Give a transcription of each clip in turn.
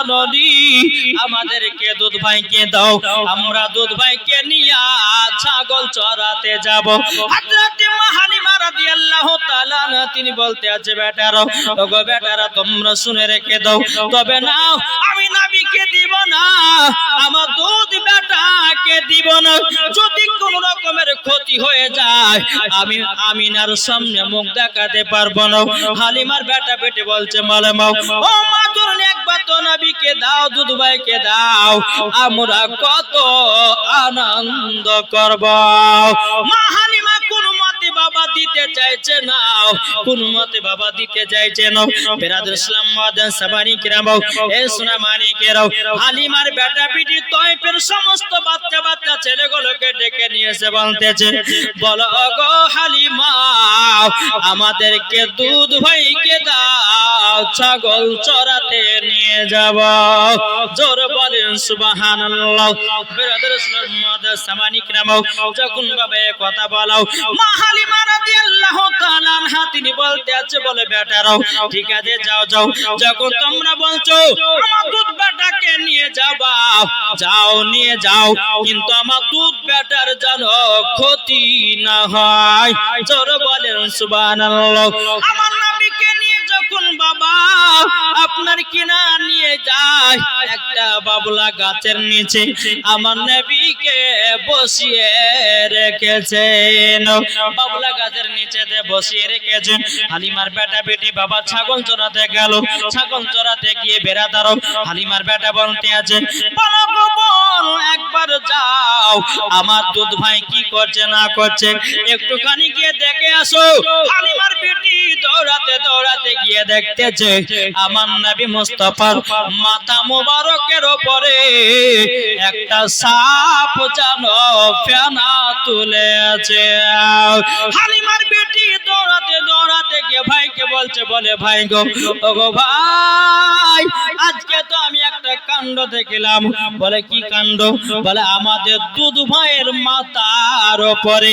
জননী আমাদেরকে দুধ ভাইকে দাও, আমরা দুধ ভাইকে নিয়ে ছাগল চড়াতে যাব। হযরত মা হালিমা রাদিয়াল্লাহু তাআলা তিনি বলতে আছে, বেটারা ওগো বেটারা তোমরা শুনে রেখে দাও, তবে না আমি নবীকে দিব না, আমার দুধ বেটাকে দিব না। যদি কোন রকমের ক্ষতি হয়ে যায় আমি আমিনার সামনে মুখ দেখাতে পারবো না। হালিমার বেটা বেটি বলছে মালামাও, ও মা ধরুন একবার তো নবীকে দাও, দুধ ভাইকে দাও, আমরা কত আনন্দ করব। মা হালিমা কোন মতে বাবা দিতে চাইছে না, কোন মতে বাবা দিতে চাইছে না। বেরাদর ইসলাম মাদান সাবানি কিরাম, এ সোনা মানিকেরাও, হালিমার বেটা বেটি তয়ফের সমস্ত বাচ্চা বাচ্চা ছেলেগুলোকে ডেকে নিয়েছে, বলতেছে বলো গো হালিমা আমাদেরকে দুধ ভাইকে দাও, ছাগল চড়াতে নিয়ে যাব। জোর বলেন সুবহানাল্লাহ। বেরাদর ইসলাম মাদান সাবানি কিরাম, যখন বাবা এই কথা বলো মা হালিমা রাদিয়াল্লাহু তাআলা আনহা তিনি বলতে আছে, বলে বেটারাও ঠিক আছে যাও যাও, যখন তোমরা বলছো আমার দুধ বেটাকে নিয়ে যাবা, যাও নিয়ে যাও, কিন্তু আমার দুধ বেটার যেন ক্ষতি না হয়। জোর বলেন সুবহানাল্লাহ। আমার নবীকে নিয়ে যখন বাবা আপনার কিনা নিয়ে যায় একটা বাবলা গাছের নিচে আমার নবীকে বসিয়ে রেখেছেন, বাবলা গাছের নিচেতে বসিয়ে রেখেছেন। হালিমার বেটা বেটি বাবা ছাগল চড়াতে গেল, ছাগল চড়াতে গিয়ে বেরাদারও হালিমার বেটা বলতে আছে, বলো গো বোন একবার যাও আমার দুধ ভাই কি করছে না করছে একটুখানি গিয়ে দেখে আসো। হালিমার বেটি দৌড়াতে দৌড়াতে গিয়ে দেখতেছে আমার নবী মুস্তাফার মাথা মোবারকের উপরে একটা সাপ যেন ফেনা তুলে আছে। হালিমার বেটি দৌড়াতে দৌড়াতে গিয়ে ভাইকে বলছে, বলে ভাই গো ওগো ভাই আজকে তো আমি একটা কাণ্ড দেখলাম। বলে কি কাণ্ড? বলে আমাদের দুধ ভাইয়ের মাথার উপরে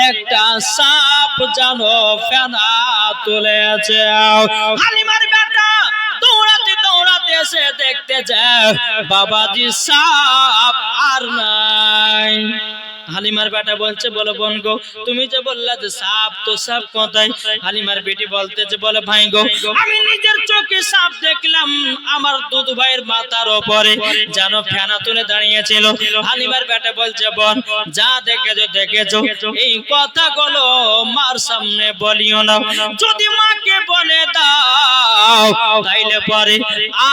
একটা সাপ যেন ফেনা তুলে আছে। হালিমার বেটা দৌড়াতে দৌড়াতে এসে দেখতে যায় বাবাজি সাপ আর নাই। হালিমার বেটা বলছে, বলে বোন গো তুমি যে বললা যে সাপ, তো সাপ কোথায়? হালিমার বেটি বলতেছে, বলে ভাই গো আমি নিজের চোখে সাপ দেখলাম আমার দুধ ভাইয়ের মাথার উপরে যেন ফেনা তুলে দাঁড়িয়েছিল। হালিমার বেটা বলছে, বোন যা দেখেছো দেখেছো, এই কথাগুলো মার সামনে বলিও না, যদি মাকে বলে দাও তাইলে পরে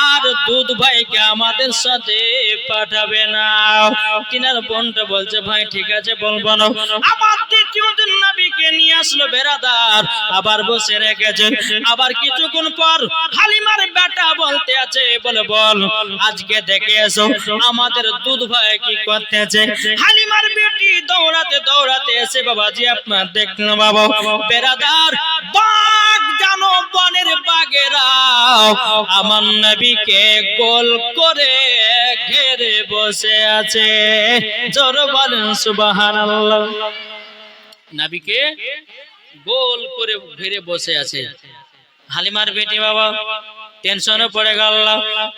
আর দুধ ভাইকে আমাদের সাথে পাঠাবে না। কিনার বোনটা বলছে, ভাই ঠিক আছে বলবো না। আবার দ্বিতীয় দিন নবীকে নিয়ে আসলো বেরাদার, আবার বসে রেখেছে। আবার কিছুক্ষণ পর হালিমার বেটা বলতে আছে, বলে বল আজকে দেখে এসো আমাদের দুধ ভাই কি করতেছে। হালিমার বেটি দৌড়াতে দৌড়াতে এসে, বাবাজি আপনার দেখলেন বাবা বেরাদার বাঘ জানো বনের বাঘেরা আমার নবীকে গোল করে ঘেরে বসে আছে। জোর বলেন সুবহানাল্লাহ। নবীকে গোল করে ঘিরে বসে আছে। হালিমার বেটি বাবা টেনশনে পড়ে গেল,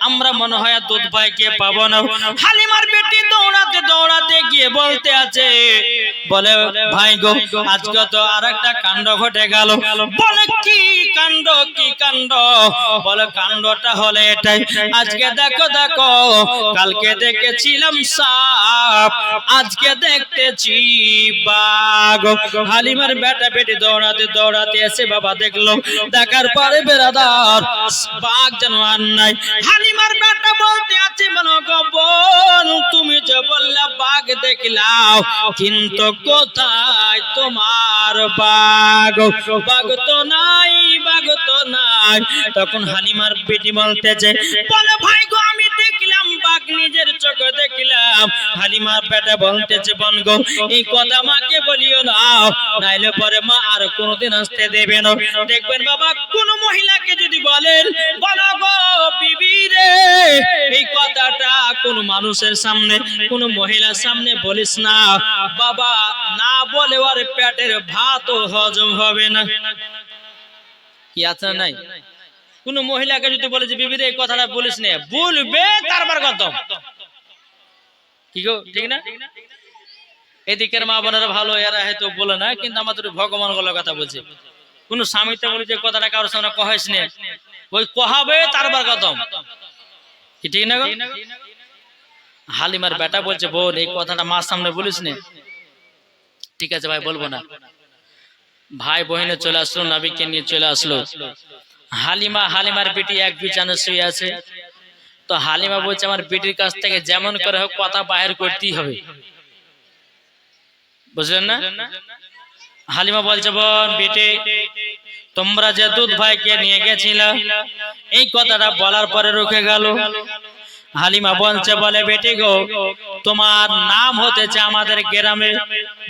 আমরা মনে হয় দুধ ভাইকে পাবো না। হালিমার বেটি দৌড়াতে দৌড়াতে গিয়ে বলতে আছে, বলে ভাই গো আজকে তো আরেকটা কাণ্ড ঘটে গেল। বলে কি কাণ্ড? কি কাণ্ড? বলে কাণ্ডটা হলে এটাই, আজকে দেখো দেখো কালকে দেখেছিলাম সাপ, আজকে দেখতেছি বাঘ। হালিমার বেটা বেটি দৌড়াতে দৌড়াতে এসে বাবা দেখলো, দেখার পরে বেরাদার বাঘ যেন আর নাই। হালিমার বেটা বলতে আছে, মনে গো বোন তুমি যে বললা বাঘ দেখলাম, কিন্তু কোথায় তোমার বাঘ? বাঘ তো নাই, বাঘ তো নাই। তখন হালিমার বেটি বলতেছে, বলে ভাই গো আমি দেখলাম বাঘ, নিজের চোখে দেখলাম। হালিমার বেটা বলতেছে, বোন গো এই কথা মাকে বলিও না, নাইলে পরে মা আর কোনোদিন আসতে দেবে না। দেখবেন বাবা কোন মহিলাকে যদি বলেন, বলো গো বিবি রে এই কথাটা কোন মানুষের সামনে, কোন মহিলার সামনে বলিস না, বাবা না বলে ওর পেটের ভাতও হজম হবে না। কি আছে নাই? কোন মহিলাকে যদি বলে যে বিবিরে এই কথাটা বলিস না, বলবে তারপর কত কি গো, ঠিক না? এদিকের মা বোনেরা ভালো, এরা হয়তো বলে না, কিন্তু আমাদের ভগবান গুলো কথা বলছে। কোন স্বামী তো বলে যে কথাটা কারোর সামনে কহাইস না, ওই কহাবে তারপর কত কি, ঠিক না গো? হালিমার বেটা বলছে বোন এই কথাটা মার সামনে বলিস না। ঠিক আছে ভাই বলবো না। ভাই বহিনে চলে আসলো, নবীকে নিয়ে চলে আসলো। হালিমার বেটি এক বিছানে শুয়ে আছে। তো হালিমা বলছে আমার বেটির কাছ থেকে যেমন করে হোক কথা বাহির করতেই হবে, বুঝলেন না? হালিমা বলছে বোন বেটি, তোমরা যে দুধ ভাইকে নিয়ে গেছিল, এই কথাটা বলার পরে রুখে গেল। হালিমা বলছে বলে বেটি গো, তোমার নাম হতেছে আমাদের গ্রামে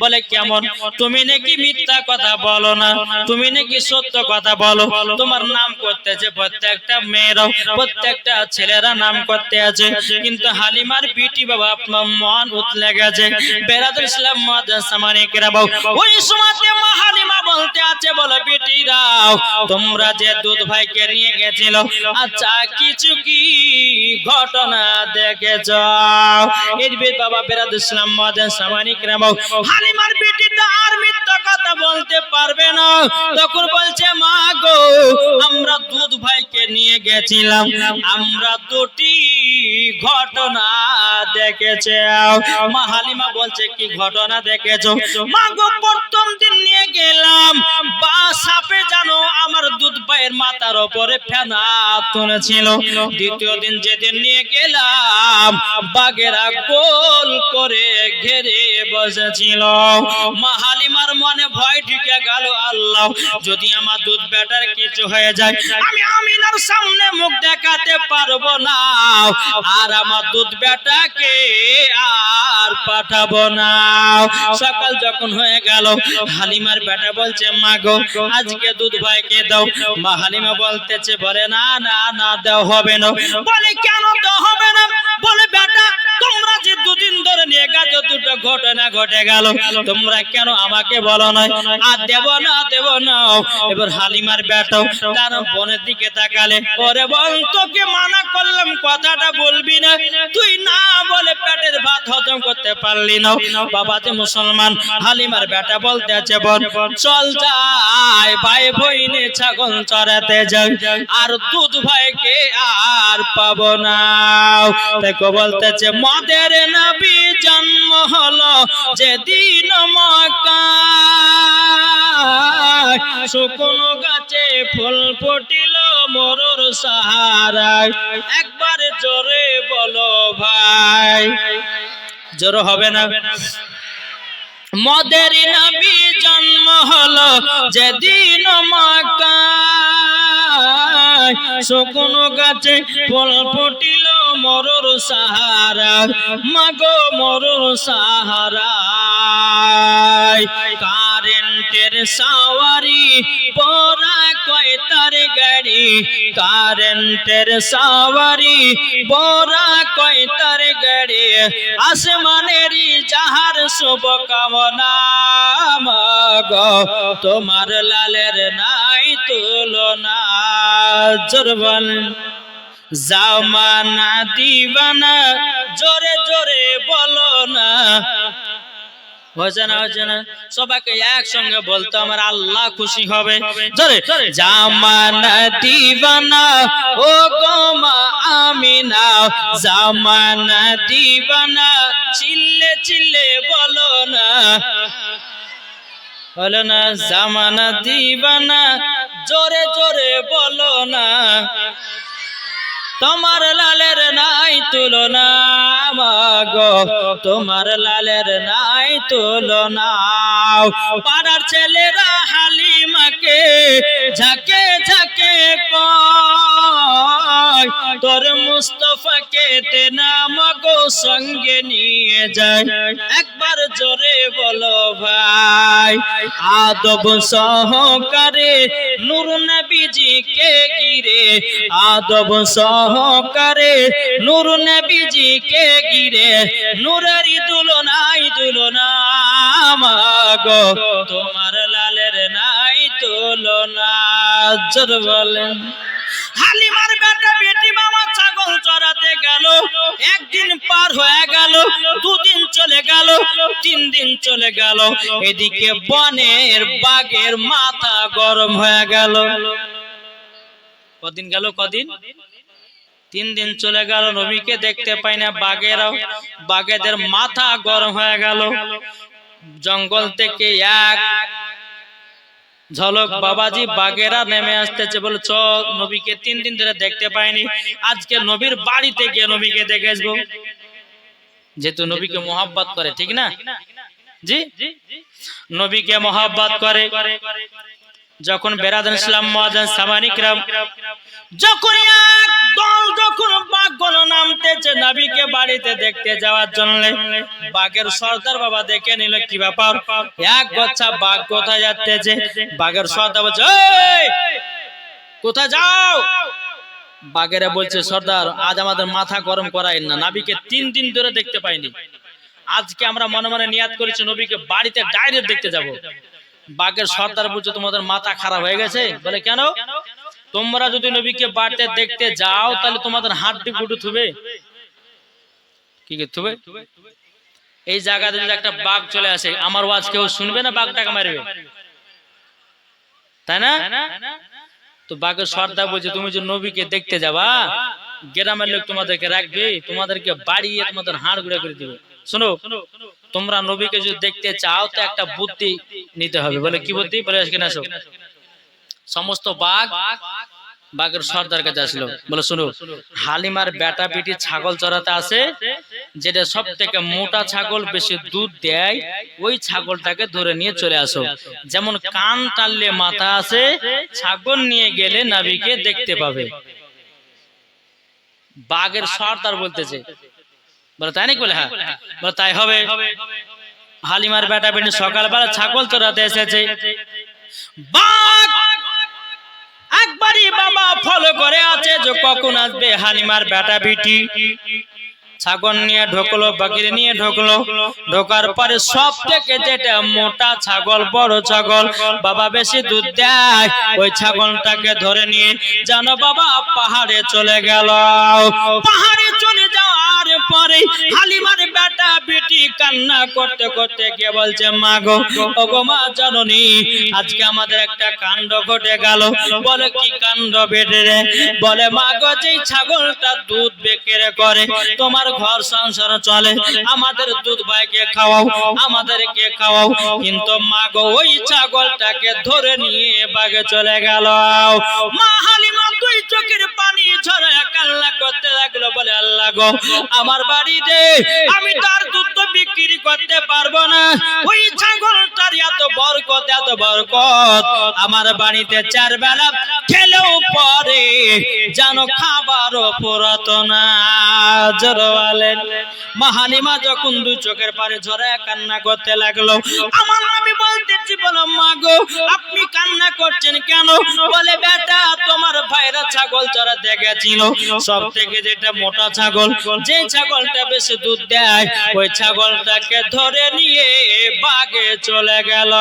বলে কেমন, তুমি নাকি মিথ্যা কথা বলো না, তুমি নাকি সত্য কথা বলো। তোমার নাম করতেছে প্রত্যেকটা মেয়েরা, প্রত্যেকটা ছেলেরা নাম করতে আছে, কিন্তু হালিমার বিটি বাবা আপনার মন উতলে গেছে। বেরাদুল ইসলাম মাদ্রাসামানিকরা বাবু ওই সময়তে মা হালিমা বলতে আছে বলে বেটিরাও, তোমরা যে দুধ ভাইকে নিয়ে গেছিল, আচ্ছা কিছু কি ঘটনা দেখেছ? এর বাবা বেরাদুল ইসলাম মাদ্রাসামানিকরা বাবু হালিমার বিটিটা আর মিথ্যা কথা বলতে পারবে না। তখন বলছে মা গো, আমরা দুধ ভাইকে নিয়ে গেছিলাম, আমরা দুটি ঘটনা দেখেছে। মা হালিমা বলছে কি ঘটনা দেখেছো? মা গো প্রথম দিন নিয়ে গেলাম, বা সাপে জানো আমার দুধ ভাইয়ের মাথার উপরে ফেনা তুলেছিল। দ্বিতীয় দিন যেদিন নিয়ে গেলাম, বাঘেরা গোল করে ঘেরে বসেছিল। মা হালিমার মনে ভয় ঢুকে গেল, আল্লাহ যদি আমার দুধ বেটার কিছু হয়ে যায়, আমি আমিনার সামনে মুখ দেখাতে পারবো না, আর আমার দুধ বেটাকে আর পাঠাবো না। সকাল যখন হয়ে গেল, হালিমার বেটা বলছে মা গো আজকে দুধ ভাইকে দাও। মা হালিমা বলতেছে বলে না না না দেওয়া হবে না। বলে কেন দেওয়া হবে না? বলে বেটা তোমরা যে দুদিন ধরে নিয়ে গেছো, দুটো ঘটনা ঘটে গেল, তোমরা কেন আমাকে বলো না? আর দেব না দেব না। এবার হালিমার বেটাও তার বোনের দিকে তাকালে, ওরে বল তোকে মানা করলাম কথাটা বলবি না, তুই না বলে পেটের ভাত হজম করতে পারলি না। বাবা যে মুসলমান, হালিমার বেটা বলতে আছে বোন চল যাই ভাই বইনে ছাগল চড়াতে যাই, আর দুধ ভাইকে আর পাবো না। দেখো বলতেছে মদের নবী জন্ম হলো যেদিন মক্কায়, শুকনো গাছে ফুল ফুটিল মরুর সাহারায়। একবার জোরে বলো ভাই, জোর হবে না? মদের নবী জন্ম হলো যেদিন মক্কায়, শুকনো গাছে ফল ফুটিল মরুর সাহারা। মাগো মরুর সাহারায় কারেন্টের সাওয়ারি পোরা কয় তার গাড়ি, কারেন্টের সাওয়ারি পোরা কয় তার গাড়ি, আসমানেরই যাহার শুভ কামনা। মাগো তোমার লালের নাই তুলনা। জোর বলেন জামানা দিবানা, জোরে জোরে বলো না। হচ্ছে না হচ্ছে না? সবাইকে একসঙ্গে বলতে আমার আল্লাহ খুশি হবে। জোরে জামানা দিবানা ও গো মা আমিনা, জামানা দিবানা, চিল্লে চিল্লে বলো না, বলো না জামানা দিবানা, জোরে জোরে বলো না। তোমার লালের নাই তুলনা, মাগো তোমার লালের নাই তুলনা। পাড়ার ছেলেরা হালিমাকে ঝাঁকে ঝাঁকে কয়, তোর মুস্তফাকে তেনা মাগো সঙ্গে নিয়ে যায়। একবার জোরে বলো ভাই, আদব সহকারে নূর নবীজিকে গিরে, আদব সহকারে নূর নবীজিকে গিরে, নূরেরই তুলনাই তুলনা। মাগো তোমার লালের নাই তুলনা। জোর বলেন হালিমার বেটা বেটি বাবা ছাগল চড়াতে গেল, একদিন পার হয়ে গেল, দুদিন চলে গেল, 3 দিন চলে গেল, এদিকে বনের বাঘের মাথা গরম হয়ে গেল। কদিন গেল, কদিন? 3 দিন চলে গেল, নবীকে দেখতে পাই না। বাঘেদের মাথা গরম হয়ে গেল। জঙ্গল থেকে এক ঝলক বাবাজি বাঘেরা নেমে আসতেছে, বলে চ, নবীকে 3 দিন ধরে দেখতে পাইনি, আজকে নবীর বাড়িতে গিয়ে নবীকে দেখে আসবো। যেহেতু নবীকে মোহাব্বত করে, ঠিক না জি? নবীকে মোহাব্বত করে। যখন বেরাদান ইসলাম মুআজ্জিন সামানি কিরাম, যখন এক দল যখন বাঘগুলো নামতেছে নবীকে বাড়িতে দেখতে যাওয়ার জন্য, বাঘের সর্দার বাবা দেখে নিল কি ব্যাপার, এক বাচ্চা বাঘ কোথায় যাচ্ছে? বাঘের সর্দার বলছে, এই কোথায় যাও? বাঘেরা বলছে, সর্দার আজ আমাদের মাথা গরম করাইন না, নবীকে 3 দিন ধরে দেখতে পাইনি, আজকে আমরা মনে মনে নিয়াত করেছি নবীকে বাড়িতে ডাইরেক্ট দেখতে যাব। বাঘের সর্দার বলছে, তোমাদের মাথা খারাপ হয়ে গেছে? বলে কেন? তোমরা যদি নবীকে বাড়িতে দেখতে যাও তাহলে তোমাদের হাড্ডি গুঁড়ো থুবে। কি থুবে? এই জায়গাতে যদি একটা বাঘ চলে আসে, আমার ওয়াজ কেউ শুনবে না? বাঘটাকে মারবে, তাই না? তো বাঘের সর্দার বলছে, তুমি যে নবীকে দেখতে যাবা, গ্রামের লোক তোমাদেরকে রাখবে, তোমাদেরকে বাড়িয়ে তোমাদের হাড় গুঁড়া করে দিবে। শোনো, তোমরা নবীকে যদি দেখতে চাও তো একটা বুদ্ধি নিতে হবে। বলে কি বুদ্ধি? বলে আজকে আসো। সমস্ত বাঘের সর্দার কাছে আসলো, বলে শোনো, হালিমার বেটা বেটি ছাগল চড়াতে আসে, যেটা সব থেকে মোটা ছাগল, বেশি দুধ দেয়, ওই ছাগলটাকে ধরে নিয়ে চলে আসো। যেমন কান টানলে মাথা আসে, ছাগল নিয়ে গেলে নবীকে দেখতে পাবে। বাঘের সর্দার বলতেছে, বলে তাই নাকি? বলে হ্যাঁ। বলে তাই হবে। হালিমার বেটা বেটি সকালবেলা ছাগল চড়াতে এসেছে, বাঘ একবারই বাবা ফলো করে আছে যে কখন আসবে হালিমার বেটা বেটি। ছাগল নিয়ে ঢোকলো, বাকির নিয়ে ঢোকলো, ঢোকার পরে সব থেকে যেটা মোটা ছাগল, বড় ছাগল, বাবা বেশি দুধ দেয়, ওই ছাগলটাকে ধরে নিয়ে জানো বাবা পাহাড়ে চলে গেল। পাহাড়ে চলে যাওয়ার পরে হালিমার বেটা বেটি কান্না করতে করতে গিয়ে বলছে, মা গো, ও গো মা জননী, আজকে আমাদের একটা কাণ্ড ঘটে গেল। বলে কি কাণ্ড বেটে রে? বলে মা গো, যেই ছাগলটা দুধ বিক্রি করে তোমার ঘর সংসার চলে, আমাদের দুধ ভাইকে খাওয়াও, আমাদেরকে খাওয়াও, কিন্তু মা গো ওই ছাগলটাকে ধরে নিয়ে বাগে চলে গেল। মা হালিমা 2 চোখের পানি ঝরে কান্না করতে লাগলো, বলে আল্লাহ গো, আমার বাড়িতে আমি তার দুধ তো বিক্রি করতে পারবো না, ওই ছাগলটার এত বরকত, এত বরকত, আমার বাড়িতে 4 বেলা খেলেও পরে যেন খাবারও পুরাতো না। মা হালিমা যখন 2 চোখের পানি ঝরে কান্না করতে লাগলো, আমার নবী বলতেছি, বলো মা গো, আপনি কান্না করছেন কেন? বলে বেটা, তোমার ভাইরা ছাগল চড়াতে গেছিল, সব থেকে যেটা মোটা ছাগল, যে ছাগলটা বেশি দুধ দেয়, ওই ছাগলটাকে ধরে নিয়ে বাগে চলে গেল।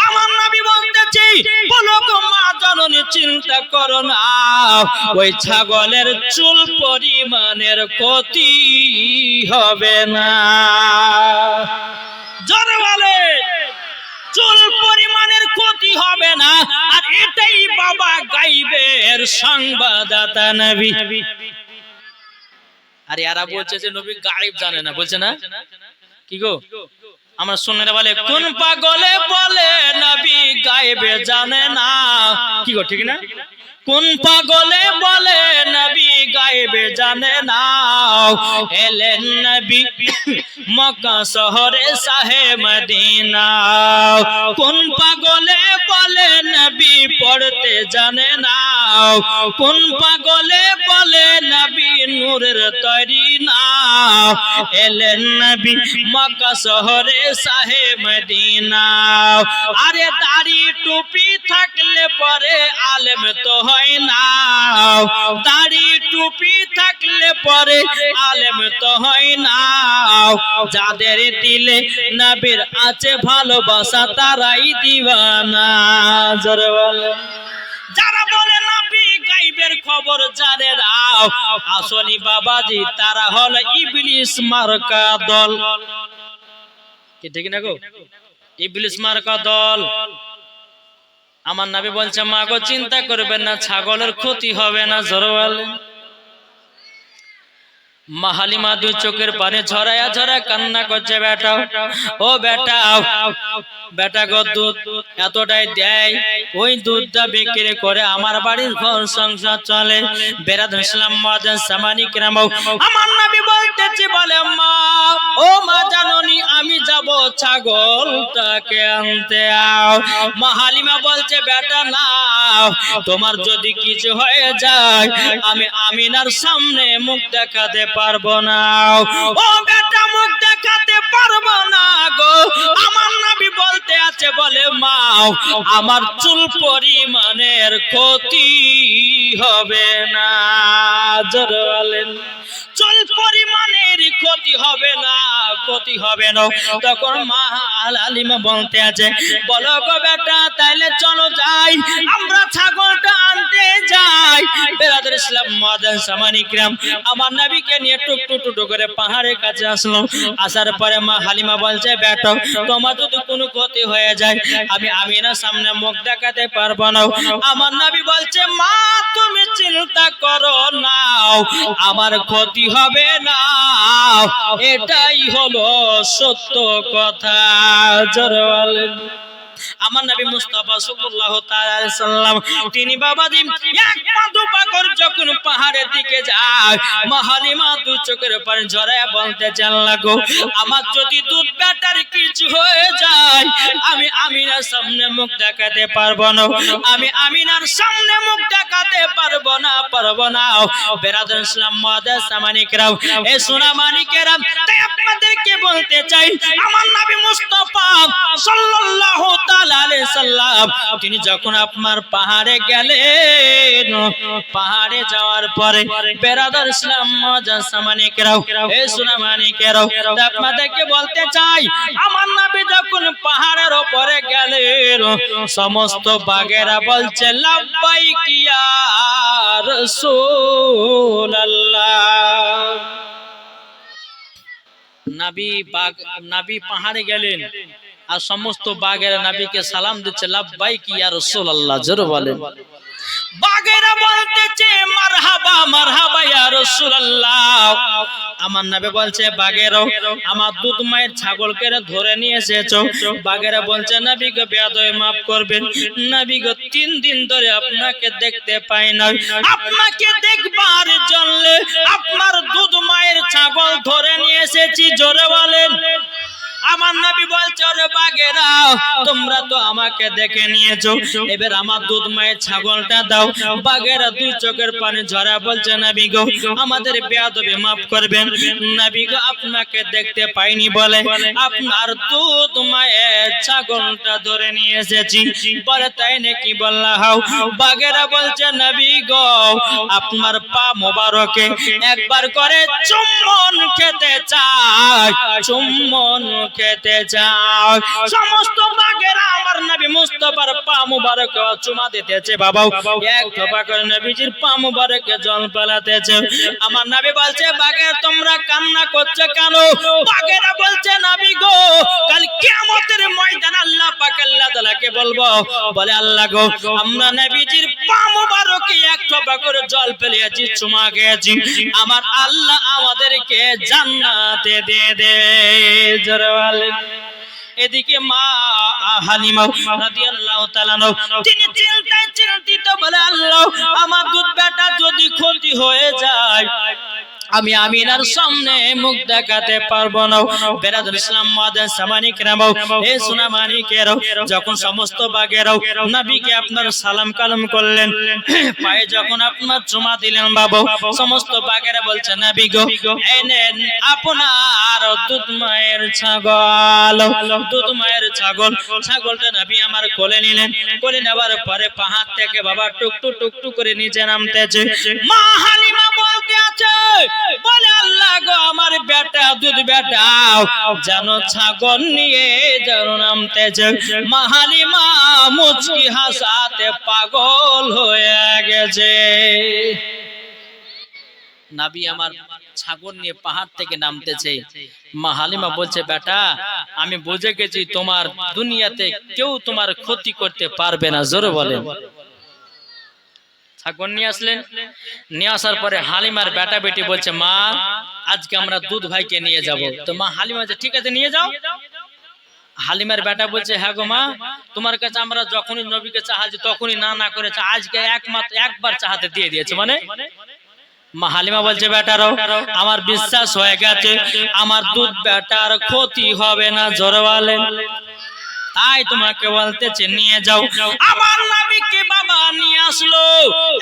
আমার নবী বলতেছি, বলো গো মা জননী, চিন্তা করো না, ওই ছাগলের চুল পরিমাণের ক্ষতি হবে না। জোরে বলে, চুল পরিমাণের ক্ষতি হবে না। আর এটাই বাবা গাইবের সংবাদদাতা নবী। আর এরা বলছে যে নবী গায়েব জানে না, বলছে না? কি গো, আমরা শুনলে বলে, কোন পাগলে বলে নবী গায়েবে জানে না। কি গো, ঠিক না? কোন পাগলে বলে নবী গায়েবে জানে না। এলেন নবী মক্কা শহরে শাহে মদিনা। কোন পাগলে বলে নবী পড়তে জানে না। কোন পাগলে বলে নবী নূরের তৈরি না। এলেন নবী মক্কা শহরে শাহে মদিনা। আরে দাড়ি টুপি থাকলে পরে আলেম তো হয় না। দাড়ি টুপি থাকলে পরে আলেম তো হয় না। যাদের দিলে নবীর আছে ভালোবাসা তারাই দিওয়ানা। জোরে বলে, যারা বলে নবী খবর জানে নাও, আসলি বাবাজি তারা হলো ইবলিস মার্কা দল। কি ঠিক না গো? ইবলিস মার্কা দল। আমার নবী বলছে মা গো চিন্তা করবেন না, ছাগলের ক্ষতি হবে না। জোরে বলেন। মা হালিমা দুই চোখের পানি ঝরায়া ঝরায়া কান্না করছে, বেটা ও বেটা, বেটা গো দুধ এতটাই দেয়, ওই দুধটা বিক্রি করে আমার বাড়ির ঘর সংসার চলে। বেরাদুল ইসলাম মুআজ্জিন সামানি কিরাম, আমার নবী বলতেছে বলে মা ও মা জাননি আমি যাব ছাগলটাকে আনতে। মা হালিমা বলছে বেটা না, তোমার যদি কিছু হয়ে যায় আমি আমিনার সামনে মুখ দেখাতে পারবো না। ও বেটা মুখ দেখাতে পারবো না গো। আমার নবী বলতে আছে বলে মা আমার চুল পরিমাণের ক্ষতি হবে না। জোরে বলেন। চুল পরিমাণের ক্ষতি হবে না, ক্ষতি হবে না। তখন মা হালিমা বলতে আছে বলো গো বেটা তাইলে চলো যাই, আমরা ছাগলটা আনতে যাই। বেরাদুল ইসলাম মুআজ্জিন সামানি কিরাম আমার নবীকে নিয়ে টুকটুক করে পাহাড়ের কাছে আসলো। আসার পরে মা হালিমা বলছে বেটা তোমার যদি কোনো ক্ষতি হয়ে যায় আমি আমিনার সামনে মুখ দেখাতে পারবো না। আমার নবী বলছে মা তুমি চিন্তা করো না, আমার ক্ষতি হবে না, এটাই হলো সত্য কথা। জোরে বলেন। আমার নবী মুস্তাফা সাল্লাল্লাহু তাআলা আলাইহি সাল্লাম তিনি বাবাজি এক পা দুপা করে যখন পাহাড়ের দিকে যায়, মা হালিমা দুই চোখের পানি ঝরায়া বলতে চান লাগো আমার যদি দুধ বেটার কিছু হয়ে যায় আমি আমিনার সামনে মুখ দেখাতে পারবো না, আমি আমিনার সামনে মুখ দেখাতে পারবো না, পারবো না। বেরাদুল ইসলাম মুআজ্জিন সামানি কিরাম এ সোনা মানিকেরাম, তাই আপনাদেরকে বলতে চাই আমার নবী মুস্তাফা সাল্লাল্লাহু তাআলা আলাইহি সাল্লাম তিনি যখন আপনার পাহাড়ে গেলেন, পাহাড়ে যাওয়ার পরে বেরাদুল ইসলাম মুআজ্জিন সামানি কিরাম এ সোনা মানিকেরাম, আপনাদেরকে বলতে চাই আমার নবী যখন পাহাড়ের উপরে গেলেন সমস্ত বাঘেরা বলছে লাব্বাইক ইয়া রাসূলুল্লাহ। নবী পাহাড়ে গেলেন আর সমস্ত বাঘেরা নবীকে সালাম দিচ্ছে লাব্বাইক ইয়া রাসূলুল্লাহ। জোরে বলেন। বাঘেরা বলতেছে মারহাবা মারহাবা ইয়া রাসূলুল্লাহ। আমার নবী বলছে বাঘেরা আমার দুধ মায়ের ছাগলকে ধরে নিয়ে এসেছো। বাঘেরা বলছে নবী গো বেয়াদবি maaf করবেন, নবী গো 3 দিন ধরে আপনাকে দেখতে পাই না, আপনাকে দেখবার জন্য আপনার দুধ মায়ের ছাগল ধরে নিয়ে এসেছি। জোরে বলেন। আমার নবী বলছে ওরে বাঘেরা তোমরা তো আমাকে দেখে নিয়েছো, এবার আমার দুধ মায়ের ছাগলটা দাও। বাঘেরা দুই চোখের পানি ঝরা বলছে নবী গো আমাদের বেয়াদবি maaf করবেন, নবী গো আপনাকে দেখতে পাইনি বলে আপনার দুধ মায়ের ছাগলটা ধরে নিয়ে এসেছি। বলে তাই নাকি? বললা হাও। বাঘেরা বলছে নবী গো আপনার পা মোবারকে একবার করে চুম্বন খেতে চাই, চুম্বন খেতে চাও। সমস্ত বাঘেরা আমার নবী মুস্তাফার পা মুবারক চুমা দিতেছে। বাবা এক টোপা করে নবীজির পা মুবারকে জল পালাতেছে। আমার নবী বলছে বাঘের তোমরা কান্না করছো কেন? বাঘেরা বলছে নবী গো কাল কিয়ামতের ময়দানে আল্লাহ পাক আল্লাহ তাআলাকে বলবো, বলে আল্লাহ গো আমরা নবীজির পা মুবারকে এক টোপা করে জল ফেলেছি, চুমা খেয়েছি, আমার আল্লাহ আমাদেরকে জান্নাতে দিয়ে দে। জোরে বলেন। এদিকে মা হালিমা রাদিয়াল্লাহু তাআলা তিনি চিন্তিত, বলে আল্লাহ আমার দুধ বেটা যদি ক্ষতি হয়ে যায় আমি আমিনার সামনে মুখ দেখাতে পারবো না। বেরাদুল ইসলাম মুআজ্জিন সামানি কিরাম এ সোনা মানিকেরাও যখন সমস্ত বাঘেরাও নবীকে আপনার সালাম কালাম করলেন, পায়ে যখন আপনার চুমা দিলেন বাবা, সমস্ত বাঘেরা বলছে নবী গো এই নেন আপনার দুধ মায়ের ছাগল, দুধ মায়ের ছাগল। ছাগলটা নবী আমার কোলে নিলেন, কোলে নেবার পরে পাহাড় থেকে বাবা টুকটুক করে নিচে নামতেছে। মা হালিমা বলতে আছে বলে আল্লাহ গো আমার বেটা একটা দুধ বেটাও যেন ছাগল নিয়ে যেন নামতেছে। মা হালিমা মুচকি হাসাতে পাগল হয়ে গেছে। নবী আমার ছাগল নিয়ে পাহাড় থেকে নামতেছে। মা হালিমা বলছে, বেটা আমি বুঝে গেছি তোমার দুনিয়াতে কেউ তোমার ক্ষতি করতে পারবে না। জোরে বলেন। ছাগল নিয়ে আসলেন, নিয়ে আসার পরে হালিমার বেটা বেটি বলছে, মা আজকে আমরা দুধ ভাইকে নিয়ে যাব। তো মা হালিমা বলছে, ঠিক আছে নিয়ে যাও। হালিমার বেটা বলছে, হ্যাঁ গো মা, তোমার কাছে আমরা যখনই নবীকে চাহাছি তখনই না না করেছে, আজকে একবার চাহাতে দিয়ে দিয়েছে। মানে মা হালিমা বলছে, বেটারও আমার বিশ্বাস হয়ে গেছে আমার দুধ বেটার ক্ষতি হবে না। জোরে বলেন। তাই তোমাকে বলতেছে নিয়ে যাও। আমার নবীকে বাবা নিয়ে আসলো,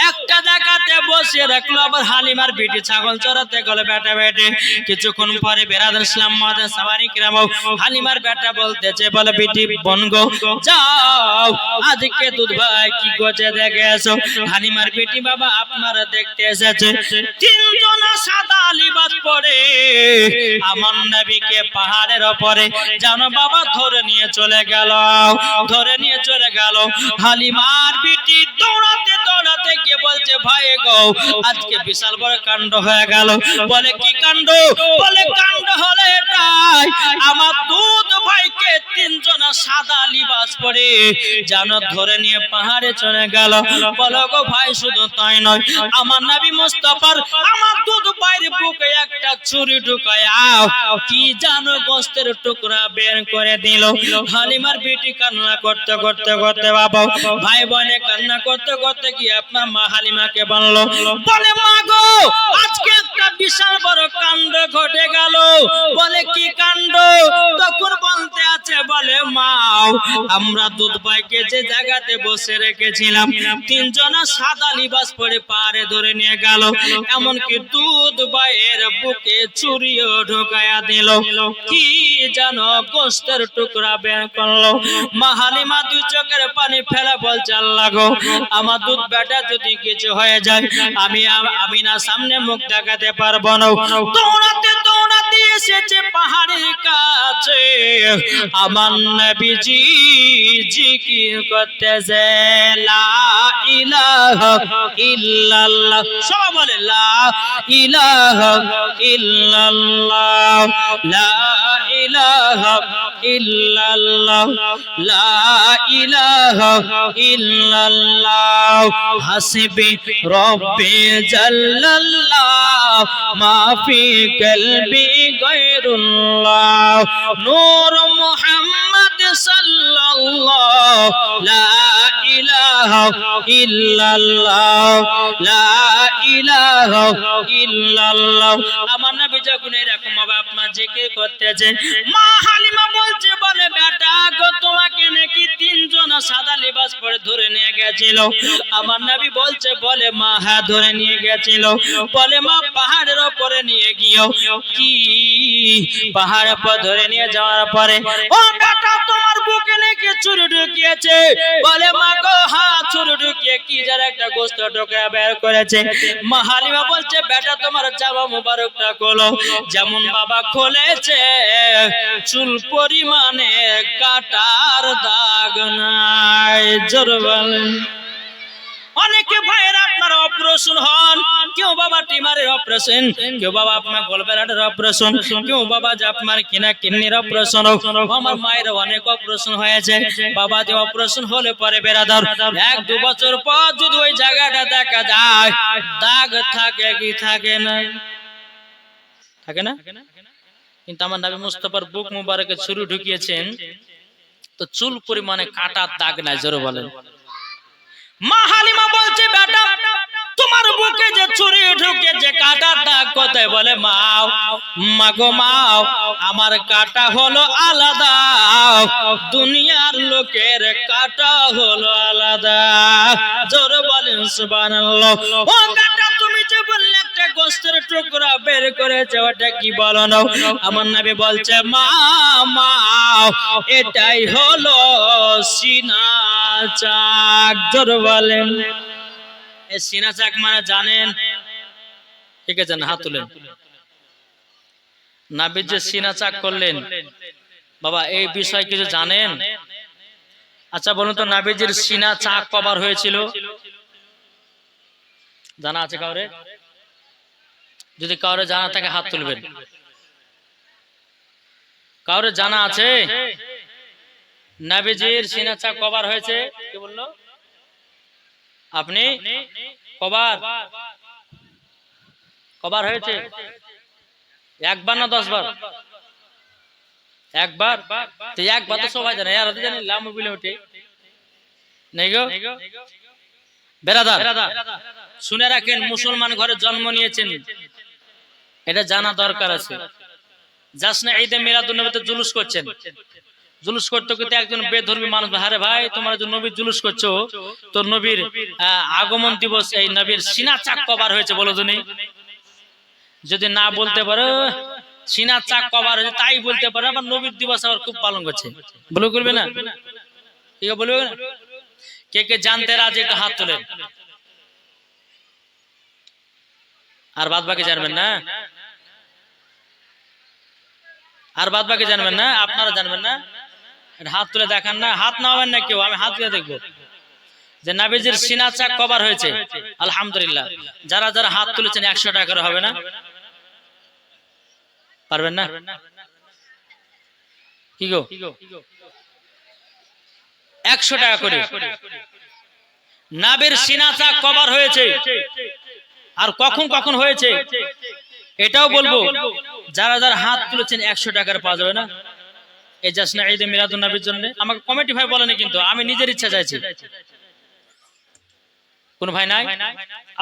একটা জায়গাতে বসিয়ে রাখলো। আবার হালিমার বেটি ছাগল চড়াতে গেল বেটা বেটে। কিছুক্ষণ পরে বেরাদার ইসলাম মাদের সাওয়ারি কিরাম হালিমার বেটা বলতেছে, বলে বেটি বনগো যাও আজকে দুধ ভাই কি গোছে দেখে এসো। হালিমার বেটি বাবা আপনারা দেখতে এসেছে তিনজন সাদা লিবাস পরে আমার নবীকে পাহাড়ের উপরে জানো বাবা ধরে নিয়ে চলে গেল। ধরে নিয়ে চলে গেল। হালিমার বেটি দৌড়াতে দৌড়াতে গিয়ে বলছে, ভাই গো আজকে বিশাল বড় কাণ্ড হয়ে গেল। বলে কি কাণ্ড? বলে কাণ্ড হলো এটাই, আমার দুধ ভাইকে তিনজন সাদা লিবাস পরে জানো ধরে নিয়ে পাহাড়ে চলে গেল। বলো গো ভাই শুধু তাই নয়, আমার নবী মুস্তাফার আমার দুধ ভাইয়ের বুকে একটা ছুরি ঢুকায়াও কি জানো গোস্তের টুকরা বের করে দিল। হালিমার বেটি কান্না করতে করতে করতে বাবা ভাই বোনে কান্না করতে করতে গিয়ে আপনার মা হালিমাকে বললো, বলে মা গো আজকে একটা বিশাল বড় কাণ্ড ঘটে গেল। বলে কি কাণ্ড? তখন বলতে আছে, বলে মা আমরা দুধ ভাইকে যে জায়গাতে বসে রেখেছিলাম তিনজন সাদা লিবাস পরে পারে ধরে নিয়ে গেল, এমনকি দুধ ভাইয়ের বুকে ছুরিও ঢোকায়া দিল। কি জানো গোস্তের টুকরা বের করলো। মা হালিমা দুই চোখের পানি ফেলে বলছে, আল্লাহ গো আমার দুধ বেটা যদি কিছু হয়ে যায় আমি না সামনে মুখ দেখাতে পারবো না। দৌড়াতে দৌড়াতে এসেছে পাহাড়ের কাছে। আমার নবীজি জিকির করতেছে, লা ইলাহা ইল্লাল্লাহ। সবাই বলে লা ইলাহা ইল্লাল্লাহ, লা ইলাহা ইল্লাল্লাহ, লা ইলাহা ইল্লাল্লাহ, হাসবি রব্বি জাল্লাল্লাহ, মা ফি কলবি গায়রুল্লাহ, নূর মুহাম্মদ সাল্লাল্লাহ, লা ইলাহা ইল্লাল্লাহ, লা ইলাহা ইল্লাল্লাহ। আমার নবী যখন এরকম ভাবে আপনার জিকির করতেছেন, মা হালিমা বলছে, বলে বেটা গো তোমাকে নাকি তিনজন সাদা লিবাস পরে ধরে নিয়ে গেছিল। আমার নবী বলছে, বলে মা হ্যাঁ ধরে নিয়ে গেছিল। বলে মা পাহাড়ের উপরে নিয়ে গিয়েও কি পাহাড়ের পর ধরে নিয়ে যাওয়ার পরে ও বেটা তোমার বুকে নাকি ছুরি ঢুকিয়েছে। বলে মা গো হ্যাঁ ছুরি ঢুকিয়ে কি যার একটা গোস্ত ঢোকা বের করেছে। মা হালিমা বলছে, বেটা তোমার জামা মুবারকটা খোলো। যেমন বাবা খুলেছে চুল পরিমাণে কাটার দাগ নাই। জোর বলেন। অনেকে ভাইয়ের আপনার অপারেশন হন, কেউ বাবা টিমারের অপারেশন, কেউ বাবা আপনার গলব্লাডারের অপারেশন, কেউ বাবা যে আপনার কিডনির অপারেশন। আমার মায়ের অনেক অপারেশন হয়েছে। বাবা যে অপারেশন হলে পরে বেরাদার 1-2 বছর পর যদি ওই জায়গাটা দেখা যায় দাগ থাকে কি থাকে না? থাকে না? কিন্তু আমার নবী মুস্তাফার বুক মুবারকে ছুরি ঢুকিয়েছেন তো চুল পরিমাণে কাটার দাগ নাই। জোরে বলেন। মা হালিমা বলছে, বেটা তোমার বুকে যে ছুরি ঢুকে যে কাটার দাগ কোথায়? বলে মাও মাগো মাও আমার কাটা হলো আলাদা, দুনিয়ার লোকের কাটা হলো আলাদা। জোরে বলেন সুবহানাল্লাহ। ও বেটা তুমি যে বললে একটা গোস্তের টুকরা বের করেছে ওটা কি বলো না? আমার নবী বলছে, মা মাও এটাই হলো সিনা চাক। জোরে বলেন। এই সিনা চাক মানে জানেন? ঠিক আছে, হাত তুলেন। নাবির যে সিনা চাক করলেন, বাবা এই বিষয় কিছু জানেন? আচ্ছা বলুন তো, নাবিজির সিনা চাক কবার হয়েছিল? জানা আছে কাউরে? যদি কাউরে জানা থাকে হাত তুলবেন। কাউরে জানা আছে নবীজির সিনা চাক কবার হয়েছে? কি বললো আপনি? কবার কবার হয়েছে? একবার না 10 বার? একবার। তো একবার তো সবাই জানে, আর জানি লাম বলে ওঠে নেই গো বেরাদার। শুনে রাখেন, মুসলমান ঘরে জন্ম নিয়েছেন, এটা জানা দরকার আছে। যাস না ঈদে মিলাদুন্নবীতে জুলুস করছেন, জুলুস করতে করতে একজন বেধর্মী মানুষ, আরে ভাই তোমরা যে নবীর জুলুস করছো, তো নবীর আগমন দিবস এই নবীর সিনা চাক কবার হয়েছে বলো তো? যদি না বলতে পারো সিনা চাক কবার হয়েছে তাই বলতে পারো, আবার নবীর দিবস আবার খুব পালন করছে, বলে করবে না? ঠিক বলবে না? কে কে জানতে রাজি একটু হাত তোলেন। আর বাদ বাকি জানবেন না? আর বাদ বাকি জানবেন না? আপনারা জানবেন না? হাত তুলে দেখান না, হাত না হবেন না কেউ, আমি হাত তুলে দেখবো যে নবীজির সিনা চাক কবার হয়েছে। আলহামদুলিল্লাহ, যারা যারা হাত তুলেছেন 100 টাকা করে হবে না? পারবেন না? কি গো 100 টাকা করে নবীর সিনা চাক কবার হয়েছে আর কখন কখন হয়েছে এটাও বলবো। যারা যারা হাত তুলেছেন 100 টাকার পাওয়া যাবে না? এই জাসনা ঈদে মিলাদুন নবীর জন্য আমাকে কমিটি ভাই বলেনি, কিন্তু আমি নিজের ইচ্ছা চাইছি। কোন ভাই নাই?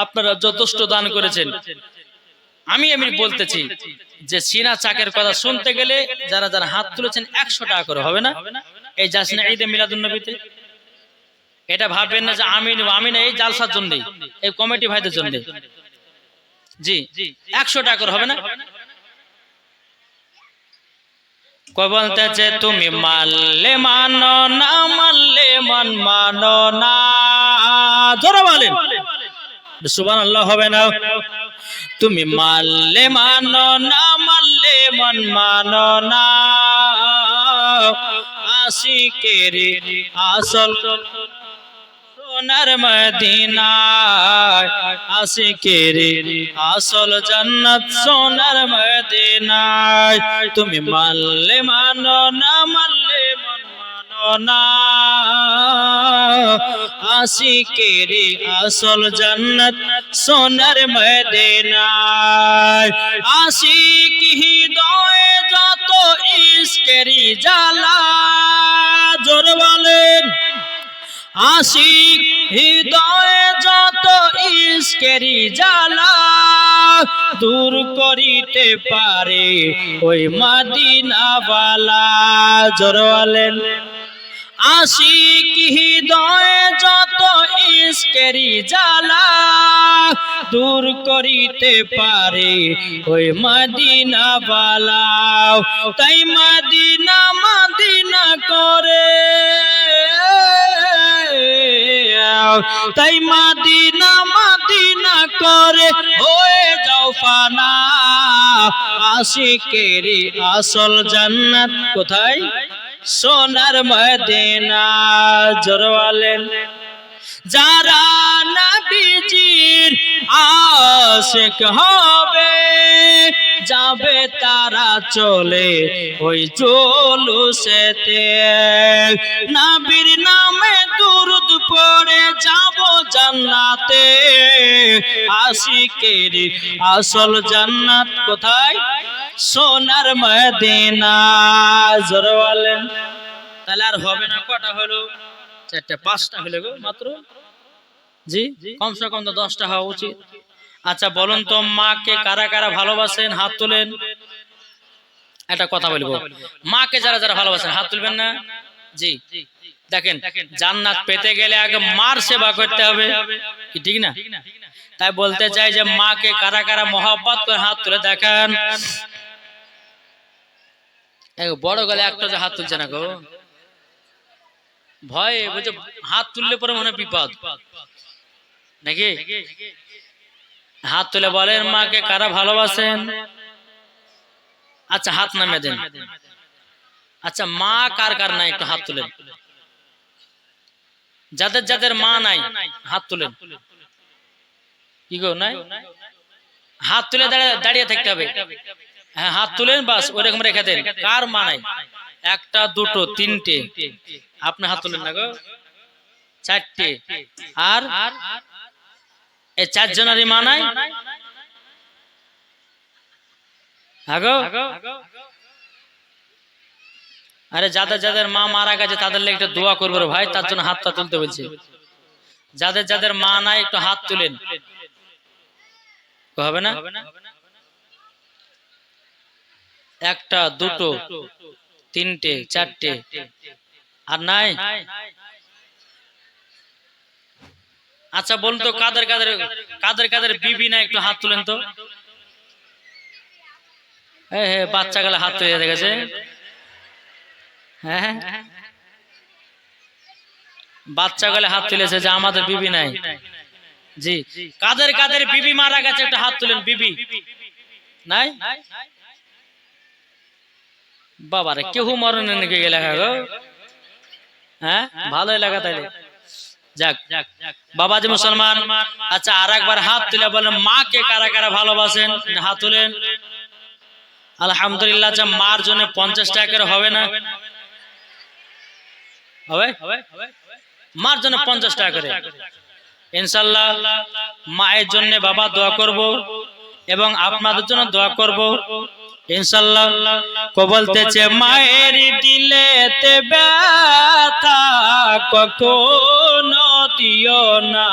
আপনারা যথেষ্ট দান করেছেন। আমি বলতেছি যে সিনা চাকের কথা শুনতে গেলে যারা যারা হাত তুলেছেন 100 টাকা করে হবে না? এই জাসনা ঈদে মিলাদুন নবীতে এটা ভাববেন না যে আমি না, এই জালসার জন্য, এই কমিটি ভাইদের জন্য। জি 100 টাকা করে হবে না? কই বলতেছে তুমি মানলে মানো না মানলে মানো না, জোরে বলেন সুবহানাল্লাহ হবে না? তুমি মানলে মানো না মানলে মানো না, আশিকের আসল সোনার মদিনা, আশিকের আসল জান্নাত সোনার মদিনা। তুমি মানলে মানো না মানলে মানো না, আশিকের আসল জান্নাত সোনার মদিনা। আশিক হৃদয়ে যত ইশকেরি জ্বালা, জোরে বলেন আশিক হৃদয়ে যত ইশকেরি জ্বালা, দূর করিতে পারে ওই মদিনাওয়ালা, জোরে বলেন আশিক হৃদয়ে যত ইশকেরি জ্বালা, দূর করিতে পারে ওই মদিনাওয়ালা। তাই মদিনা মদিনা করে, তাই মদিনা মদিনা করে হয়ে যাও ফানা, আশিকের আসল জান্নাত কোথায়? সোনার মদিনা, জোরে বলেন যারা নবীজির আশিক হবে, যাবে তারা চলে ওই জুলুসেতে, নবীর নামে দুরূদ পড়ে যাব জান্নাতে, আশিকের আসল জান্নাত কোথায়? সোনার মদিনা, জোরে বলেন। তাহলে আর হবে না, কটা হলো? 4টা 5টা হলো গো মাত্র। জি কমসে কম তো 10টা হওয়া উচিত। আচ্ছা বলুন তো, মাকে কারা কারা ভালোবাসেন? হাত তুলেন। একটা কথা বলবো, মাকে যারা যারা ভালোবাসেন হাত তুলবেন না? জি দেখেন, জান্নাত পেতে গেলে আগে মার সেবা করতে হবে, কি ঠিক না? তাই বলতে চাই যে মাকে কারা কারা মহব্বত করে হাত তুলে দেখান। বড় গেলে একটা যে হাত তুলছে না গো, ভয় বুঝে হাত তুললে পরে মনে বিপদ নাকি? হাত তুলে বলেন মাকে কারা ভালোবাসেন? আচ্ছা হাত নামিয়ে দেন। আচ্ছা মা কার কার নাই একটু হাত তুলেন। যাদের যাদের মা নাই হাত তুলেন। কি গো নাই? হাত তুলে দাঁড়িয়ে থাকতে হবে। হ্যাঁ হাত তুলেন, বাস ওরকম রেখে দেন। কার মা নাই? একটা, দুটো, তিনটে। আপনি হাত তুলেন না গো। চারটে। আর এই চারজনেরই মা নাই? আরে যাদের যাদের মা মারা গেছে তাদের লেগে একটু দোয়া করবো রে ভাই, তার জন্য হাতটা তুলতে বলছি। যাদের যাদের মা নাই একটু হাত তুলেন। হবে না? একটা, দুটো, তিনটে, চারটে। আর নাই? আচ্ছা বলুন তো কাদের কাদের কাদের কাদের বিবি নাই একটু হাত তুলেন তো। হ্যাঁ বাচ্চা গেলে হাত তুলে দেখেছে। হ্যাঁ বাচ্চা গেলে হাত তুলেছে যে আমাদের বিবি নাই। জি কাদের কাদের বিবি মারা গেছে একটা হাত তুলেন। বিবি নাই? বাবারে কেউ মরণে নাকি এলাকা গো। হ্যাঁ ভালো এলাকা তাইলে। যাক বাবা যে মুসলমান। আচ্ছা আর একবার হাত তুলে বলেন মাকে কারা কারা ভালোবাসেন, হাত তুলেন। আলহামদুলিল্লাহ। আচ্ছা মার জন্য 50 টাকা করে হবে না? হবে? মার জন্য 50 টাকা করে ইনশাআল্লাহ। মায়ের জন্য বাবা দোয়া করব এবং আপনাদের জন্য দোয়া করব ইনশাআল্লাহ। বলতেছে মায়ের দিলেতে ব্যথা কখনো দিও না,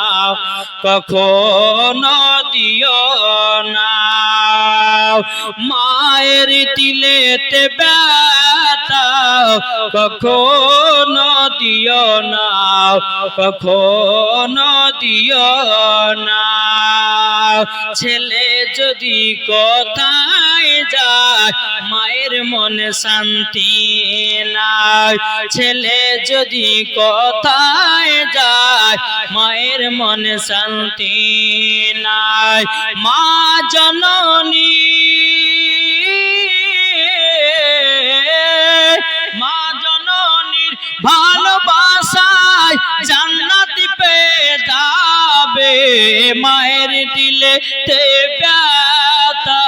কখনো দিও না। মায়ের দিলেতে ব্যথা কখনো দিও না, কখনো দিও না। ছেলে যদি কোথায় যায় মায়ের মনে শান্তি নাই। ছেলে যদি কোথায় যায় মায়ের মনে শান্তি নাই। মা জননী, মা জননীর ভালোবাসায় জান্নাতি পেয়ে যাবে। মায়ের দিলে তে ব্যথা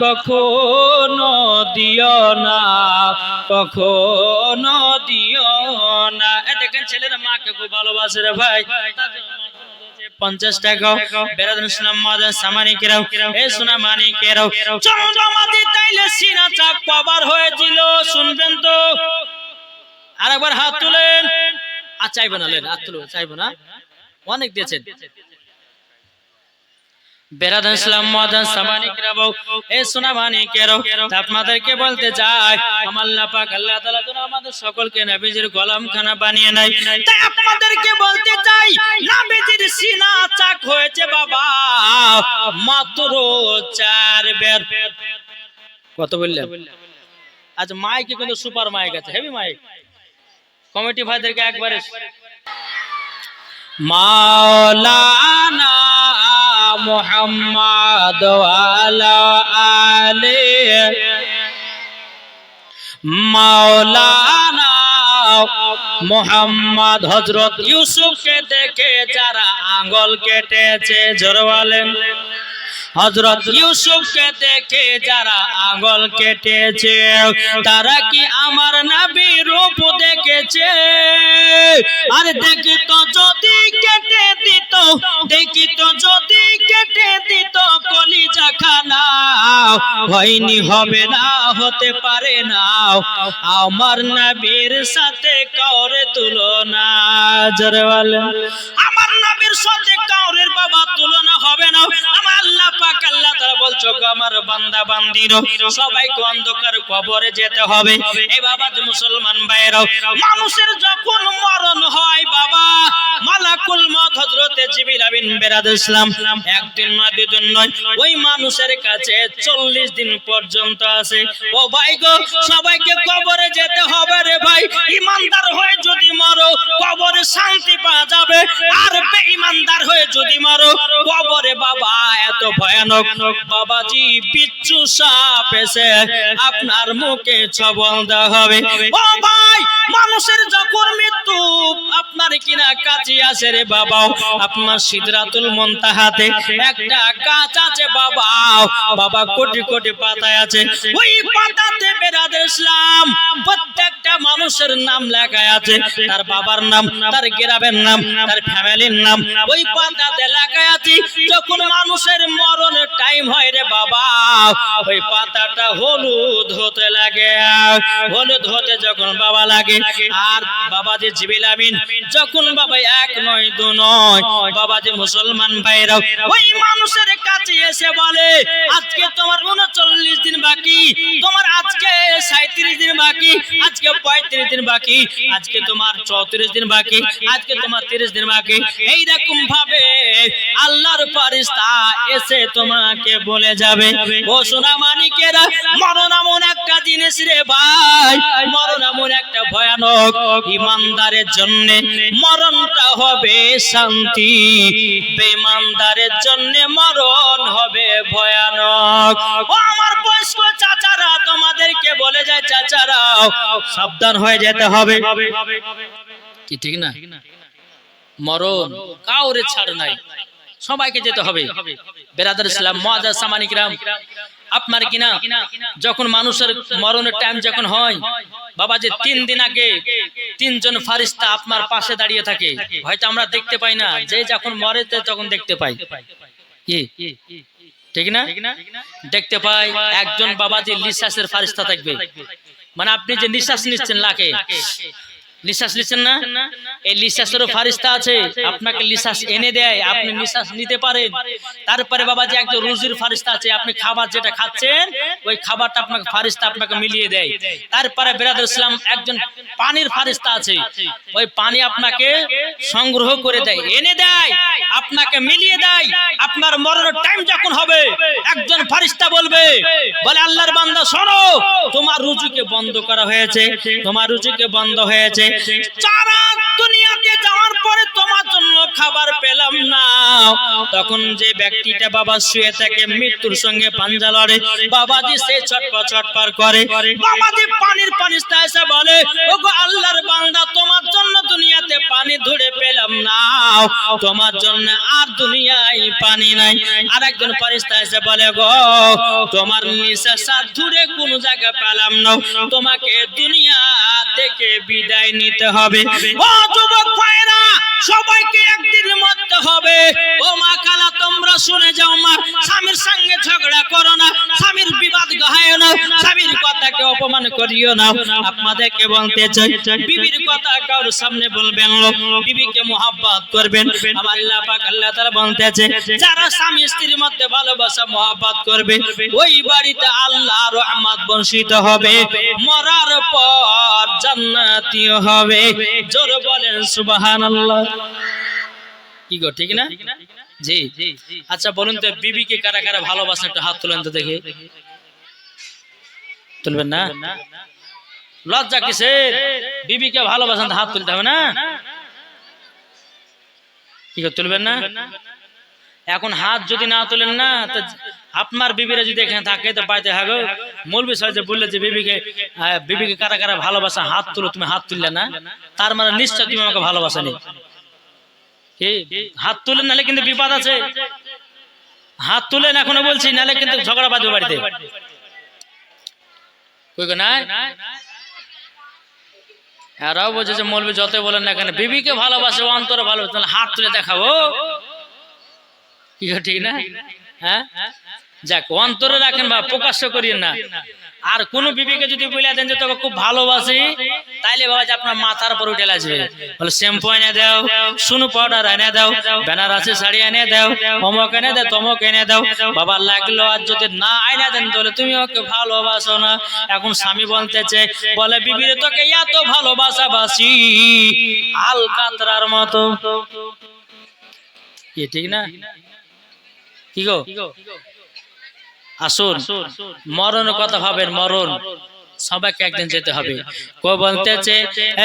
কখনো দিও না, কখনো দিও না। দেখেন ছেলেরা মাকে খুব ভালোবাসে রে ভাই। 50 টাকা বেরাদুল ইসলাম মাদার সামানিকেরাও এই সোনা মানিকেরাও চন্দ্রমাদি তাইলে সিনা চাপ কভার হয়েছিল। শুনবেন তো আরেকবার হাত তুলেন। আর চাইবো না, লেন হাত তুলো, চাইবো না, অনেক দিয়েছেন। বেরাদুল ইসলাম মাদার সামানিকেরাও এই সোনা মানিকেরাও আপনাদেরকে বলতে চাই আমার আল্লাহ পাক আল্লাহ তাআলা যেন আমাদের সকলকে নবীজির গোলামখানা বানিয়ে নেয়। তাই আপনাদেরকে বলতে চাই নবীজির সিনা চাক হয়েছে বাবা মাত্র 4 বের। কত বললেন? আজ মাইকে কিন্তু সুপার মাইক আছে, হেভি মাইক। কমিটি ভাইদেরকে একবারে মাওলানা মুহাম্মদ ওয়ালা আলে মাওলানা মুহাম্মদ। হযরত ইউসুফকে দেখে যারা আঙ্গুল কেটেছে জোরে বলেন। হযরত ইউসুফকে দেখে যারা আঙ্গুল কেটেছে তারা কি আমার নবীর রূপ দেখেছে? আর দেখিতো যদি কেটে দিত, দেখিতো যদি কেটে দিত কলিজা খানা হয়নি, হবে না, হতে পারে না আমার নবীর সাথে কাউরে তুলনা। জোরে বলেন আমার নবীর সাথে কাউরের বাবা তুলনা হবে না। আমার আল্লাহ পাক আল্লাহ তাআলা বলছো আমার বান্দা বান্দিরো সবাইকে অন্ধকার কবরে যেতে হবে। এই বাবা যে মুসলমান ভাইরাও মানুষের যখন মরণ হয় বাবা মালাক মালাকুল মউত হযরতে জিবরিল আমিন বেরাদুল ইসলাম একদিন নয় দুদিন নয় ওই মানুষের কাছে 40 দিন পর্যন্ত আছে। ও ভাই গো, সবাইকে কবরে যেতে হবে রে ভাই। ইমানদার হয়ে যদি মরো কবরে শান্তি পাওয়া যাবে, আর বেঈমানদার হয়ে যদি মরো কবরে বাবা এত ভয়ানক। বাবাজি বিচ্ছু সাপ এসে আপনার মুখে ছবল দেওয়া হবে। ও ভাই, মানুষের যখন মৃত্যু আপনার কিনা কাছে আসে রে বাবা, আপনার সিদরাতুল মুনতাহাতে একটা গাছ আছে বাবা, বাবা কোটি কোটি পাতায় আছে। ওই পাতাতে বেরাদের ইসলাম প্রত্যেকটা মানুষের নাম লেখা আছে, তার বাবার নাম, তার গ্রামের নাম, তার ফ্যামিলির নাম ওই পাতাতে লেখা আছে। যখন মানুষের মরণের টাইম হয় রে বাবা, ওই পাতাটা হলুদ হতে লাগে। হলুদ হতে যখন বাবা লাগে, আর বাবাজি জিবরিল আমিন যখন বাবা এক নয় দু নয় বাবাজি মুসলমান ভাইরাও ওই মানুষের কাছে এসে বলে, আজকে তোমার 39 দিন বাকি, তোমার আজকে 37 দিন বাকি, আজকে 35 দিন বাকি, আজকে তোমার 34 দিন বাকি, আজকে তোমার 30 দিন বাকি। এই রকম ভাবে আল্লাহর ফেরেশতা এসে তোমাকে বলে যাবে। ও সোনা মানিকেরা, মরণ এমন একটা জিনিস রে ভাই, মরণ এমন একটা ভয়ানক। ইমানদারের জন্য মরণটা হবে শান্তি, বেঈমানদারের জন্য মরণ হবে ভয়ানক। ও আমার বয়স্ক চাচারা, তোমাদেরকে বলে যায় চাচারাও সাবধান হয়ে যেতে হবে। কি ঠিক না? মরণ কাউরে ছাড় নাই, সবাইকে যেতে হবে। বেরাদার ইসলাম মুআজ্জাজ সামানি কিরাম, আপনার কিনা যখন মানুষের মরণের টাইম যখন হয় বাবা, যে 3 দিন আগে 3 জন ফেরেশতা আপনার পাশে দাঁড়িয়ে থাকে। হয়তো আমরা দেখতে পাই না, যে যখন মরে তখন দেখতে পাই। কি ঠিক না? দেখতে পাই একজন বাবাজি নিঃশ্বাসের ফেরেশতা থাকবে। মানে আপনি যে নিঃশ্বাস নিচ্ছেন, লাখে নিঃশ্বাস নিচ্ছেন না, এই নিঃশ্বাসেরও ফেরেশতা আছে, আপনাকে নিঃশ্বাস এনে দেয়, আপনি নিঃশ্বাস নিতে পারেন। তারপরে বাবা যে একজন রুজির ফেরেশতা আছে, আপনি খাবার যেটা খাচ্ছেন ওই খাবারটা আপনাকে ফেরেশতা আপনাকে মিলিয়ে দেয়। তারপরে বেরাদুল ইসলাম একজন পানির ফেরেশতা আছে, ওই পানি আপনাকে সংগ্রহ করে দেয়, এনে দেয়, আপনাকে মিলিয়ে দেয়। আপনার মরণের টাইম যখন হবে একজন ফেরেশতা বলে আল্লাহর বান্দা শোনো, তোমার রুজিকে বন্ধ করা হয়েছে, তোমার রুজিকে বন্ধ হয়েছে। সারা দুনিয়াতে যাওয়ার পরে তোমার জন্য খাবার পেলাম না। তখন যে ব্যক্তিটা বাবা শুয়ে থাকে, মৃত্যুর সঙ্গে পাঞ্জা লড়ে, বাবাজি সে ছটপট ছটপট করে। বাবাজি পানির ফেরেশতা এসে বলে, ওগো আল্লাহর বান্দা, তোমার জন্য দুনিয়াতে পানি ধরে পেলাম না, তোমার জন্য আর দুনিয়ায় পানি নাই। আর একজন ফেরেশতা এসে বলে, গো তোমার নিঃশ্বাস ধরে কোন জায়গা পেলাম না, তোমাকে দুনিয়া থেকে বিদায় নিতে হবে। ও যুবক ভাইরা, সবাইকে একদিন মরতে হবে। ও মা খালা, তোমরা শুনে যাও, মা স্বামীর সঙ্গে ঝগড়া করো না, স্বামীর বিবাদ গাহায়ো না, স্বামীর কথাকে অপমান করিও না। আপনাদেরকে বলতে চাই, বিবির কথা কারোর সামনে বলবেন না, বিবিকে মুহাব্বত করবেন। আমার আল্লাহ পাক আল্লাহ তাআলা বলতেছে, যারা স্বামী স্ত্রীর মধ্যে ভালোবাসা মুহাব্বত করবে ওই বাড়িতে আল্লাহর রহমত বর্ষিত হবে, মরার পর জান্নাতি হবে। জোরে বলেন সুবহানাল্লাহ। কি গো ঠিক না? জি। আচ্ছা বলুন তো, বিবিকে কারা কারা ভালোবাসেন একটু হাত তুলেন তো দেখি। তুলবেন না? লজ্জা কিসের? বিবিকে ভালোবাসেন হাত তুলতে হবে না? কি গো তুলবেন না? এখন হাত যদি না তুলেন না, তো আপনার বিবিরা যদি এখানে থাকে তো পাইতে হবে। মৌলভী সাহেব যে বললে যে বিবিকে কারা কারা ভালোবাসা হাত তুলো, তুমি হাত তুললে না, তার মানে নিশ্চয় তুমি আমাকে ভালোবাসা নেই। কি হাত তুলেন, নাহলে কিন্তু বিপদ আছে। হাত তুলেন এখনো বলছি, নাহলে কিন্তু ঝগড়া বাজবে বাড়িতে। কই গো না? এরাও বলছে যে মৌলভী যতই বলেন না কেন, বিবিকে ভালোবাসে, অন্তরে ভালোবাসে, তাহলে হাত তুলে দেখাবো। কি ঠিক না? হ্যাঁ, যাক, অন্তরে রাখেন বা প্রকাশ্য করিয়েন না। আর কোন বিবিকে যদি বলে দেন যে তোকে খুব ভালোবাসি, তাইলে বাবা যে আপনার মাথার উপর উঠে আসবে, বলে শ্যাম্পু এনে দাও, সুনু পাউডার এনে দাও, বেনারসি শাড়ি এনে দাও, অমক এনে দাও, তমক এনে দাও। বাবা লাগলো, আর যদি না আইনা দেন তাহলে তুমি ওকে ভালোবাসো না। এখন স্বামী বলতেছে, বলে বিবিরে তোকে এত ভালোবাসা বাসি আল কাতরার মতো। কি ঠিক না? কি গো আসুন, মরণ কথা ভাবেন, মরণ সবাইকে একদিন যেতে হবে। কো বলতেছে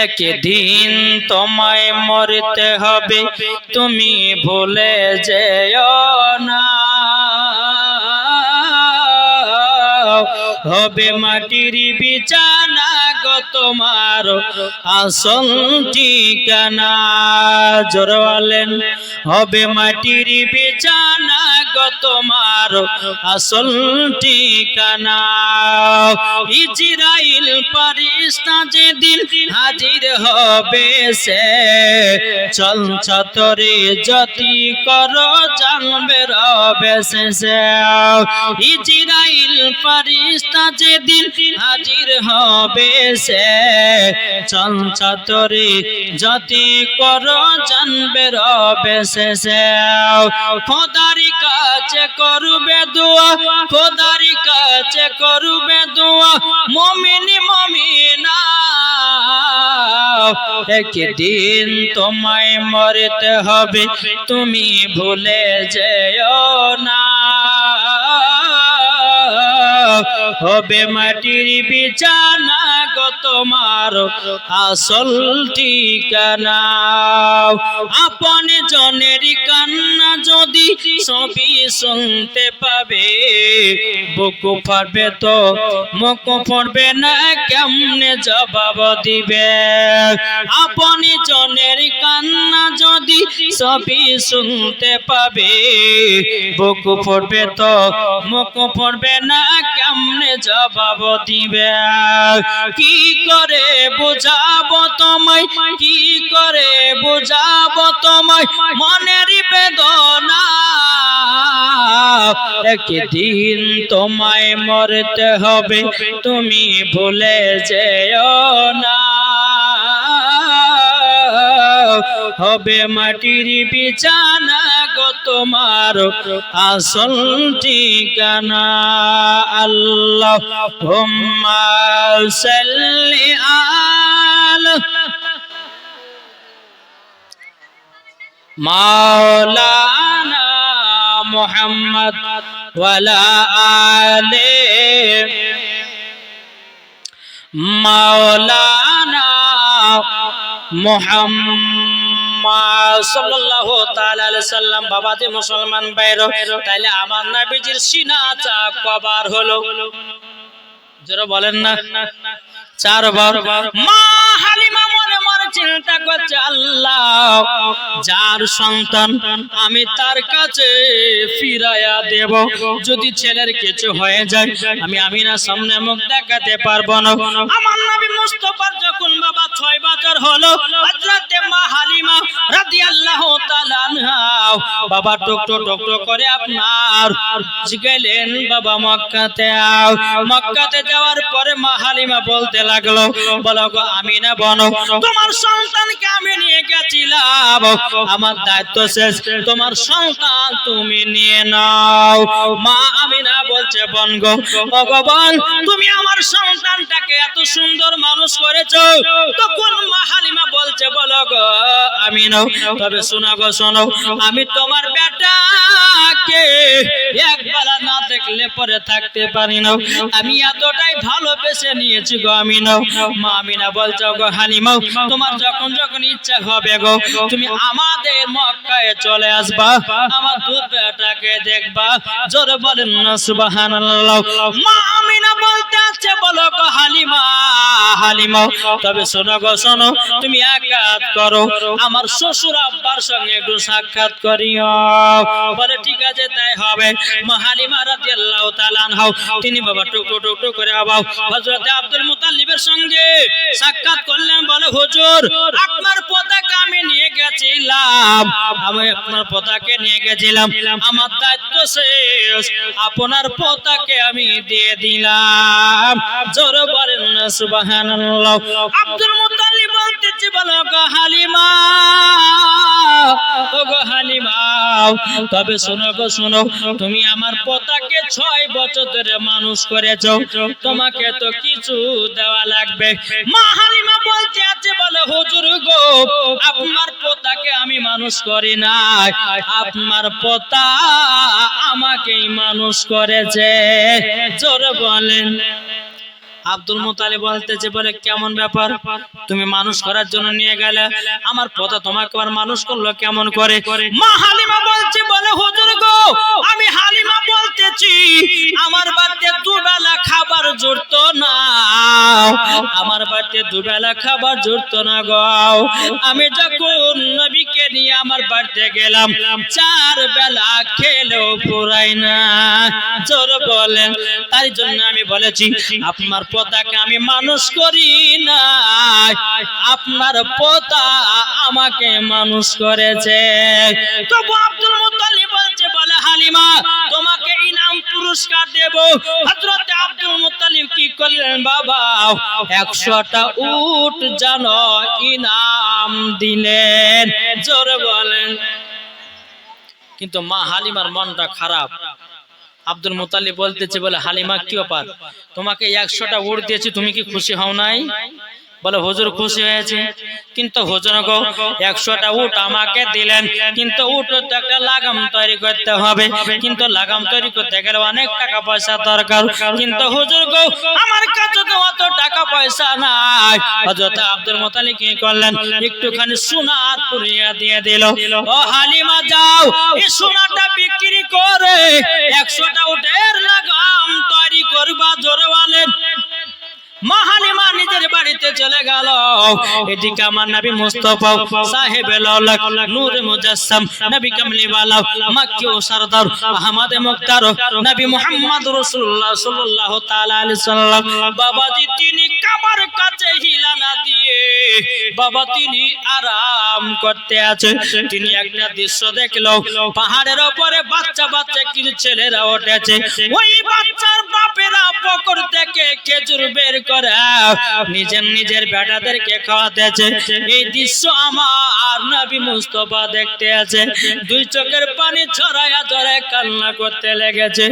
একদিন তোমায় মরতে হবে, তুমি ভুলে যেও না। হবে মাটির বিছানা গো তোমার আসল ঠিকানা। জোরে বলেন, হবে মাটির বিছানা গো তোমার আসল ঠিকানা। ইজরাইল ফেরেশতা যেদিন হাজির হবে সে, চলছতরে যতি করো জানবে রবে শেষে। ইজরাইল ফেরেশতা যেদিন হাজির হবে সে, চলছতরে যতি করো জানবে রবে শেষে। খোদার কাছে করবে দোয়া, খোদার কাছে করবে দোয়া মুমিন মুমিনা। একদিন তোমায় মরতে হবে, তুমি ভুলে যেও না। হবে মাটির বিছানা গো তোমার আসল ঠিকানা। আপন জনের কান্না যদি সবই শুনতে পাবে, বুক ফাটবে তো মুখ ফুটবে না, কেমনে জবাব দিবে। আপন জনের কান্না যদি সবই শুনতে পাবে, বুক ফুটবে তো মুখ ফুটবে না, কেমনে জবাব দিবে। কি করে বুঝাবো তোমায়, কি করে বুঝাবো তোমায় মনের বেদনা। একদিন তোমায় মরতে হবে, তুমি ভুলে যেও না। হবে মাটির বিছানা গো তোমার আসল ঠিকানা। আল্লাহুম্মা সাল্লি আলা মাওলানা মুহাম্মদ ওয়ালা আলে মাওলানা মুহাম্মদ সাল্লাল্লাহু তাআলা আলাইহি সাল্লাম। বাবাজি মুসলমান ভাইরা, তাইলে আমার নবীজির সিনা চাক কবার হলো? যারা বলেন না চারবার। মা হালিমা মনে মনে চিন্তা করছে, আল্লাহ যার সন্তান আমি তার কাছে ফিরাইয়া দেব, যদি ছেলের কিছু হয়ে যায় আমি আমিনার সামনে মুখ দেখাতে পারবো না। আমার নবী মুস্তাফার যখন বাবা 6 বছর হলো, হযরতে মা হালিমা রাদিয়াল্লাহু তাআলা আনহা বাবা টকটো টকটো করে আপনার গেলেন বাবা মক্কাতে। মক্কাতে যাওয়ার পরে মা হালিমা বলতে লাগলো, বলো গো আমিনা বনো, তোমার সন্তানকে আমি নিয়ে গেছিলাম, আমার দায়িত্ব শেষ, তোমার সন্তান তুমি নিয়ে নাও। মা আমিনা বলছে, বোন গো, ভগবান তুমি আমার সন্তানটাকে এত সুন্দর মানুষ করেছো। তখন মা হালিমা বলছে, বলো গো আমিনা, তবে শোনো গো শোনো, আমি তোমার বেটাকে একবেলা না দেখলে পরে থাকতে পারি না, আমি এতটাই ভালোবেসে নিয়েছি গো আমিনা। মা আমিনা বলছো, গো হালিমা তোমার যখন যখন ইচ্ছা হবে গো, তুমি আমাদের মক্কায় চলে আসবা, আমার দুধ বেটাকে দেখবা। জোরে বলেন না সুবহানাল্লাহ। মা আমিনা বলতে আছে, বলো গো হালিমা, হালিমা তবে শোনো গো শোনো, তুমি এক কাজ করো, আমার শ্বশুর আব্বার সঙ্গে একটু সাক্ষাৎ করিও। বলে ঠিক আছে তাই হবে। মা হালিমা রাদিয়াল্লাহু তাআলা আনহা তিনি বাবা টুকটু টুকটু করে বাবা হযরত আব্দুল মুতাল্লিবের সঙ্গে সাক্ষাৎ করলেন। বলে হুজুর আপনার পোতাকে আমি নিয়ে গেছিলাম, আমি আপনার পোতাকে নিয়ে গেছিলাম, আমার দায়িত্ব শেষ, আপনার পোতাকে আমি দিয়ে দিলাম। জোরে বলেন না সুবহানাল্লাহ। আব্দুল মুতাল্লিব বলতেছে, বলো গো হালিমা, ও গো হালিমা তবে শোনো গো শোনো, তুমি আমার পোতাকে 6 বছর ধরে মানুষ করেছো, তোমাকে তো কিছু দেওয়া লাগবে। মা হালিমা বলতে আছে, বলে হুজুর গো আপনার পোতাকে আমি মানুষ করি না, আপনার পোতা আমাকেই মানুষ করেছে। জোরে বলেন। আব্দুল মুতালিব বলতেছে, বলে কেমন ব্যাপার, তুমি মানুষ করার জন্য নিয়ে গেলে, আমার পোতা তোমাকে আবার মানুষ করলো কেমন করে? মা হালিমা বলছে, বলে হুজুর গো, আমি হালিমা বলতেছি, আমার বাড়িতে দুবেলা খাবার জুটতো না, আমার বাড়িতে দুবেলা খাবার জুটতো না গো। আমি যখন নবীকে নিয়ে আমার বাড়িতে গেলাম, 4 বেলা খেলেও পুরাই না। জোরে বলেন। তাই জন্য আমি বলেছি, আপনার পোতাকে আমি মানুষ করি না, আপনার পোতা আমাকে মানুষ করেছে। তবু আব্দুল মুত্তালিব বলছে, বলে হালিমা তোমাকে ইনাম পুরস্কার দেব। হযরত আব্দুল মুত্তালিব কি করলেন বাবা, 100টা উট যেন ইনাম দিলেন। জোরে বলেন। কিন্তু মা হালিমার মনটা খারাপ। আব্দুল মুত্তালিব বলতেছে, বলে হালিমা কি ব্যাপার, তোমাকে 100টা উট দিয়েছি, তুমি কি খুশি হও নাই? বলে হুজুর খুশি হয়েছে, কিন্তু হুজুর গো 100টা উট আমাকে দিলেন, কিন্তু উট তো একটা লাগাম তৈরি করতে হবে, কিন্তু লাগাম তৈরি করতে গেলে অনেক টাকা পয়সা দরকার, কিন্তু হুজুর গো আমার কাছে তো অত টাকা পয়সা নাই। হযরত আব্দুল মুত্তালিব কি করলেন, একটুখানি সোনার পুরিয়া দিয়ে দিল। ও হালিমা যাও, এই সোনাটা বিক্রি করে 100টা উটের লাগাম তৈরি করবা। জোরে বলেন। মা হালিমা নিজের বাড়িতে চলে গেল। এদিকে আমার নবী মুস্তাফা সাহেবে লাউলাক নূরে মুজাসসাম নবী কামলিওয়ালা মক্কি ও সরদার আহমদ মুখতার নবী মুহাম্মদ রাসূলুল্লাহ সাল্লাল্লাহু তাআলা আলাইহি সাল্লাম বাবাজি তিনি কাবার কাছে হিলা না দিয়ে বাবা তিনি আরাম করতে আছে। তিনি একটা দৃশ্য দেখলো, পাহাড়ের উপরে বাচ্চা বাচ্চা কিছু ছেলেরা উঠেছে, ওই বাচ্চার বাপেরা পকর থেকে খেজুর বের করে নিজের নিজের বেটাদেরকে খাওয়াতেছে। এই দৃশ্য আমার নবী মুস্তাফা দেখতে আছে, 2 চোখের পানি ঝরায়া ঝরায় কান্না করতে লেগেছে।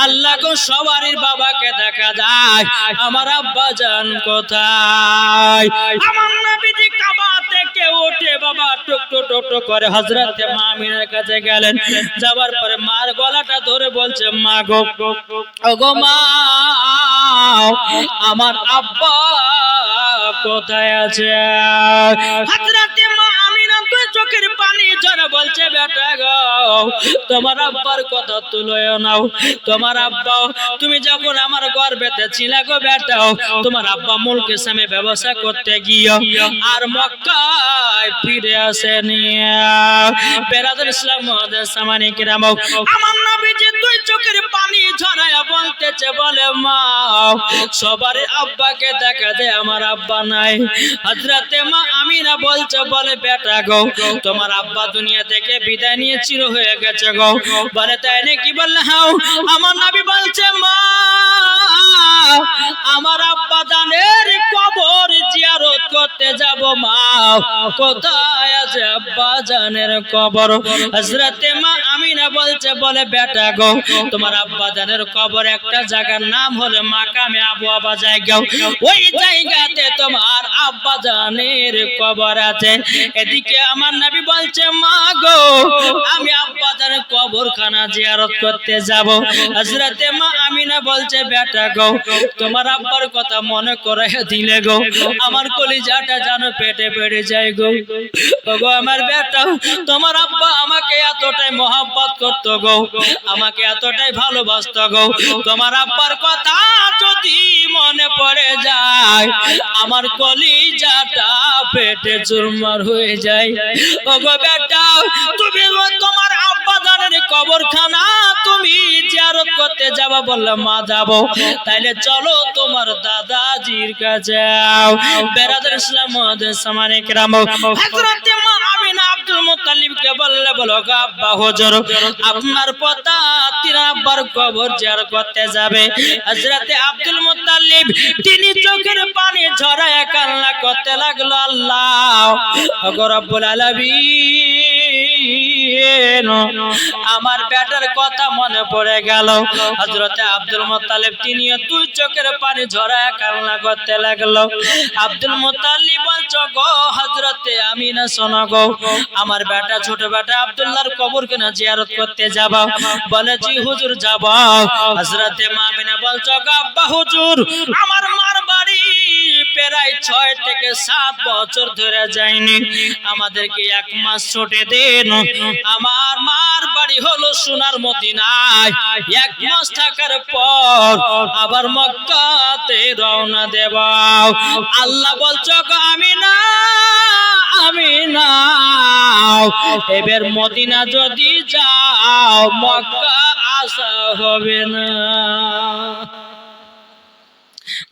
আল্লাহ গো সবারই বাবাকে দেখা যায়, আমার আব্বা জান কোথায়? আমার নবীজি কাবা থেকে উঠে বাবা টুকটু টুকটু করে হযরত মা আমিনার কাছে গেলেন। যাবার পরে মার গলাটা ধরে বলছে, মা গো, ওগো মা, আমার আব্বা কোথায় আছে? হযরত মা আমিনা 2 চোখের পানি ঝরে বলছে, বেটা গো তোমার আব্বার কথা তুলয় নাও। তোমার আব্বা তুমি যখন আমার গর্ভেতে ছিলে গো বেটা, তোমার আব্বা মুলকে সামে ব্যবসা করতে গিয়ে আর মক্কায় ফিরে আসেনি। বেরাদর ইসলাম ওদের সামানে কিরাম, আমার নবীজি 2 চোখের পানি ঝরায়া বলতেছে, বলে মা সবার আব্বাকে দেখা যায়, আমার আব্বা নাই। হযরত মা আমিনা বলছে, বলে বেটা গো তোমার আব্বা দুনিয়া থেকে বিদায় নিয়ে চির হয়ে গেছে গো। বলে তাই নাকি? বললে হ্যাঁ। আমার নবী বলছে, মা আমার আব্বা জানের কবর জিয়ারত করতে যাব। মা কোথায় আছে আব্বা জানের কবর? হযরত মা আমিনা বলছে, বলে বেটা গো তোমার আব্বা জানের কবর একটা জায়গার নাম হলো মাকামে আবু আবা জায়গা, ওই জায়গাতে তোমার আব্বা জানের কবর আছে। এদিকে আমার নবী বলছে, মা গো আমি আব্বা জানের কবরখানা জিয়ারত করতে যাব। হযরত মা আমিনা বলছে, বেটা গো তোমার আব্বার কথা মনে করে দিলে গো আমার কলিজাটা যেন পেটে পেটে যায় গো। ওগো আমার বেটা, তোমার আব্বা আমাকে এতটাই মহব্বত করতো গো, আমাকে এতটাই ভালোবাসতো গো, তোমার আব্বার কথা যদি মনে পড়ে যায় আমার কলিজাটা পেটে চুরমার হয়ে যায়। ওগো বেটা তুমি তোমার আব্বা জানের কবরখানা তুমি জিয়ারত করতে যাবা? বললে মা যাবো। তাইলে চলো তোমার দাদাজির কাছে। বেরাদর ইসলাম ওদের সামানে কিরাম, হযরত মা আমিনা আব্দুল মুত্তালিবকে বললে, বলো গো আব্বা হুজুর আপনার পোতা তিন আব্বার কবর জিয়ারত করতে যাবে। হযরত আব্দুল মুত্তালিব তিনি চোখের পানি ঝরায় কান্না করতে লাগলো, আল্লাহ ওগো রব্বুল আলামিন দিন আমার বেটার কথা মনে পড়ে গেল। হযরতে আব্দুল মুত্তালিব তিনিও দুই চোখের পানি ঝরায় কান্না করতে লাগলো। আব্দুল মুত্তালিব বলছো গো হযরতে আমিনা শোনো গো, আমার বেটা ছোট বেটা আব্দুল্লাহর কবর কেনা জিয়ারত করতে যাবা? বলে জি হুজুর যাব। হযরতে আমিনা বলছো গো আব্বা হুজুর, আমার মার বাড়ি প্রায় 6 থেকে 7 বছর ধরে যায়নি, আমাদেরকে 1 মাস ছুটি দিন। আমার মার বাড়ি হলো সোনার মদিনায়, 1 মাস থাকার পর আবার মক্কাতে রওনা দেব। আল্লাহ বলছো গো আমিনা, আমিনা এবার মদিনা যদি যাও মক্কা আসা হবে না,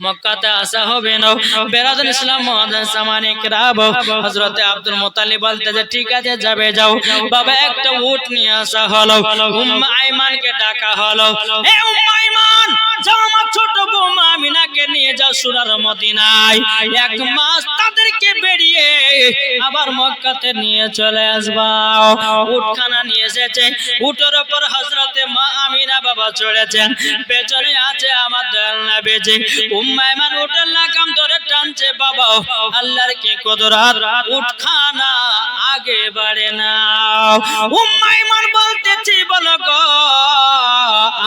মক্কাতে আসা হবে না। বেরাদুল ইসলাম মুআজ্জাজ সামানে কিরাম, হযরতে আব্দুল মুত্তালিব বলতে যে ঠিক আছে যাবে যাও। বাবা একটা উট নিয়ে আসা হলো, উম্মে আইমানকে ডাকা হলো, এ উম্মে আইমান যাও আমার ছোট বৌমা আমিনাকে নিয়ে যাও সোনার মদিনায়, 1 মাস তাদেরকে বেরিয়ে আবার মক্কাতে নিয়ে চলে আসবা। উটখানা নিয়ে এসেছে, উটের উপর হযরতে মা আমিনা বাবা চড়েছেন, পেছনে আছে আমার দয়াল নবীজি। উম্মে আইমান উটের লাগাম ধরে টানছে, বাবা আল্লাহর কি কুদরত, উটখানা আগে বাড়ে না। উম্মে আইমান বলতেছি বলো গো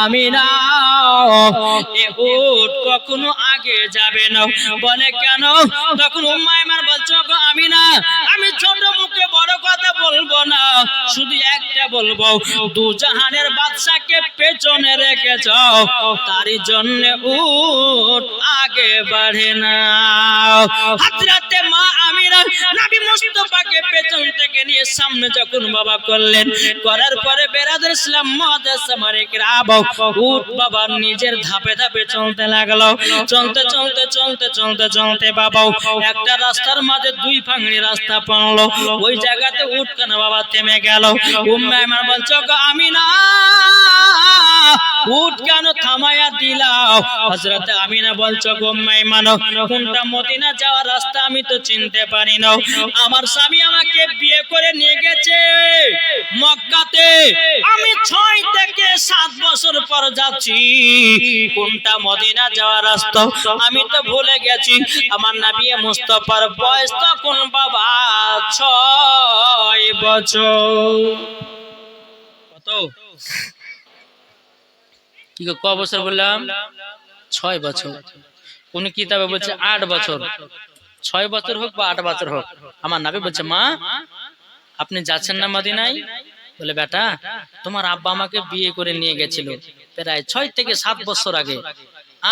আমিনা এ উট কখনো আগে যাবে না। বলে কেন? তখন উম্মে আইমান বলছো গো আমিনা, আমি ছোট মুখে বড় কথা বলবো না, শুধু একটা বলবো, দু জাহানের বাদশাকে পেছনে রেখেছ, তারই জন্য উট আগে বাড়ে না। হযরতে মা আমিনা নবী মুস্তাফাকে পেছন থেকে নিয়ে সামনে যখন বাবা করলেন, করার পরে বেরাদুল ইসলাম মুআজ্জাজ সামানে কিরাম, উট বাবা নিজের ধাপে ধাপে চলতে লাগলো। চলতে চলতে চলতে চলতে চলতে বাবা একটা রাস্তার মাঝে 2 ফাংড়ি রাস্তা পড়লো, ওই জায়গাতে উটখানা বাবা থেমে গেল। উম্মে আইমান বলছো গো আমিনা উট কেন থামায়া দিলাও? হযরতে আমিনা বলছো গো উম্মে আইমান, কোনটা মদিনা যাওয়ার রাস্তা আমি তো চিনতে পারি না, আমার স্বামী আমাকে বিয়ে করে নিয়ে গেছে মক্কাতে, আমি 6 থেকে 7 বছর পর যাচ্ছি, কোনটা মদিনা যাওয়ার রাস্তা আমি তো ভুলে গেছি। আমার নবী মুস্তাফার বয়স তখন বাবা 6 বছর। কত কি ক বছর বললাম? 6 বছর। কোন কিতাবে বলছে 8 বছর। 6 বছর হোক বা 8 বছর হোক, আমার নবী বলছে মা আপনি যাচ্ছেন না মদিনায়? বলে বেটা তোমার আব্বা আমাকে বিয়ে করে নিয়ে গেছিল প্রায় 6 থেকে 7 বছর আগে,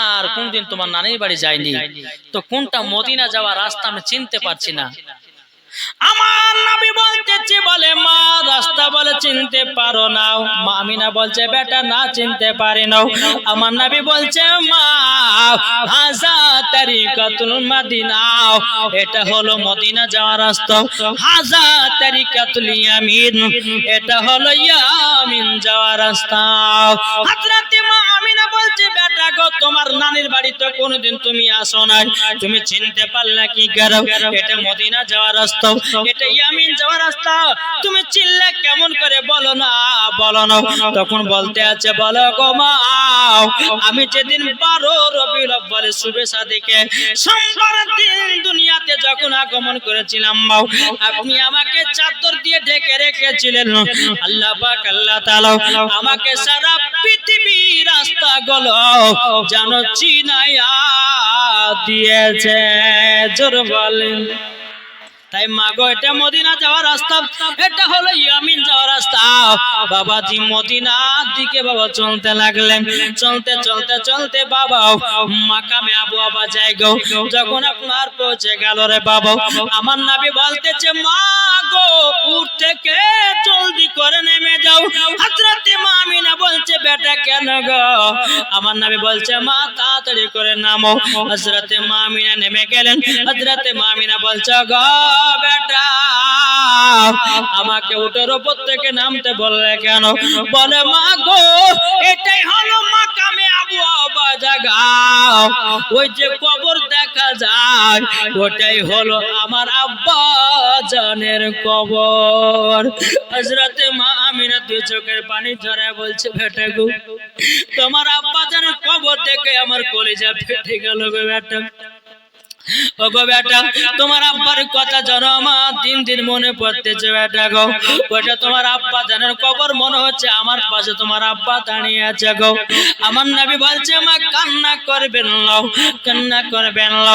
আর কোনদিন তোমার নানির বাড়ি যায়নি, তো কোনটা মদিনা যাওয়ার রাস্তা আমি চিনতে পারছি না। আমার নবী বলতেছে বলে মা রাস্তা বলে চিনতে পারো না? মা আমিনা বলছে বেটা না চিনতে পারি না। আমার নবী বলছে মা হাজা তারিকাতুল মদিনা, এটা হলো মদিনা যাওয়ার রাস্তা। হাজা তারিকাতুল ইয়ামিন, এটা হলো ইয়ামিন যাওয়ার রাস্তা। হযরতে মা আমিনা বলছে বেটা গো তোমার নানির বাড়ি তো কোনোদিন তুমি আসো নাই, তুমি চিনতে পারলে কি করো? এটা মদিনা যাওয়ার রাস্তা, এটা ইয়ামিন যাওয়ার রাস্তা, তুমি চিনলে কেমন করে বলো না বলো না? তখন বলতে আছে বলো গো মা আমি যেদিন 12 রবিউল আউয়াল শুভে সাদিকে সোমবার দিন দুনিয়াতে যখন আগমন করেছিলাম মা, আপনি আমাকে চাদর দিয়ে ঢেকে রেখেছিলেন। আল্লাহ পাক আল্লাহ তাআলা আমাকে সারা পৃথিবীর রাস্তাগুলো জানো চিনায়া দিয়েছে। জোর বলেন। তাই মাগো এটা মদিনা যাওয়ার রাস্তা, এটা হলো ইয়ামিন যাওয়ার রাস্তা। বাবাজি মদিনার দিকে বাবা চলতে লাগলেন, চলতে চলতে চলতে বাবা মাকামে আবু আবা জায়গা যখন আপনার পৌঁছে গেল রে বাবা, আমার নবী বলতেছে মা গো উঠ থেকে জলদি করে নেমে যাও। হযরতে মা আমিনা বলছে বেটা কেন গো? আমার নবী বলছে মা তাড়াতাড়ি করে নামো। হযরতে মা আমিনা নেমে গেলেন। হযরতে মা আমিনা বলছে গো বেটা আমাকে উটের উপর থেকে নামতে বললে কেন? বলে মা গো এটাই হলো মাকামে আবু আবা জায়গা, ওই যে কবর দেখা যায় ওটাই হলো আমার আব্বা জানের কবর। হযরতে মা আমিনা দুই চোখের পানি ঝরে বলছে, বেটা গো, তোমার আব্বা জানের কবর দেখে আমার কলিজা ফেটে গেল গো বেটা। ওগো বেটা, তোমার আব্বার কথা যেন আমার দিন দিন মনে পড়তেছে বেটা গো। ওটা তোমার আব্বা জানের কবর মনে হচ্ছে, আমার পাশে তোমার আব্বা দাঁড়িয়ে আছে গো। আমার নবী বলছে, মা কান্না করবেন না, কান্না করবেন না,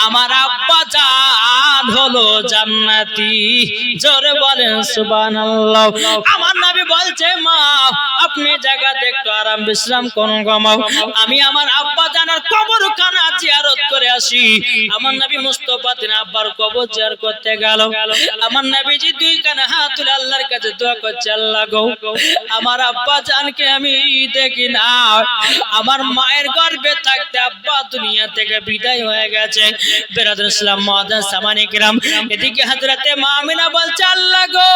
আমার আব্বা জান হলো জান্নাতি। জোরে বলেন সুবহানাল্লাহ। আমার নবী বলছে, মা আপনি জায়গাতে একটু আরাম বিশ্রাম করুন গো মা, আমি আমার আব্বা জানের কবরখানা জিয়ারত করে আসি। আমার নবী মুস্তাফা তিন আব্বার কবর জিয়ারত করতে গেল। আমার নবীজি দুই কানে হাত তুলে আল্লাহর কাছে দোয়া করছে, আল্লাহ গো, আমার আব্বা জানকে আমি দেখি না, আমার মায়ের গর্ভে থাকতে আব্বা দুনিয়া থেকে বিদায় হয়ে গেছে। বেরাদুল ইসলাম মুআজ্জাজ সামানে কিরাম, এদিকে হযরতে মা আমিনা বলছে, আল্লাহ গো,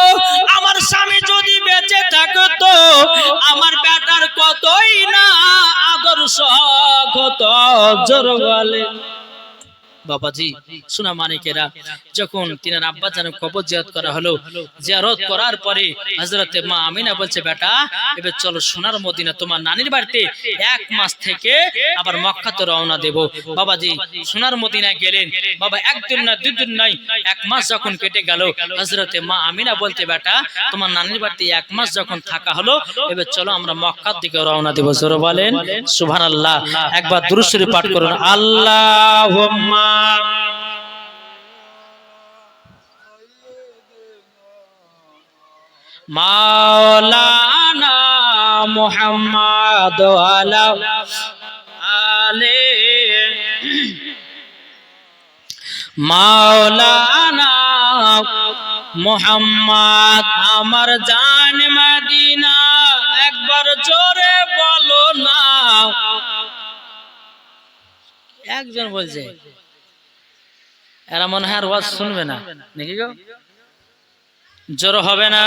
আমার স্বামী যদি বেঁচে থাকতো আমার বেটার কতই না আদর্শ হতো। জোরে বলে বাবাজি। সোনা মানিকেরা, যখন তিনার আব্বা জানের কবর জিয়ারত করা হলো, জিয়ারত করার পরে হযরতে মা আমিনা বলছে, বেটা এবার চলো সোনার মদিনা, তোমার নানির বাড়িতে 1 মাস থেকে আবার মক্কাতে রওনা দেব। বাবাজি সোনার মদিনায় গেলেন। বাবা একদিন না দুদিন নয়, 1 মাস যখন কেটে গেল, হযরতে মা আমিনা বলতে, বেটা তোমার নানির বাড়িতে 1 মাস যখন থাকা হলো, এবার চলো আমরা মক্কার দিকে রওনা দেব। জোরে বলেন সুবহানাল্লাহ। একবার দুরূদ শরীফ পাঠ করুন, আল্লাহুম্মা মাওলানা মুহাম্মদ ওয়ালা আলে মাওলানা মুহাম্মদ। আমার জান মদিনা, একবার জোরে বলো না। একজন বলছে, এরা মনে হয় আর ওয়াজ শুনবে না নাকি গো, জোর হবে না।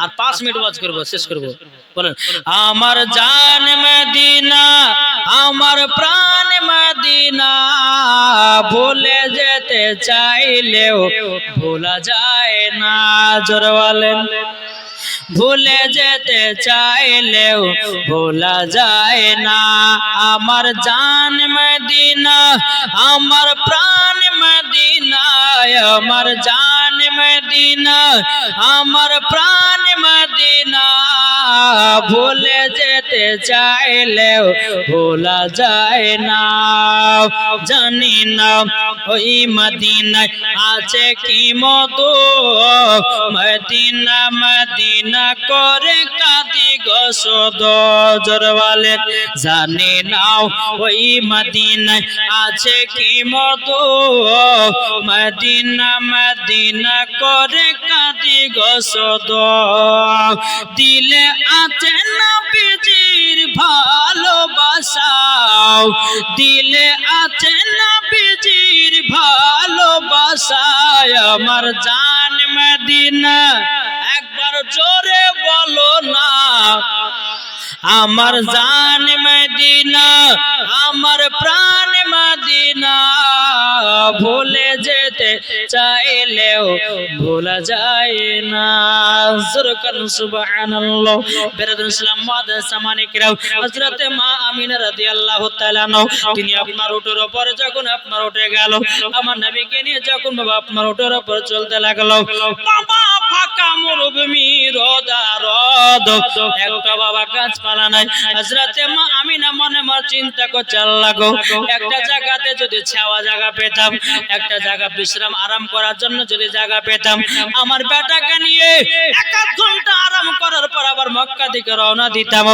আর 5 মিনিট ওয়াজ করবো, শেষ করবো। বলেন, আমার জান মদিনা, আমার প্রাণ মদিনা, ভুলে যেতে চাইলেও ভোলা যায় না। জোর বলেন, ভুলে যেতে চাইলেও ভোলা যায় না। আমার জান মদিনা, আমার প্রাণ মদিনা, আমার জান মদিনা, আমার প্রাণ মদিনা, ভুলে যেতে চাইলেও ভোলা যায় না। জানি না ওই মদিনায় আছে কি মধু, মদিনা মদিনা করে কাঁদি গো শুধু। জোরে বলেন, জানি না ওই মদিনায় আছে কি মধু, মদিনা মদিনা করে কাঁদি গো শুধু। দিলে আছে নবীজির ভালোবাসা, দিলে আছে নবীজির ভালোবাসা। আমার জান মদিনা, একবার জোরে বলো না। আমার জান মদিনা, আমার প্রাণ মদিনা, ভুলে যেতে চাইলেও ভোলা যায় না। সুবহানাল্লাহ। বেরাদুল ইসলাম মুআজ্জাজ সামানে কিরাম, হযরতে মা আমিনা রাদিয়াল্লাহু তাআলা আনহা, তিনি আপনার উটের উপরে যখন আপনার উঠে গেল, আমার নবীকে নিয়ে যখন বাবা আপনার উটের উপর চলতে লাগলো, বাবা ফাঁকা মরুভূমি, রোদা রোদ, একটা বাবা গাছপালা নাই। হযরতে মা আমিনা মনে মনে চিন্তা করতে লাগলো, একটা জায়গাতে যদি ছাওয়া জায়গা পেতাম, একটা জায়গা বিশ্রাম আরাম করার জন্য যদি জায়গা পেতাম, আমার বেটাকে নিয়ে 1 ঘন্টা আরাম করার পর আবার মক্কা দিকে রওনা দিতাম।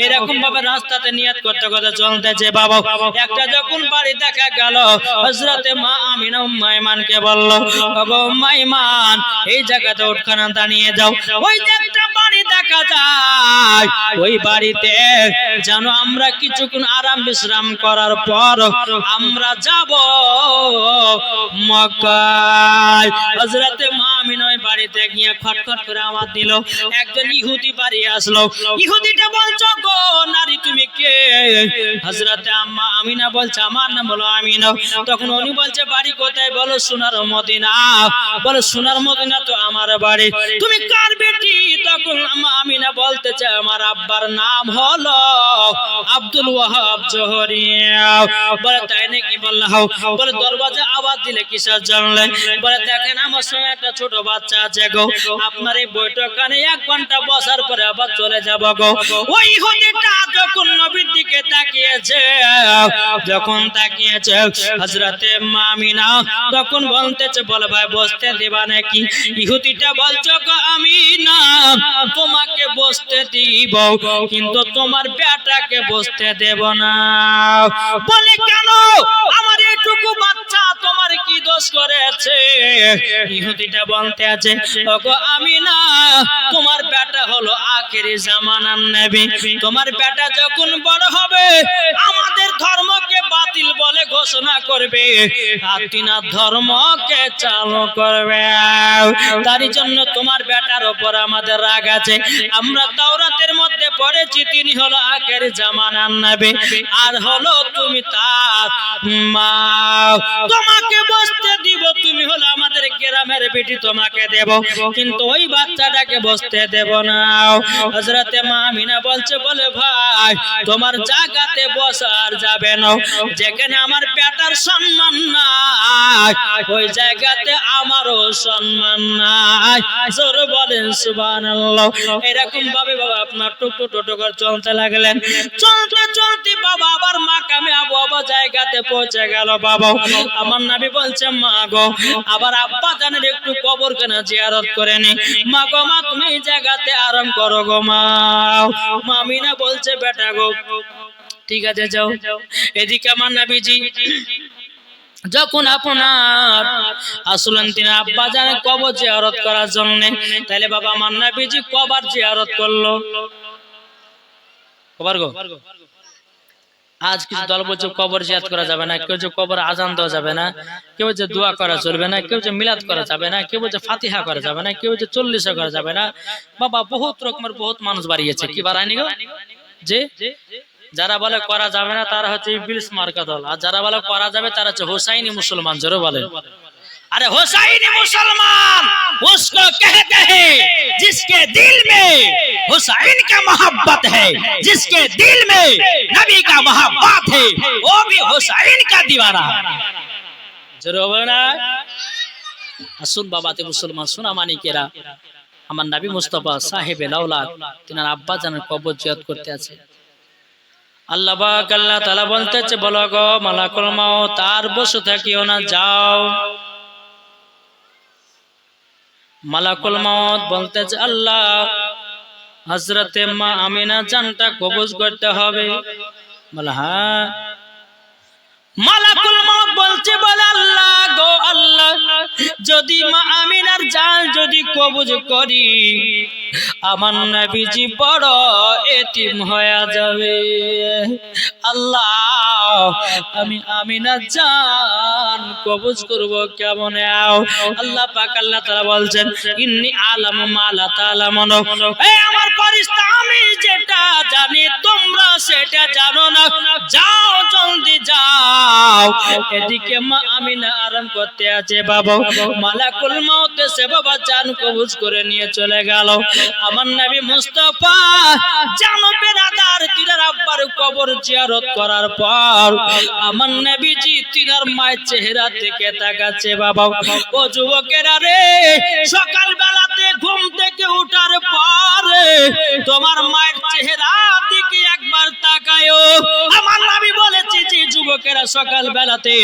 এরকম ভাবে রাস্তাতে নিয়ত করতে করতে চলতেছে বাবা। একটা যখন বাড়ি দেখা গেল, হযরতে মা আমিনা উম্মে আইমানকে বলল, ওগো উম্মে আইমান, এই জায়গাতে উঠখানা দাঁড়িয়ে যাও। ওই যে একটা বাড়ি দেখা যায়, ওই বাড়িতে যেন আমরা কিছুক্ষণ আরাম বিশ্রাম করার পর আমরা যাব মক্কায়। হযরতে মা আমিনা ওই বাড়ি বাড়িতে গিয়ে খটখট করে আওয়াজ দিল। একজন ইহুদি বাড়ি আসলো। ইহুদিটা বলছো গো নারী তুমি কে? হযরতে আম্মা আমিনা বলছে আমার নাম হলো আমিনা। তখন উনি বলছে বাড়ি কোথায়? বলো সোনার মদিনা। বলো সোনার মদিনা তো আমার বাড়ি। তুমি কার বেটি? তখন আম্মা আমিনা বলতেছে আমার আব্বার নাম হলো আব্দুল ওয়াহাব জোহরি। বলে তাই নাকি? বললাম বলে দরওয়াজা আওয়াজ দিলে কিসের জানলে? বলে দেখেন আমার সঙ্গে একটা ছোট বাচ্চা আছে গো, আপনার এই বৈঠকখানে 1 ঘন্টা বসার পরে আবার চলে যাব গো। ওই ইহুদিটা যখন নবীর দিকে তাকিয়েছে, যখন তাকিয়েছে হযরতে আমিনা তখন বলতেছে বলে ভাই বসতে দেবা নাকি? ইহুদিটা বলছো গো আমিনা তোমাকে বসতে দিব কিন্তু তোমার বেটাকে বসতে দেব না। বলে কেন? আমার এইটুকু বাচ্চা তোমার কি দোষ করেছে? ইহুদিটা বলতে আছে ওগো আমিনা তোমার বেটা হলো আখেরি জামানার নবী। তোমার বেটা যখন বড় হবে আমাদের ধর্মকে বাতিল বলে ঘোষণা করবে আর তিনার ধর্মকে চালু করবে। তার জন্য তোমার বেটার উপর আমাদের রাগ আছে। আমরা তাওরাতের মধ্যে পড়েছি তিনি হলো আখেরি জামানার নবী আর হলো তুমি তার মা। তোমাকে বসতে দিব, তুমি হলো আমাদের গ্রামের বেটি, তোমাকে দেব কিন্তু ওই বাচ্চাটাকে বসতে দেব না। হযরতে আমিনা বলছে বলে ভাই তোমার জায়গাতে বসার যাবে না, যেখানে আমার বেটার সম্মান নাই ওই জায়গাতে আমারও সম্মান নাই। জোরে বলেন সুবহানাল্লাহ। এরকম ভাবে বাবা আপনার টুকটু টুকটু করে চলতে লাগলেন। চলতে চলতে বাবা আবার মাকামে আবু আবা জায়গাতে পৌঁছে গেল। বাবা আমার নবী বলছে মা গো আবার আব্বা জানের একটু কবর কেনা জিয়ারত করে নি। মা গো মা তুমি এই জায়গাতে আরাম করো গো মা। আমিনা বলছে বেটা গো ঠিক আছে যাও। এদিকে আমার নবীজি যখন আপনার আসলেন তিনি আব্বা জানের কবর জিয়ারত করার জন্য, তাহলে বাবা আমার নবীজি কবর জিয়ারত করলো। কবর গো আজ কিছু দল বলছে কবর জিয়ারত করা যাবে না, কেউ যে কবর আজান দেওয়া যাবে না, কেউ যে দোয়া করা চলবে না, কেউ যে মিলাদ করা যাবে না, কেউ যে ফাতিহা করা যাবে না, কেউ যে 40 করা যাবে না। বাবা বহুত রকমের বহুত মানুষ বাড়িয়েছে। কি বাড়ায়নি গো? যে যারা বলে করা যাবে না তারা হচ্ছে ইবলিস মার্কা দল, আর যারা বলে করা যাবে তারা হচ্ছে হোসাইনি মুসলমান। জোরে বলে अरे हुसैनी मुसलमान उसको कहते हैं जिसके दिल में हुसैन का मोहब्बत है, जिसके दिल में नबी का मोहब्बत है वो भी हुसैन का दीवाना। जरूर ना আসুন বাবাতে মুসলমান সোনা মানিকেরা, আমার নবী মুস্তাফা সাহেবে লাউলাদ তিনার আব্বা জানের কবর জিয়ারত করতে আছে। আল্লাহ পাক আল্লাহ তাআলা বলতেছে বলো গো মালাকুল মাউত তার বসে থাকিও না, যাও। মালাকুল মাউত বলতেছে আল্লাহ হযরতে মা আমিনা জানটা কবজ করতে হবে। বলে হ্যাঁ। মালাকুল মাউত বলছে বলে আল্লাহ গো আল্লাহ যদি মা আমিনার জান যদি কবজ করি আমার নবীজি বড় এতিম হয়ে যাবে। আল্লাহ আমি আমিনার জান কবজ করব কেমন? আল্লাহ পাক আল্লাহ তাআলা বলছেন ইন্নী আলামু মা লা তা'লামুন। এই আমার ফেরেশতা আমি যেটা জানি তোমরা সেটা জানো না, যাও জলদি যাও। এদিকে মা আমিনা আরাম করতে আছে। বাবা মালাকুল মাউত এসে বাবা জান কবজ করে নিয়ে চলে গেল। আমার নবী মুস্তাফা জানো বেরাদার তিনার আব্বার কবর জিয়ারত করার পর আমার নবীজি তিনার মায়ের চেহারা থেকে তাকাচ্ছে। বাবা ও যুবকেরা রে, সকাল বেলাতে ঘুম থেকে ওঠার পর তোমার মায়ের চেহারা দিকে একবার তাকায়ো। আমার নবী বলেছে যে যুবকেরা সকাল বেলাতে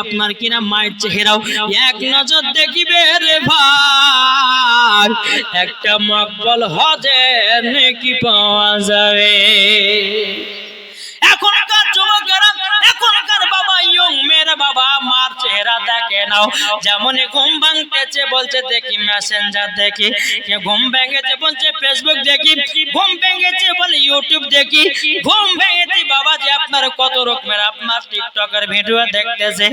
আপনার কিনা মায়ের চেহারাও এক নজর দেখিবে রে ভাই, একটা মকবুল হজের নেকি পাওয়া যাবে। এখনকার যুবকেরা এখনকার বাবা ইয়ং মেয়েরা বাবা মার চেহারা দেখে নাও। যেমন ঘুম ভাঙতেছে বলছে দেখি মেসেঞ্জার দেখি, ঘুম ভেঙেছে বলছে ফেসবুক দেখি, ঘুম ভেঙেছে বলে ইউটিউব দেখি, ঘুম ভেঙেছে বাবা যে আপনার কত রকমের আপনার টিকটকের ভিডিও দেখতেছে।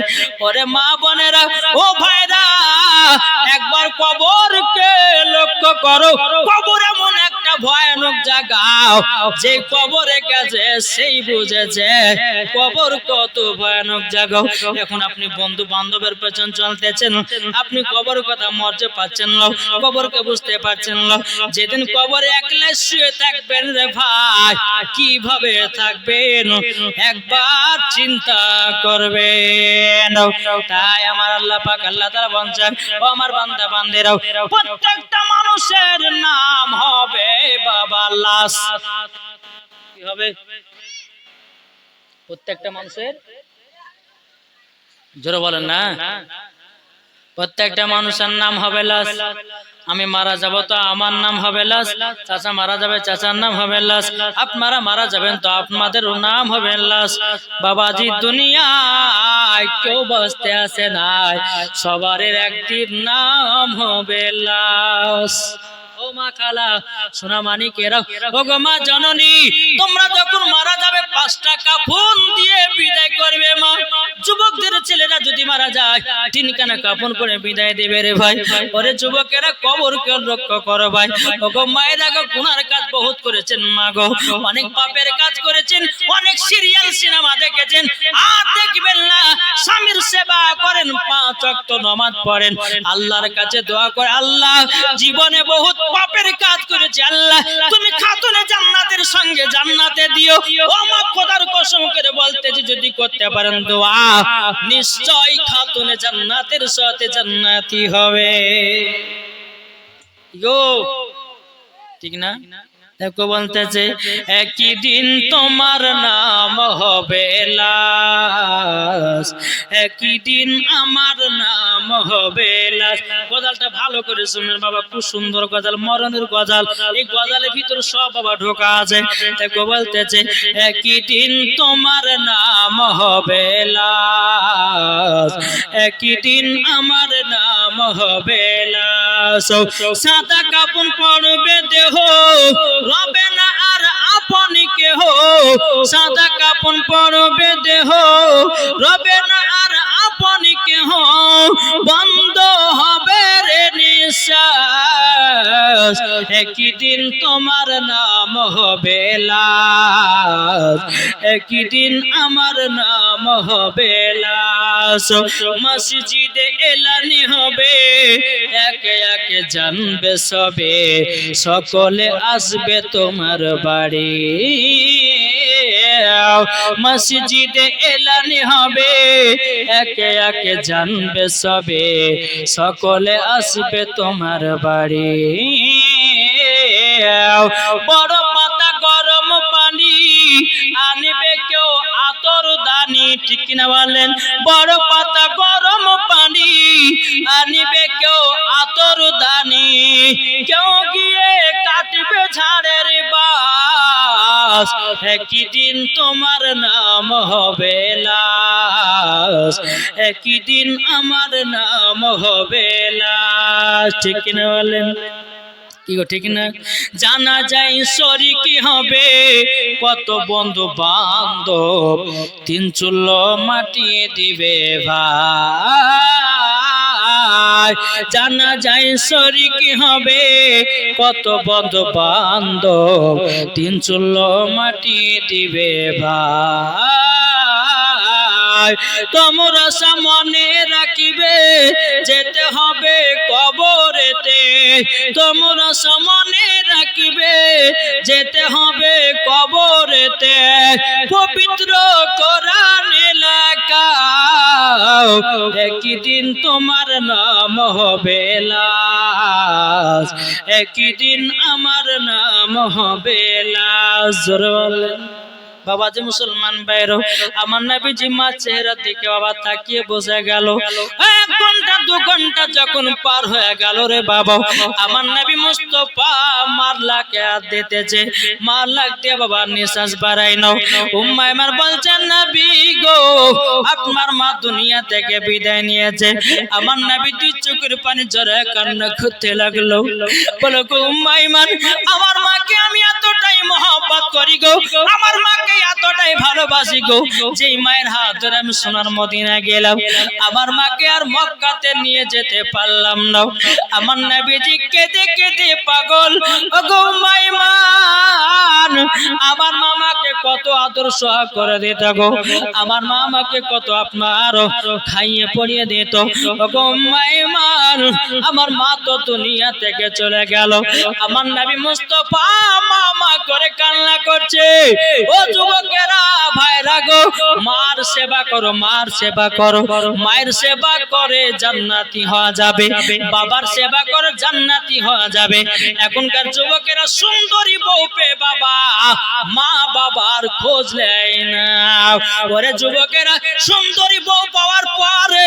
ওরে মা বোনেরা ও ভাইরা একবার কবরকে লক্ষ্য করো। কবর এমন একটা ভয়ানক জায়গা, যে কবরে গেছে সেই বুঝেছে কবর কত ভয়ানক জায়গা। এখন আপনি বন্ধু বান্ধবের পেছন চলতেছেন, আপনি কবর কথা মরতে পারছেন না, কবরকে বুঝতে পারছেন না। যেদিন কবরে একলা শুয়ে থাকবেন রে ভাই, কিভাবে থাকবেন একবার চিন্তা করবেন। তাই আমার আল্লাহ পাক আল্লাহ তাআলা বলেন, ও আমার বান্দা বান্দেরাও, প্রত্যেকটা মানুষের নাম হবে বাবা লাশ। কি হবে? প্রত্যেকটা মানুষের, জোরে বলেন না, প্রত্যেকটা মানুষের নাম হবে লাশ। আমি মারা যাব তো আমার নাম হবে লাশ, চাচা মারা যাবে চাচার নাম হবে লাশ, আপনারা মারা যাবেন তো আপনাদের নাম হবে লাশ। বাবাজি দুনিয়ায় কেউ বাঁচতে আসে নাই, সবার একদিন নাম হবে লাশ। ও মা খালা, সোনা মানিকেরা, ও গো মা জননী, তোমরা যখন মারা যাবে 5টা কাফন দিয়ে বিদায় করবে মা। যুবকদের ছেলেরা যদি মারা যায় 3খানা কাফন করে বিদায় দেবে রে ভাই। ওরে যুবকেরা কবরকে রক্ষা করো ভাই। ও গো মায়েরা গো, গুনার কাজ বহুত করেছেন মা গো, অনেক পাপের কাজ করেছেন, অনেক সিরিয়াল সিনেমা দেখেছেন, আর দেখবেন না। স্বামীর সেবা করেন, 5 ওয়াক্ত নামাজ পড়েন, আল্লাহর কাছে দোয়া করে, আল্লাহ জীবনে বহুত পাপের কাজ করেছে, আল্লাহ তুমি খাতুনে জান্নাতের সঙ্গে জান্নাতে দিও। ও মা খোদার কসম করে বলতেছি, যদি করতে পারেন দোয়া, নিশ্চয় খাতুনে জান্নাতের সাথে জান্নাতি হবে গো, ঠিক না? দেখো বলতেছে, একই দিন তোমার নাম হবে লাশ, একই দিন আমার নাম হবে লাশ। গজালটা ভালো করে শুনেন বাবা, খুব সুন্দর গজাল, মরণের গজাল। এই গজালের ভিতর সব বাবা ঢোকা আছে। দেখো বলতেছে, একই দিন তোমার নাম হবে লাশ, একই দিন আমার নাম হবে লাশ। সাদা কাপড় পরবে দেহ, রবে না আর আপন কেহ। সাদা কাপন পরবে দেহ, রবে না আর আপন কেহ। বন্ধ হবে রে নিঃশ্বাস, একই দিন তোমার নাম হবে লাশ, একই দিন আমার নাম হবে লাশ। মসজিদে এলানি হবে, একে একে জানবে সবে, সকলে আসবে তোমার বাড়ি। মসজিদে এলানি হবে, একে একে জানবে সবে, সকলে আসবে তোমার বাড়ি। বড় পাতা গরম পানি আনবে কেউ আতর দানি, ঠিক কিনা বলেন? বড় পাতা গরম পানি আনবে কেউ আতর দানি, কেউ গিয়ে কাটবে ঝাড়ের বাস, একই দিন তোমার নাম হবে লাশ, একই দিন আমার নাম হবে লাশ, ঠিক কিনা বলেন? কি গো ঠিক না? জানা যায় শরীকি হবে কত বন্ধু বান্ধব, 3 চুলো মাটি দিবে ভাই। জানা যায় শরীকি হবে কত বন্ধু বান্ধব, 3 চুলো মাটি দিবে ভাই। তোমরা সামনে রাখিবে যেতে হবে কবরেতে, তোমরা সামনে রাখিবে যেতে হবে কবরেতে। পবিত্র কোরআন লেখা, একই দিন তোমার নাম হবে লাশ, একই দিন আমার নাম হবে লাশ। জোরে বলেন বাবা যে মুসলমান ভাইরো, আমার নবীজি মা চেহারা দেখে বাবা তাকিয়ে বসে গেল। 1 ঘন্টা 2 ঘন্টা যখন পার হয়ে গেল রে বাবা, আমার নবী মুস্তাফা মারলাকে হাত দিতেছে, মারলাক দিয়ে বাবা নিঃশ্বাস বাড়াই নাও। উম্মে আমার বলছেন, নবী গো আপনার মা দুনিয়া থেকে বিদায় নিয়েছে। আমার নবী 2 চোখের পানি ঝরে কান্না করতে লাগলো। বলো গো উম্মে আমার মাকে আমি এতটাই মহব্বত করি গো, আমার মাকে এতটাই ভালোবাসি গো, যেই মায়ের হাত ধরে আমি সোনার মদিনা গেলাম, আমার মাকে আর মক্কাতে নিয়ে যেতে পারলাম না। আমার নবীজি কেঁদে কেঁদে পাগল। ওগো মাইমান, আমার মামাকে কত আদর সোহাগ করে দিত গো, আমার মামাকে কত আপনার খাইয়ে পড়িয়ে দিত। ওগো মাইমান, আমার মা তো দুনিয়া থেকে চলে গেল, আমার নবী মুস্তাফা মামা করে কান্না করছে। ও যুবকেরা, ভাইরা গো, মার সেবা করো, মার সেবা করো, মায়ের সেবা করে জান্নাতি হওয়া যাবে, বাবার সেবা করে জান্নাতি হওয়া যাবে। এখনকার যুবকেরা সুন্দরী বউ পেয়ে বাবা মা বাবার খোঁজ নেয় না। ওরে যুবকেরা, সুন্দরী বউ পাওয়ার পরে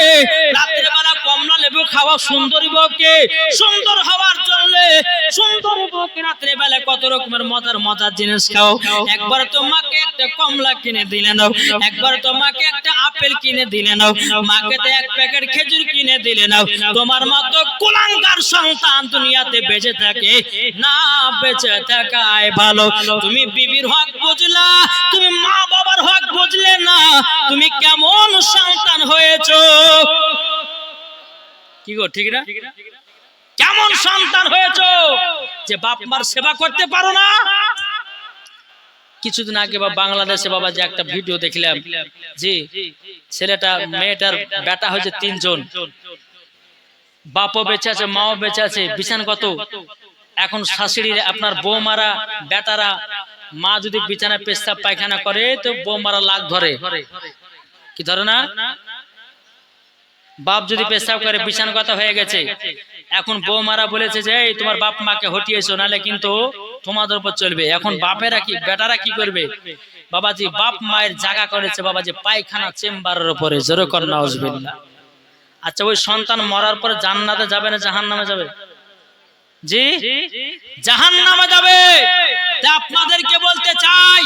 রাতের বেলা কমলা লেবু খাওয়া সুন্দরী বউকে সুন্দর হওয়ার জন্য, সুন্দরী বউকে রাতের বেলা কত রকমের মজার মজার জিনিস খাও। একবার তোমাকে একটা কমলা কিনে দিলে নাও, একবার তোমাকে একটা আপেল কিনে দিলে নাও, মাকে তো এক প্যাকেট খেজুর কিনে দিলে নাও। তোমার মতো কুলাঙ্গার সন্তান দুনিয়াতে বেঁচে থাকে না, বেঁচে থাকাই ভালো। তুমি বিবির হক বুঝলা, তুমি মা বাবার হক বুঝলে না, তুমি কেমন সন্তান হয়েছো? কি গো, ঠিক না? কেমন সন্তান হয়েছো যে বাপ মার সেবা করতে পারো না? কিছুদিন আগে বাংলাদেশে বাবা যে একটা ভিডিও দেখলাম, জি ছেলেটা মেয়েটার বেটা হয়েছে 3 জন, বাপও বেঁচে আছে, মাও বেঁচে আছে, বিছান কত। এখন শাশুড়ির আপনার বৌমারা বেটারা, মা যদি বিছানায় পেশাব পায়খানা করে তো বৌমারা লাগ ধরে, কি ধরে না? বাপ যদি পেশাব করে বিছান কথা হয়ে গেছে, এখন বৌমারা বলেছে যে এই তোমার বাপ মাকে হটিয়েছো, নালে কিন্তু তোমাদের উপর চলবে। এখন বাপেরা কি, বেটারা কি করবে? বাবাজি বাপ মায়ের জায়গা করেছে বাবাজি পায়খানা চেম্বারের উপরে, জোরে কর নাউজুবিল্লাহ। আচ্ছা, ওই সন্তান মরার পরে জান্নাতে যাবে না জাহান্নামে যাবে? জি জাহান্নামে যাবে। তা আপনাদেরকে বলতে চাই,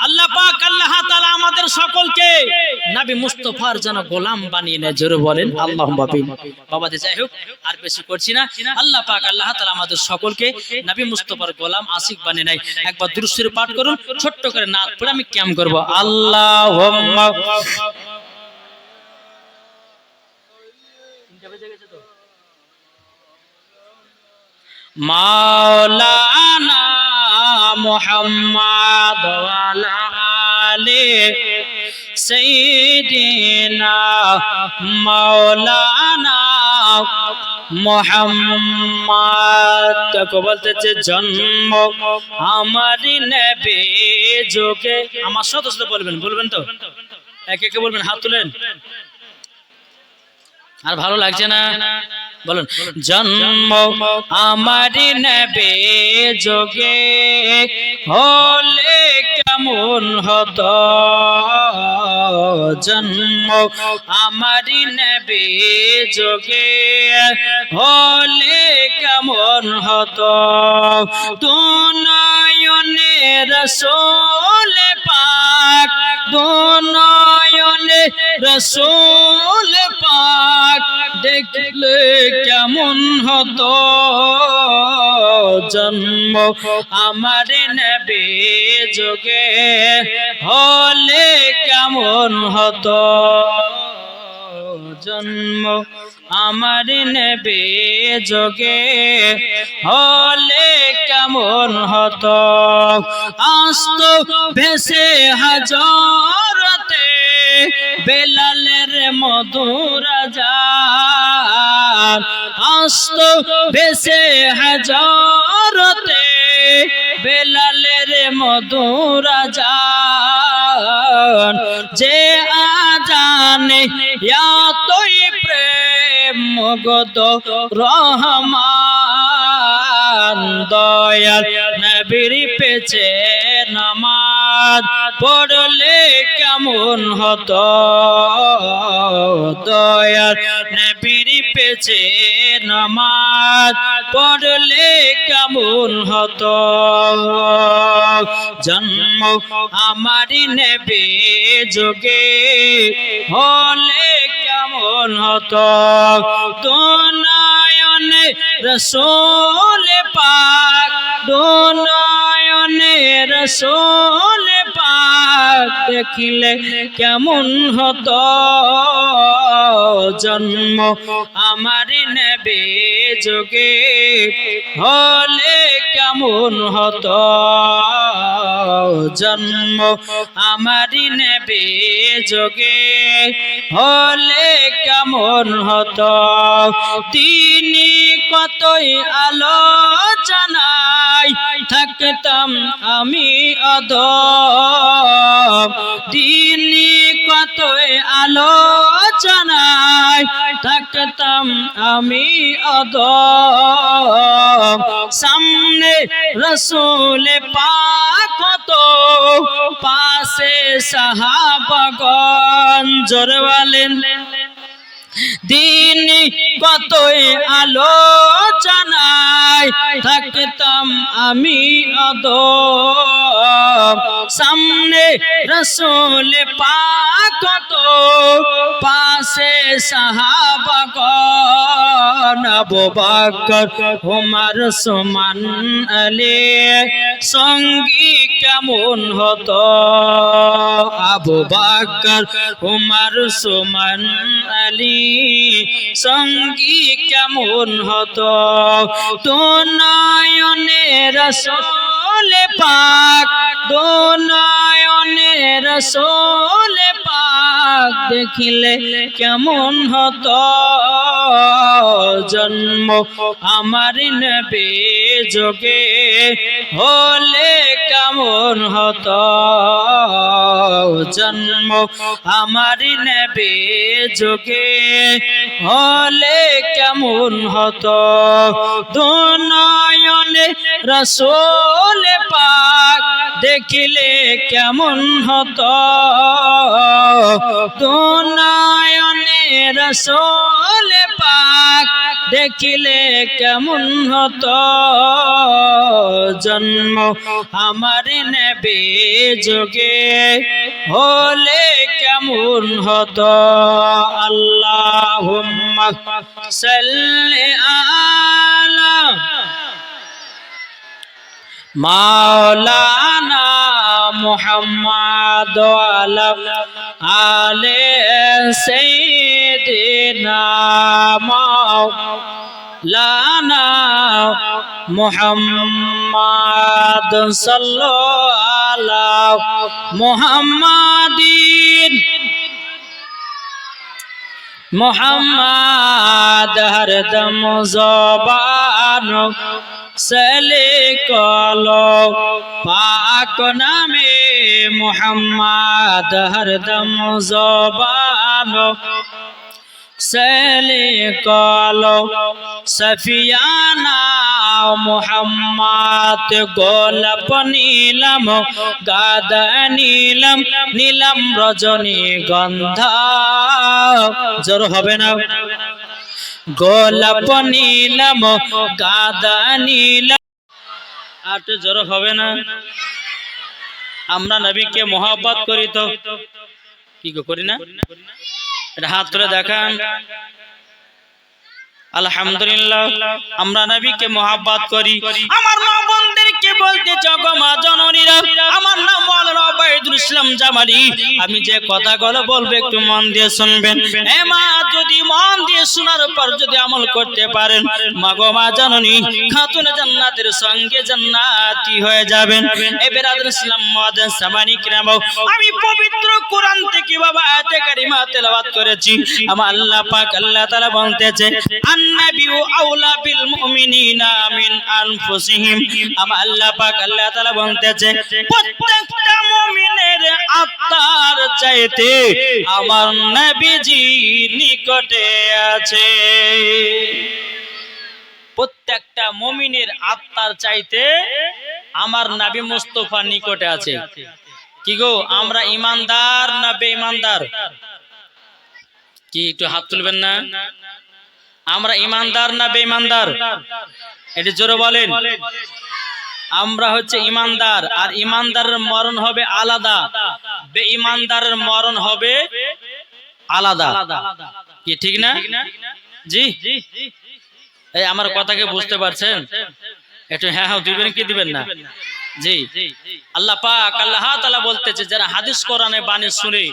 আল্লাহ পাক আল্লাহ তাআলা আমাদের সকলকে নবী মুস্তাফার যেন গোলাম বানিয়ে নেয়, জোরে বলেন আল্লাহুম্মা আমিন। বাবাজি যাই হোক, আর বেশি করছি না, আল্লাহ পাক আল্লাহ তাআলা আমাদের সকলকে নবী মুস্তাফার গোলাম আশিক বানিয়ে নেয়। একবার দুরূদ শরীফ পাঠ করুন, ছোট্ট করে নাত পড়ে আমি কিয়াম করব। আল্লাহুম্মা মাওলানা মুহাম্মদ ওয়ালা আলি সাইয়্যিদিনা মাওলানা মুহাম্মদ। তাকে বলতেছে জন্ম আমার নবী যুগে, আমার সাথে সাথে বলবেন, বলবেন তো? একে একে বলবেন, হাত তুলেন। আর ভালো লাগছে না? বলুন, জন্ম আমার নবী যুগে হলে কেমন হতো, জন্ম আমার নবী যুগে হলে কেমন হতো, দুনয়নে রাসূল পাক, দুনয়নে রাসূল পাক দেখলে কেমন হতো, জন্ম আমার নবী যুগে হলে কেমন হতো, জন্ম আমার নবী যুগে হলে কেমন হতো। আস্ত ভেসে হাজরতে বেলালের মধুর আযান, আস্ত ভেসে হাজরতে বেলালের মধুর আযান, যে আযানে এতই প্রেম মগদ রহমান, দয়াল নবীর পেছে নামাজ পড়লে কেমন হতো, দয়াল নবীর পেছে নামাজ পড়লে কেমন হতো, জন্ম আমার নবী যুগে হলে কেমন হতো, দুনয়নে রাসূল পাক, দুনয়নে রাসূল পাক দেখিলে কেমন হতো জন্ম আমার নবী যুগে হলে কেমন হতো জন্ম আমার নবী যুগে হলে কেমন হতো তিনি কতই আলোচনায় থাকতাম আমি অদম তিনি কতই আলোচনায় থাকতাম আমি অদম সামনে রাসূল পাক তো পাশে সাহাবাগণ জোরে বলেন দিন কতই আলোচনায় থাকতাম আমি অদম সামনে রাসূল পাক তো পাশে সাহাবাগণ আবু বকর ওমর ওসমান আলী সঙ্গী কেমন হতো আবু বকর ওমর ওসমান আলী সঙ্গী কেমন হতো দুনয়নে রাসূল পাক দুনয়নে রাসূল পাক দেখিলে কেমন হতো জন্ম আমার নবী যুগে হলে কেমন হতো জন্ম আমার নবী যুগে হলে কেমন হতো দুনয়নে রাসূল পাক দেখিলে কেমন হতো দুনয়নে রাসূল পাক দেখিলে কেমন হতো জন্ম আমার নবী যুগে হলে কেমন হতো আল্লাহুম্মা সাল্লি আলা মাওলানা মুহাম্মদ ওয়া আলে সাইয়্যিদিনা মাওলানা মুহাম্মদ সাল্লাল্লাহু মুহাম্মাদিন মুহাম্মদ হরদম জবান সলে কলো পাক নামে মুহাম্মদ হরদম জবান সলে কলো সফিয়ানা মুহাম্মদ গোলাপ নীলম গাদা নীলম নীলম রজনী গন্ধা জোর হবে না গোলাপ নীলম গাদা নীলম আর তো জোর হবে না আমরা নবীকে মোহাব্বত করি তো কি করি না এটা হাত তুলে দেখান আলহামদুলিল্লাহ আমরা নবীকে মোহাব্বত করি আমার মা বোনদেরকে বলতে জগো মা জননীরা আমার নাম মাওলানা ওবাইদুল ইসলাম জামালি আমি যে কথাগুলো বলবো একটু মন দিয়ে শুনবেন এ মা যদি মন দিয়ে শোনার পর যদি আমল করতে পারেন মা গো মা জননী খাতুনে জান্নাতের সঙ্গে জান্নাতি হয়ে যাবেন এ বেরাদর ইসলাম মুআজ্জিন সামানি কিরাম আমি পবিত্র কোরআন থেকে বাবা আয়াতে কারিমা তেলাওয়াত করেছি আমার আল্লাহ পাক আল্লাহ তাআলা বলতেছে النبي أولى بالمؤمنين من أنفسهم أما الله পাক আল্লাহ তাআলা বলতেছে প্রত্যেকটা মুমিনের আত্মার চাইতে আমার নবীজি নিকটে আছে প্রত্যেকটা মুমিনের আত্মার চাইতে আমার নবী মুস্তাফা নিকটে আছে কি গো আমরা ঈমানদার না বেঈমানদার কি একটু হাত তুলবেন না আমরা ঈমানদার না বেঈমানদার এটা জোরে বলেন আমরা হচ্ছে ঈমানদার আর ঈমানদারের মরণ হবে আলাদা বেঈমানদারের মরণ হবে আলাদা কি ঠিক না জি এই আমার কথাকে বুঝতে পারছেন একটু হ্যাঁ হ্যাঁ দিবেন কি দিবেন না জি, আল্লাহ পাক আল্লাহ তাআলা বলতেছে যারা হাদিস কোরআনে বাণী শুনে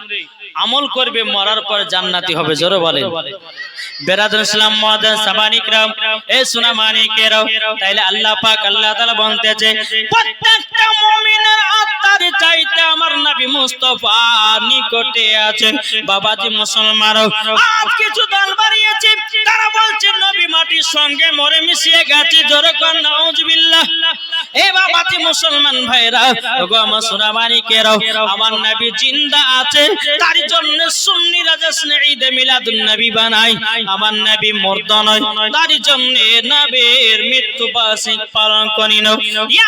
আমল করবে মরার পর জান্নাতি হবে। জোরে বলেন। বেরাদুল ইসলাম মুআজ্জাজ সামানী کرام, এ সোনা মানিকেরাও, তাইলে আল্লাহ পাক আল্লাহ তাআলা বলতেছে প্রত্যেকটা মুমিনের আত্মার চাইতে আমার নবী মুস্তাফা নিকটে আছে। বাবাজি মুসলমানও, আজ কিছু দল বাড়িয়েছে, তারা বলছে নবী মাটির সঙ্গে মরে মিশিয়ে গেছে। জোরে কোন নাউজুবিল্লাহ। এ বাবাজি মুসলমান ভাইরা, ওগো আমার সোনা মানিকেরাও, আমার নবী জিন্দা আছে, তার জন্য সুন্নিরা জশ্নে ঈদে মিলাদুন নবী বানায়। আমার নবী মুর্দা নয়, তার জন্য নবীর মৃত্যু বার্ষিক পালন করি না।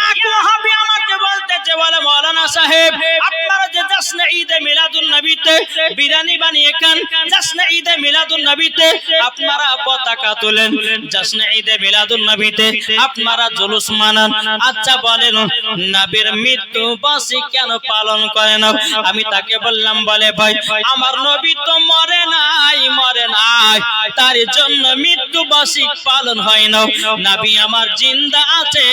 এক ওয়াহাবি আমাকে বলতেছে, বলে মাওলানা সাহেব, আপনারা যে জশ্নে ঈদে মিলাদুন নবীতে বিরিয়ানি বানিয়ে খান, জশ্নে ঈদে মিলাদুন নবীতে আপনারা পতাকা তোলেন, জশ্নে ঈদে মিলাদুন নবীতে আপনারা জুলুস মানান, আচ্ছা বলেন নবীর মৃত্যু বার্ষিক কেন পালন করেন? আমি তাকে বললাম, বলে ভাই আমার নবী তো মরে নাই, মরে নাই, তার জন্য মৃত্যু বার্ষিক পালন হয় না। নবী আমার জিন্দা আছে,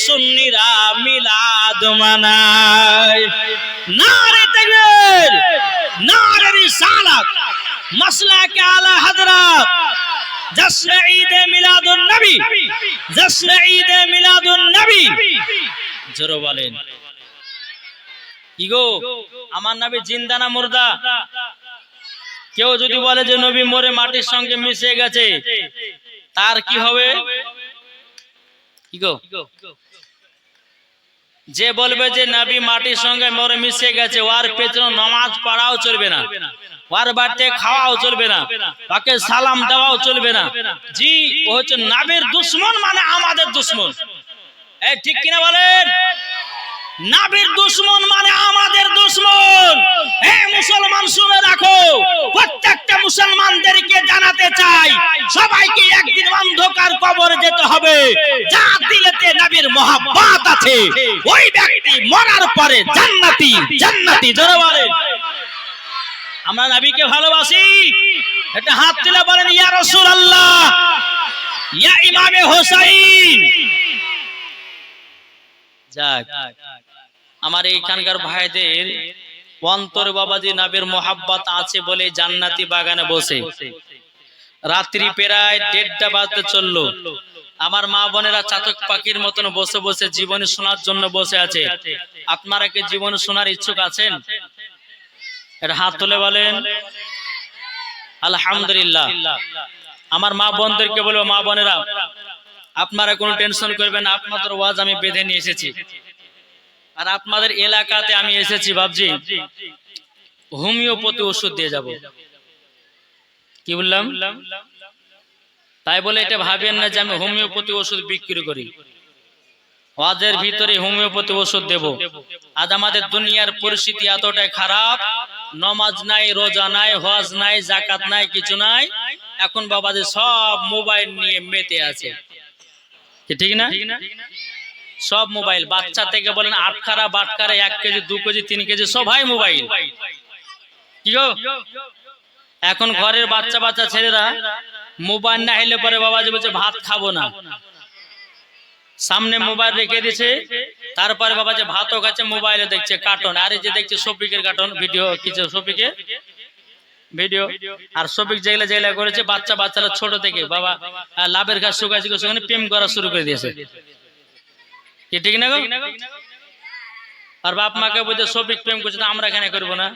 সুন্নিরা মিলাদ মানায়। নারে তাকবীর, নারে রিসালাত, মাসলাকে আলা হযরত, জশ্নে ঈদে মিলাদুন নবী, জশ্নে ঈদে মিলাদুন নবী। জোরে বলেন। কি গো, আমার নবী জিন্দা না মুর্দা? কেউ যদি বলে যে নবী মরে মাটির সঙ্গে মিশে গেছে, তার কি হবে? কি গো, যে বলবে যে নবী মাটির সঙ্গে মরে মিশে গেছে, ওর পেছনে নামাজ পড়াও চলবে না, ওর বাড়িতে খাওয়াও চলবে না, তাকে সালাম দেওয়াও চলবে না। জি, ও হচ্ছে নবীর দুশমন, মানে আমাদের দুশমন। এই ঠিক কিনা বলেন? নবীর দুশমন মানে আমাদের দুশমন। হে মুসলমান, শুনে রাখো, প্রত্যেকটা মুসলমানদেরকে জানাতে চাই, সবাইকে একদিন অন্ধকার কবরে যেতে হবে। যার দিলেতে নবীর মহব্বত আছে, ওই ব্যক্তি মরার পরে জান্নাতি, জান্নাতি। জোরে বলেন। আমরা নবীকে ভালোবাসি, এটা হাত তুলে বলেন ইয়া রাসূলুল্লাহ, ইয়া ইমামে হোসাইন। যাক, আমার এইখানকার ভাইদের অন্তরে বাবাজি নবীর মোহাব্বত আছে বলে জান্নাতি বাগানে বসে, রাত্রি প্রায় 1:30 বাজতে চললো, আমার মা বোনেরা চাতক পাখির মতন বসে বসে জীবনী শোনার জন্য বসে আছে। আপনারা কি জীবনী শোনার ইচ্ছুক আছেন? এটা হাত তুলে বলেন আলহামদুলিল্লাহ। আমার মা বোনদেরকে বলবো, মা বোনেরা আপনারা কোনো টেনশন করবেন না, আপনাদের ওয়াজ আমি বেঁধে নিয়ে এসেছি। আর আপনাদের এলাকাতে আমি এসেছি ভাবছি হোমিওপ্যাথি ওষুধ দিয়ে যাব। কি বললাম? তাই বলে এটা ভাবেন না যে আমি হোমিওপ্যাথি ওষুধ বিক্রি করি। ওয়াজের ভিতরে হোমিওপ্যাথি ওষুধ দেব। আজ আমাদের দুনিয়ার পরিস্থিতি এতটাই খারাপ, নামাজ নাই, রোজা নাই, হজ নাই, যাকাত নাই, কিছু নাই। এখন বাবাজি সব মোবাইল নিয়ে মেতে আছে, ঠিক না? সব মোবাইল, বাচ্চা থেকে বলেন আটখারা বাটখারা, 1 কেজি 2 কেজি 3 কেজি সবাই মোবাইল। কি গো, এখন ঘরের বাচ্চা বাচ্চা ছেলেরা মোবাইল না হলে পরে বাবাজি বলছে ভাত খাবো না, সামনে মোবাইল রেখে দিয়েছে, তারপরে বাবাজি ভাতও খাচ্ছে, মোবাইলে দেখছে কার্টুন। আর এই যে দেখছে শফিকের কার্টুন ভিডিও, কিছু শফিকে ভিডিও। আর শফিক যেগুলা যেগুলা করেছে, বাচ্চা বাচ্চারা ছোট থেকে বাবা লাভের গাছ শুকাইছে, সেখানে প্রেম করা শুরু করে দিয়েছে। কি ঠিক না গো? আর বাপ মাকে বলছে শফিক প্রেম করছে, আমরা এখানে করবো না।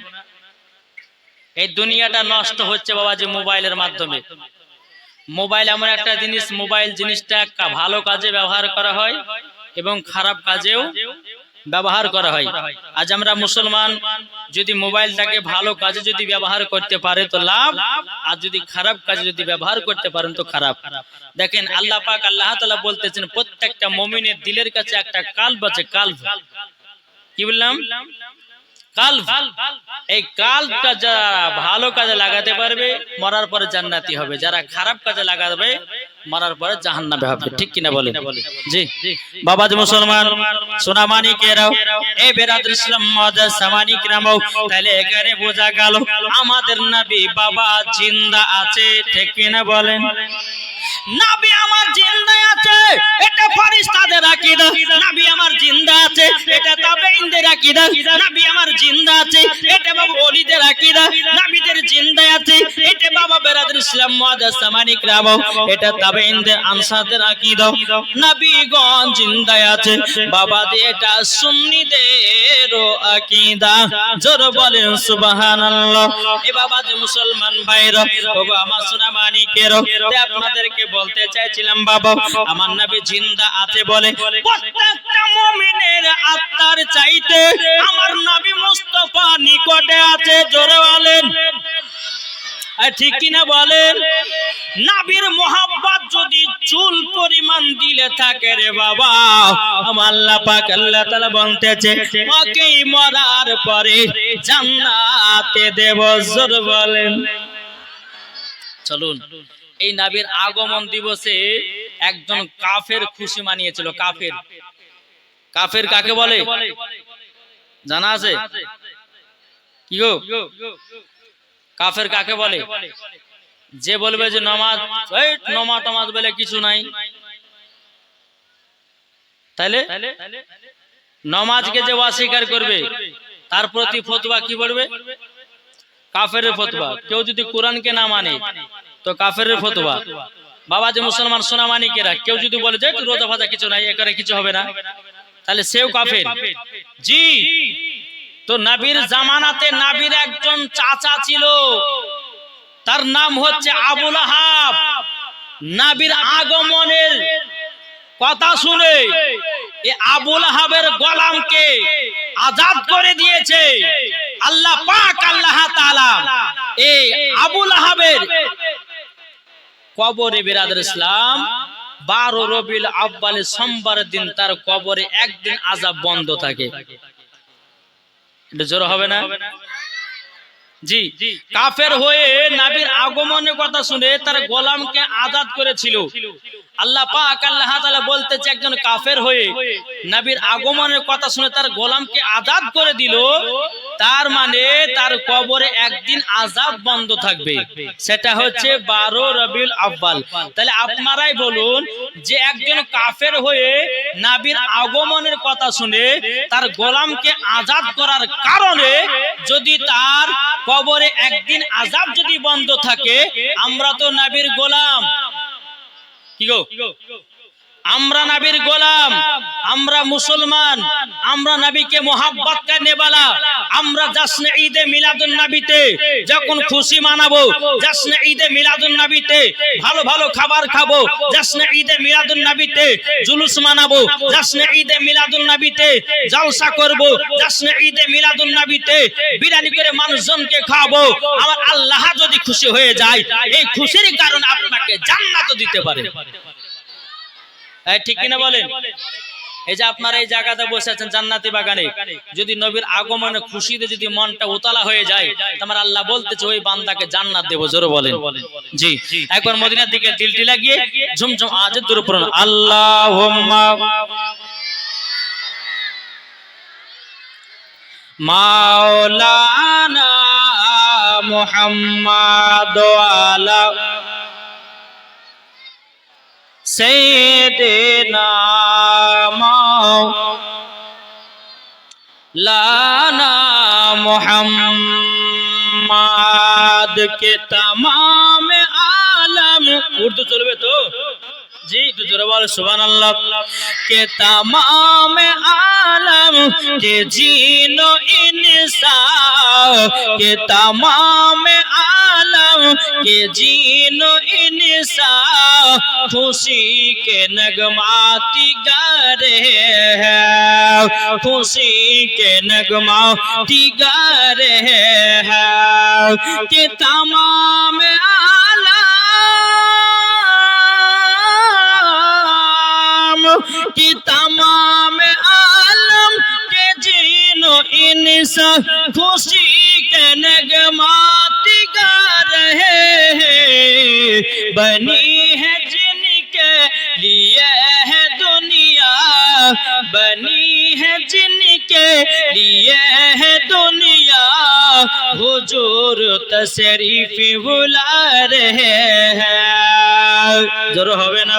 এই দুনিয়াটা নষ্ট হচ্ছে বাবাজি মোবাইলের মাধ্যমে। মোবাইল এমন একটা জিনিস, মোবাইল জিনিসটা ভালো কাজে ব্যবহার করা হয় এবং খারাপ কাজেও ব্যবহার করা হয়। আজ আমরা মুসলমান যদি মোবাইলটাকে ভালো কাজে যদি ব্যবহার করতে পারে তো লাভ, আর যদি খারাপ কাজে যদি ব্যবহার করতে পারেন তো খারাপ। দেখেন আল্লাহ পাক আল্লাহ তাআলা বলতেছেন প্রত্যেকটা মুমিনের দিলের কাছে একটা কাল্ব আছে, কাল্ব। কি বললাম? কাল্ব। এই কাল্বটা যারা ভালো কাজে লাগাতে পারবে মরার পরে জান্নাতি হবে, যারা খারাপ কাজে লাগাবে মরার পরে জাহান্নামে হবে। ঠিক কিনা বলেন? জি বাবাজি মুসলমান সোনা মানিকেরাও, এই বেরাদুল ইসলাম মুআজ্জাজ সামানী کرام, তাহলে এখানে বোঝা গেল আমাদের নবী বাবা জিন্দা আছে। ঠিক কিনা বলেন? নবী আমার জিন্দা আছে, এটা ফেরেশতাদের আকীদা। নবী আমার জিন্দা আছে, এটা তাবেঈনদের আকীদা। নবী আমার জিন্দা আছে, এটা বাবা ওলিদের আকীদা। নবীদের জিন্দা আছে, এটা বাবা বেরাদর ইসলাম মুআজ্জাজ সামানিক রাব, এটা তাবেঈনদের আনসারদের আকীদা। নবীগণ জিন্দা আছে বাবা, এটা সুন্নিদের আকীদা। জোর বলেন সুবহানাল্লাহ। এ বাবা যে মুসলমান ভাইরা, বাবা আমার সোনা মানিকের, আপনাদেরকে বলতে চাইছিলাম বাবা, আমার নবী জিন্দা আছে বলে প্রত্যেকটা মুমিনের আত্মার চাইতে আমার নবী মুস্তাফা নিকটে আছে। জোরে বলেন ঠিক কিনা বলেন? নবীর মোহাব্বত যদি চুল পরিমাণ দিলে থাকে রে বাবা, আমার আল্লাহ পাক আল্লাহ তাআলা বলতেছে ওকে মরার পরে জান্নাতে দেব। জোরে বলেন। চলুন, এই নবীর আগমন দিবসে একজন কাফের খুশি মানিয়েছিল। কাফের, কাফের কাকে বলে জানা আছে কি গো? কাফের কাকে বলে? যে বলবে যে নামাজ নামাজ বলে কিছু নাই, তাহলে নামাজকে যে অস্বীকার করবে তার প্রতি ফতোয়া কি বলবে? কাফেরের ফতোয়া। কেউ যদি কোরআনকে না মানে তো কাফেরের ফতোয়া। বাবা যে মুসলমান সোনা মানিকেরা, কেউ যদি বলে যে রোজা ভাজা কিছু নাই, এ করে কিছু হবে না, তাহলে সেও কাফের। জি, তো নবীর জামানাতে নবীর একজন চাচা ছিল, তার নাম হচ্ছে আবু লাহাব। নবীর আগমনের কথা শুনে এই আবু লাহাবের গোলামকে আজাদ করে দিয়েছে আল্লাহ পাক আল্লাহ তাআলা। এই আবু লাহাবের কবরে বিরাদর ইসলাম 12 রবিউল আউয়াল সোমবারের দিন তার কবরে একদিন আযাব বন্ধ থাকে। এটা জোর হবে না? জি, কাফের হয়ে নবীর আগমনের কথা শুনে তার গোলামকে আজাদ করেছিল আল্লাহ পাক আল্লাহ তাআলা। বলতেছে একজন কাফের হয়ে নবীর আগমনের কথা শুনে তার গোলামকে আজাদ করে দিল, তার মানে তার কবরে একদিন আযাব বন্ধ থাকবে, সেটা হচ্ছে 12 রবিউল আউয়াল। তাহলে আপনারাই বলুন যে একজন কাফের হয়ে নবীর আগমনের কথা শুনে তার গোলামকে আজাদ করার কারণে যদি তার কবরে একদিন আযাব যদি বন্ধ থাকে, আমরা তো নবীর গোলাম, কি গো? আমরা নবীর গোলাম, আমরা মুসলমান, আমরা নবীকে মোহাব্বত করনে वाला। আমরা জশ্নে ঈদে মিলাদুন নবীতে যখন খুশি মানাবো, জশ্নে ঈদে মিলাদুন নবীতে ভালো ভালো খাবার খাবো, জশ্নে ঈদে মিলাদুন নবীতে জুলুস মানাবো, জশ্নে ঈদে মিলাদুন নবীতে জলসা করব, জশ্নে ঈদে মিলাদুন নবীতে বিরিয়ানি করে মানুষজনকে খাওয়াবো। আমার আল্লাহ যদি খুশি হয়ে যায়, এই খুশির কারণে আপনাকে জান্নাত দিতে পারে। ঠিক কিনা বলেন? এই যে আপনারা এই জায়গাতে বসে আছেন জান্নাতি বাগানে, যদি নবীর আগমনে খুশিতে যদি মনটা উতলা হয়ে যায়, তোমার আল্লাহ বলতেছে ওই বান্দাকে জান্নাত দেব। জোরে বলেন জি। একবার মদিনার দিকে দিলটি লাগিয়ে ঝুমঝুম আওয়াজে দূরে পড়ুন আল্লাহুম্মা মাওলানা মুহাম্মাদ আলা सैयदना मौलाना मुहम्मद के तमाम आलम। उर्दू चलबे तो जी, तो जोरे बोलो सुभान अल्लाह। के तमाम आलम के जीनो इंसा, के तमाम आलम के जीनो इंसा खुशी के नगमाती गा रहे हैं, खुशी के नगमाती गा रहे हैं। के तमाम आलम की तमाम आलम के जीनो इंसा खुशी के नगमाती गा रहे हैं। बनी है जिनके लिए है दुनिया, बनी है जिनके लिए है दुनिया, हुजूर तशरीफ बुला रहे हैं। जरूर होवे ना।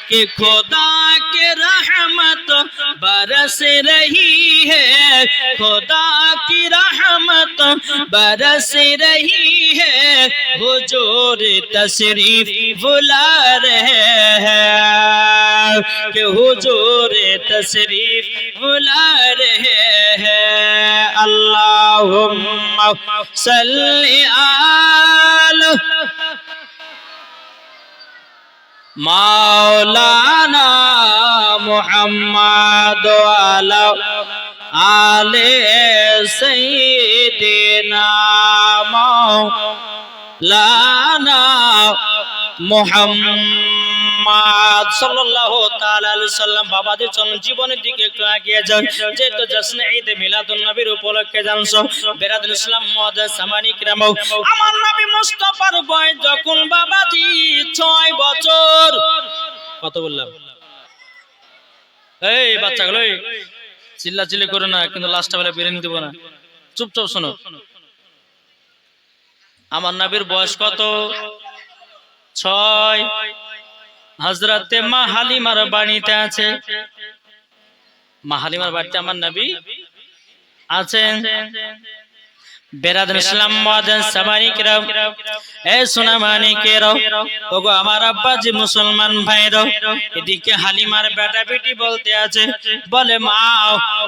कि खुदा के रहमत बरस रही है, खुदा की रहमत बरस रही है, हुजूर तशरीफ बुला रहे हैं, कि हुजूर तशरीफ बुला रहे हैं। अल्लाहुम्मा सल्ली अला मौलाना मुहम्मद वाला आले सय्यिदना मौलाना মুহাম্মদ সাল্লাল্লাহু তাআলা আলাইহি সাল্লাম। বাবাদের চলুন জীবনের দিকে একটু এগিয়ে যান, যেহেতু জশ্নে ঈদ মিলাদুন নবীর উপলক্ষে জানছো বেরাদুল ইসলাম মুআজ্জাজ সামানি কিরাম, আমার নবী মুস্তাফার বয়স যখন বাবাজি 6 বছর। কত বললাম? এই বাচ্চাগুলো চিল্লাচিল্লি করো না, কিন্তু লাস্টটা বলে বেরিয়ে দেব না, চুপচাপ শোনো। আমার নবীর বয়স কত? 6। হযরতে মা হালিমার বাড়িতে আছে, মা হালিমার বাড়িতে আমার নবী আছেন। বেরাদুল ইসলাম মুআজ্জাজ সামানি কিরাম, এ সোনা মানিকেরাও, ওগো আমার আব্বাজি মুসলমান ভাইরাও, এদিকে হালিমার বেটা বেটি বলতে আছে, বলে মা,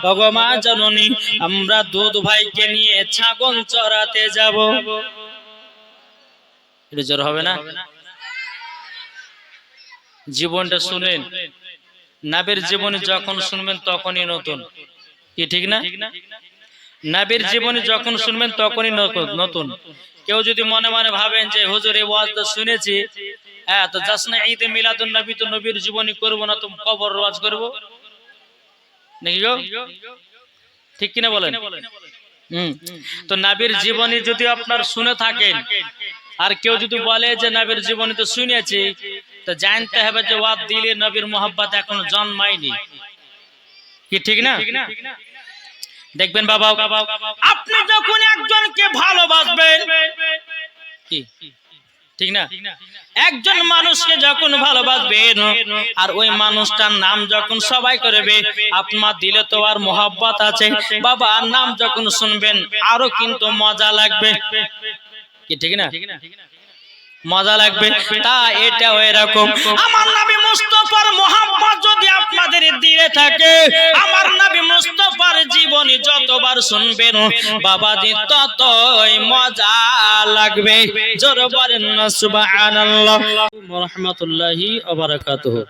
ওগো মা জননী, আমরা দুধ ভাইকে নিয়ে ছাগল চরাতে যাব। এটা জোর হবে না? জীবনটা শুনেন, নবীর জীবনী যখন শুনবেন তখনই নতুন, কি ঠিক না? নবীর জীবনী যখন শুনবেন তখনই নতুন। কেউ যদি মনে মনে ভাবেন যে হুজুর এই ওয়াজটা শুনেছি, হ্যাঁ তো জশ্নে ঈদ মিলাদুন নবী তো নবীর জীবনী করব না, তো কবর ওয়াজ করব নাকি গো? ঠিক কিনা বলেন? তো নবীর জীবনী যদি আপনার শুনে থাকেন, আর কেউ যদি বলে যে নবীর জীবনী তো শুনেছি, তো জানতে হবে যে ওয়াজ দিলে নবীর মোহাব্বত এখনো জন্মায়নি, কি ঠিক না? দেখবেন বাবা, আপনি যখন একজনকে ভালোবাসবেন, কি ঠিক না, একজন মানুষকে যখন ভালোবাসবেন আর ওই মানুষটার নাম যখন সবাই করবে, আপনার দিলে তো আর মোহাব্বত আছে বাবা, আর নাম যখন শুনবেন আরো কিন্তু মজা লাগবে, কি ঠিক না? মজা লাগবে। তা এটাও এরকম, আমার নবী মুস্তাফার মোহাম্মত যদি আপনাদের দিলে থাকে, আমার নবী মুস্তাফার জীবনী যতবার শুনবেন বাবাজি ততই মজা লাগবে। জোরে বলেন না সুবহানাল্লাহ ওয়া রাহমাতুল্লাহি ওয়া বারাকাতুহু।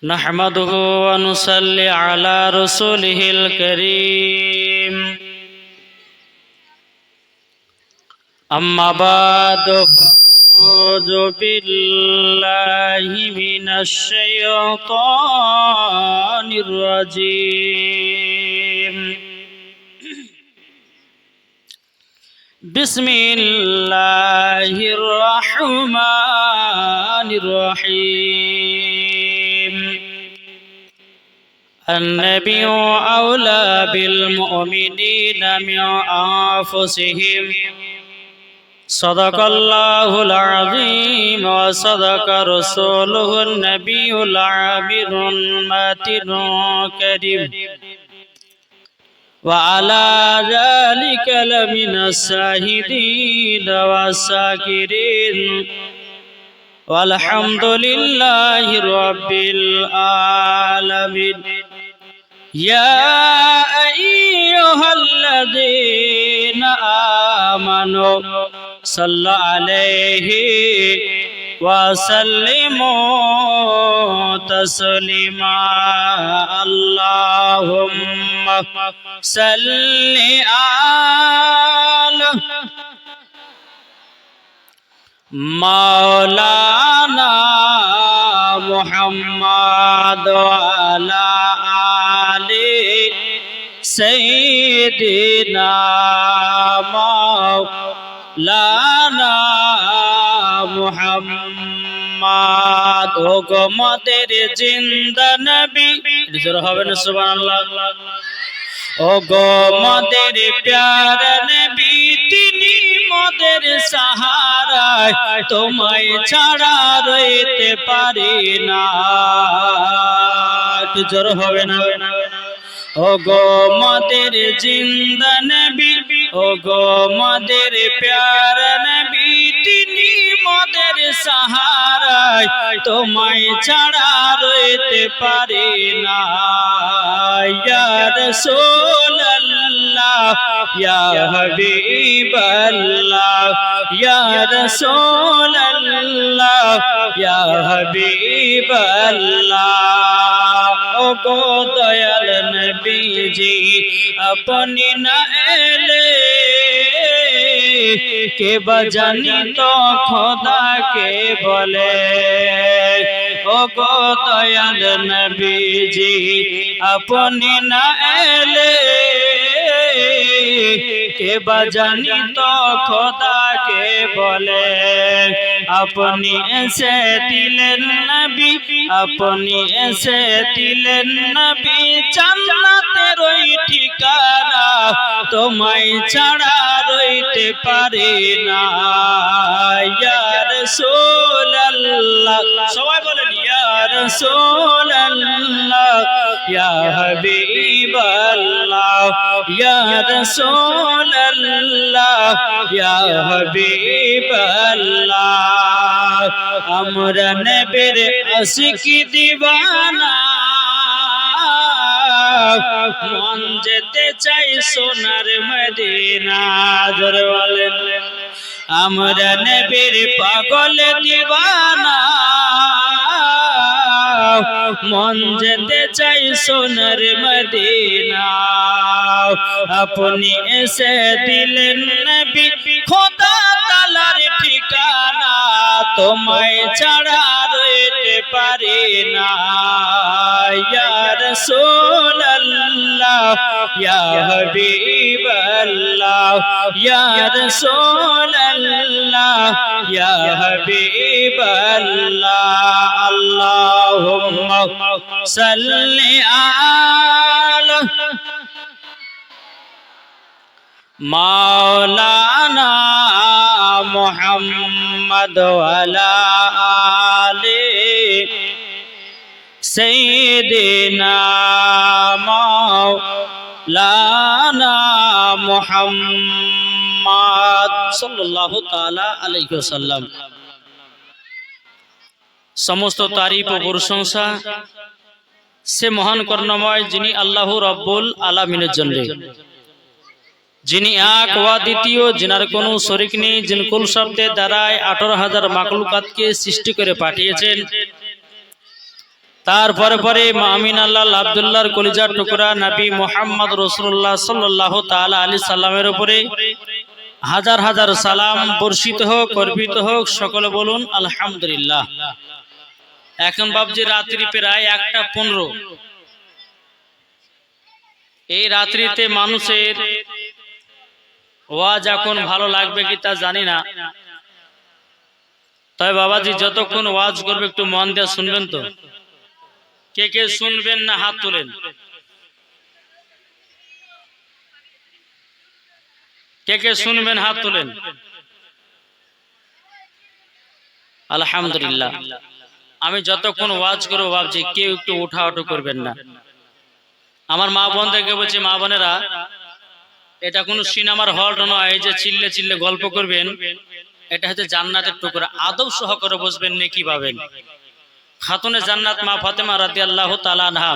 নাহমাদুহু ওয়া নুসাল্লি আলা রাসূলিহিল কারীম। أما بعد فأعوذ بالله من الشيطان الرجيم. بسم الله الرحمن الرحيم. النبي أولى بالمؤمنين من أنفسهم. صدق الله العظيم وصدق رسوله النبي العامر الماتن الكريم وعلى ذلك لمن الشاهدين والشاكرين والحمد لله رب العالمين. يا أيها الذين آمنوا صلوا عليه وسلموا تسليما. اللهم صل على مولانا محمد وعلى آل سيدنا مولانا মুহাম্মদ। ওগো মদের জিন্দা নবী, জোরে হবে না সুবহানাল্লাহ। ওগো মদের প্যারা নবী, তিনি মদের সাহারা, তোমায় ছাড়া রইতে পারি না। একটু জোর হবে না? ও গো মদের জিন্দা নবী, ও গো মদের প্যার নবী, তিনি মদের সাহারায় তোমায় ছাড়া রইতে পারি না। ইয়া রাসূলুল্লাহ ইয়া হাবিবাল্লাহ, ইয়া রাসূলুল্লাহ ইয়া হাবিবাল্লাহ। ও গো দয়াল নবীজি আপনি না এলে কে বাজানি তো খোদাকে বলে। ও গো দয়াল নবীজি আপনি না এলে কে বাজানি তো খোদাকে বলে। আপনি এসে দিলেন নবী, আপনি এসে দিলেন নবী, জান্নাতের ওই ঠিকানা, তোমায় ছাড়া রইতে পারি না। ইয়া রাসূলুল্লাহ, সবাই বলেন ইয়া রাসূলুল্লাহ ইয়া হাবিবাল্লাহ, ইয়া রাসূলুল্লাহ ইয়া হাবিবাল্লাহ। আমরা নবীর আশিকি দিওয়ানা, মন যেতে চাই সোনার মদিনা। জোরে বলেন আমরা নবীর পাগল দিওয়ানা, মন যেতে চাই সোনার মদিনা। আপনি এসে দিলেন নবী খোদা তাআলার ঠিকানা, তোমায় ছাড়া রইতে পারি না। ইয়া রাসূলুল্লাহ ইয়া হাবিবাল্লাহ, ইয়া রাসূলুল্লাহ ইয়া হাবিবাল্লাহ। আল্লাহুম্মা সাল্লি আলা মাওলানা মুহাম্মদ ওয়ালা আলি সাইয়্যিদিনা মাওলানা মুহাম্মদ সাল্লাল্লাহু তাআলা আলাইহি ওয়াসাল্লাম। সমস্ত তারিফ ও প্রশংসা সে মহান করুণাময় যিনি আল্লাহ রাব্বুল আলামিনের জন্য, যিনি এক ওয়া দ্বিতীয়, যিনার কোনো শরীক নেই, যিনি কুল শব্দের দ্বারায় 18,000 মাখলুকাতকে সৃষ্টি করে পাঠিয়েছেন। তারপরে পরে আমিন আল্লাহ আব্দুল্লাহর কলিজার টুকরা নবী মুহাম্মদ রাসূলুল্লাহ সাল্লাল্লাহু তাআলা আলাইহি সাল্লামের উপরে হাজার হাজার সালাম বর্ষিত হোক, অর্পিত হোক। সকলে বলুন আলহামদুলিল্লাহ। এখন বাবজি রাত্রি প্রায় 1:15। এই রাত্রিতে মানুষের ওয়াজ এখন ভালো লাগবে কি তা জানি না, তবে বাবাজি যতক্ষণ ওয়াজ করবে একটু মন দিয়ে শুনবেন তো। কে কে শুনবেন না হাত তোলেন। কে কে শুনবেন হাত তোলেন। আলহামদুলিল্লাহ। আমি যতক্ষণ ওয়াজ করবো ভাবছি কেউ একটু উঠাউঠু করবেন না। আমার মা বোনদেরকে বলছি, মা বোনেরা এটা কোনো সিনেমার হল নয় যে চিল্লে চিল্লে গল্প করবেন। এটা হচ্ছে জান্নাতের টুকরা, আদব সহকারে বসবেন, নেকি পাবেন। খাতুনে জান্নাত মা ফাতেমা রাদিয়াল্লাহু তাআলা আনহা,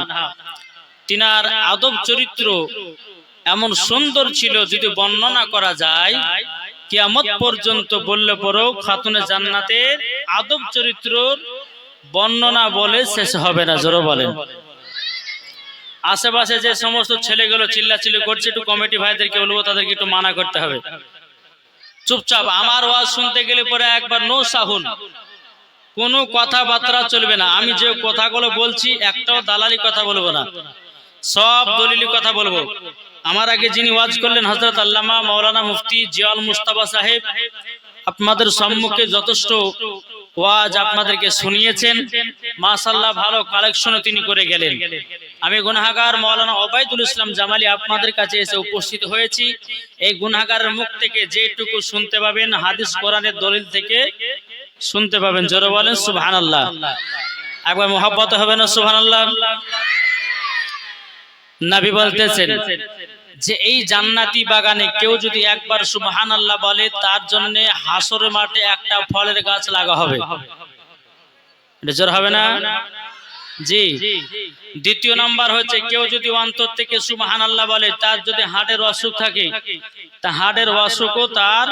তিনার আদব চরিত্র এমন সুন্দর ছিল, যদি বর্ণনা করা যায় কিয়ামত পর্যন্ত বললে পরেও খাতুনে জান্নাতের আদব চরিত্রর বর্ণনা বলে শেষ হবে না। জোরে বলেন। আশেপাশে যে সমস্ত ছেলেগুলো চিল্লাচিল্লি করছে, একটু কমিটি ভাইদেরকে বলবো তাদেরকে একটু মানা করতে হবে। চুপচাপ আমার ওয়াজ শুনতে গেলে পরে একবার নো সাহুন, কোনো কথাবার্তা চলবে না। আমি যে কথাগুলো বলছি একটাও দালালি কথা বলবো না, সব দলিলি কথা বলবো। আমার আগে যিনি ওয়াজ করলেন হযরত আল্লামা মাওলানা মুফতি জিয়াউল মুস্তাফা সাহেব, আপনাদের সম্মুখে যথেষ্ট ওয়াজ আপনাদেরকে শুনিয়েছেন। মাশাআল্লাহ, ভালো কালেকশন তিনি করে গেলেন। আমি গুনাহগার মাওলানা ওবায়দুল ইসলাম জামালি আপনাদের কাছে এসে উপস্থিত হয়েছি। এই গুনাহগারের মুখ থেকে যেটুকু শুনতে পাবেন হাদিস কোরআনের দলিল থেকে শুনতে পাবেন। জোরে বলেন সুবহানাল্লাহ। একবার মুহাব্বত হবে না সুবহানাল্লাহ। নবী বলতেছেন যে এই জান্নাতি বাগানে কেউ যদি একবার সুবহানাল্লাহ বলে তার জন্য হাসরের মাঠে একটা ফলের গাছ লাগা হবে। এটা জোর হবে না? জি। দ্বিতীয় নাম্বার হচ্ছে কেউ যদি অন্তর থেকে সুবহানাল্লাহ বলে তার যদি হার্টের অসুখ থাকে তা হার্টের অসুখও তার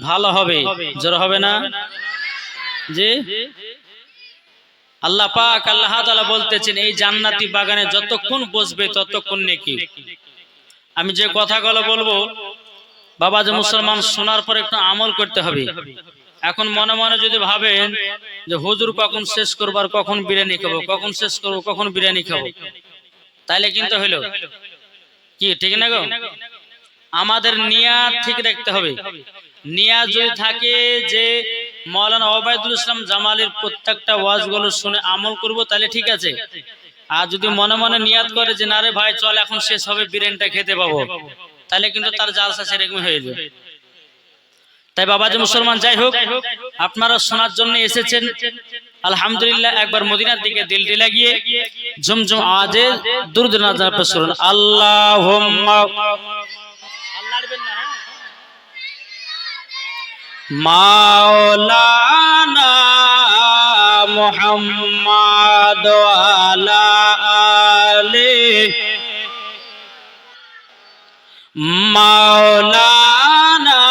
ভালো হবে। জোর হবে না? জি। আল্লাহ পাক আল্লাহ তাআলা বলতেছেন এই জান্নাতি বাগানে যতক্ষণ বসবে ততক্ষণ নেকি। আমি যে কথাগুলো বলবো বাবা যে মুসলমান শোনার পর একটু আমল করতে হবে। এখন মনে মনে যদি ভাবেন যে হুজুর কখন শেষ করবো আর কখন বিরিয়ানি খাবো, কখন শেষ করবো কখন বিরিয়ানি খাবো, তাইলে কিন্তু হইলো কি ঠিক না গো? আমাদের নিয়াত ঠিক রাখতে হবে। নিয়াত যদি থাকে যে মাওলানা ওবায়দুল ইসলাম জামালের প্রত্যেকটা ওয়াজগুলো শুনে আমল করব তাহলে ঠিক আছে। আর যদি মনে মনে নিয়াত করে যে না রে ভাই চল এখন শেষ হবে বিরিয়ানিটা খেতে পাবো, তাহলে কিন্তু তার জালসা সেরকম হয়ে যাবে। তাই বাবাজি মুসলমান যাই হোক আপনারা শোনার জন্য এসেছেন আলহামদুলিল্লাহ। একবার মদিনার দিকে দিলটি লাগিয়ে ঝুমঝুম আওয়াজে দুরূদ নাযিল পেশ করুন। আল্লাহুম্মা মাওলানা মুহাম্মাদ আলা আলি মাওলানা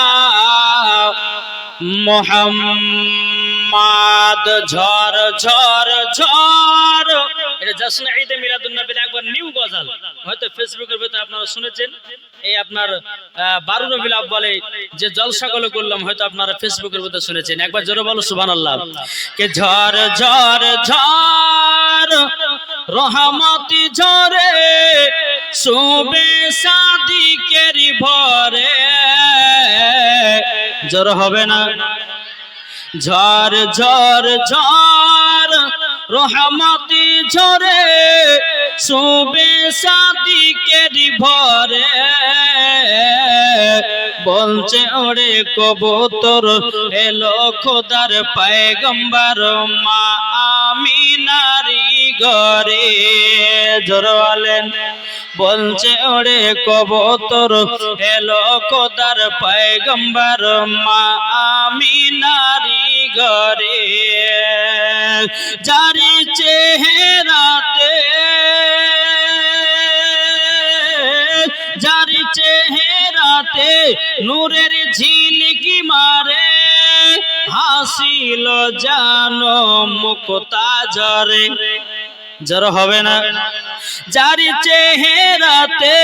মুহাম্মাদ ঝর ঝর ঝর। এটা জশ্ন ঈদে মিলাদুন নবীর একবার নিউ গজল, হয়তো ফেসবুকের ভিতরে আপনারা শুনেছেন। এই আপনার 12 রবিউল আউয়ালে যে জলসাগুলো করলাম হয়তো আপনারা ফেসবুকের ভিতরে শুনেছেন। একবার জোরে বলো সুবহানাল্লাহ। কে ঝর ঝর ঝর রহমতি ঝরে সুবে সাদিকের ভরে। ঝর হবে না? ঝর ঝর ঝর রহমতি ঝরে সুবে সাদিকের ভরে। বলছে ওরে কবুতর এলো খোদার পয়গম্বর মা আমিনারি ঘরে। জোরে বলেন। বলছে ওরে কবুতর এলো খোদার পয়গম্বর মা আমিনারি ঘরে। জারি চেহারাতে জারি চেহারাতে নূরের ঝিলকি মারে হাসিল জানো মুক্তা ঝরে। জোর হবে না? জারি চেহারাতে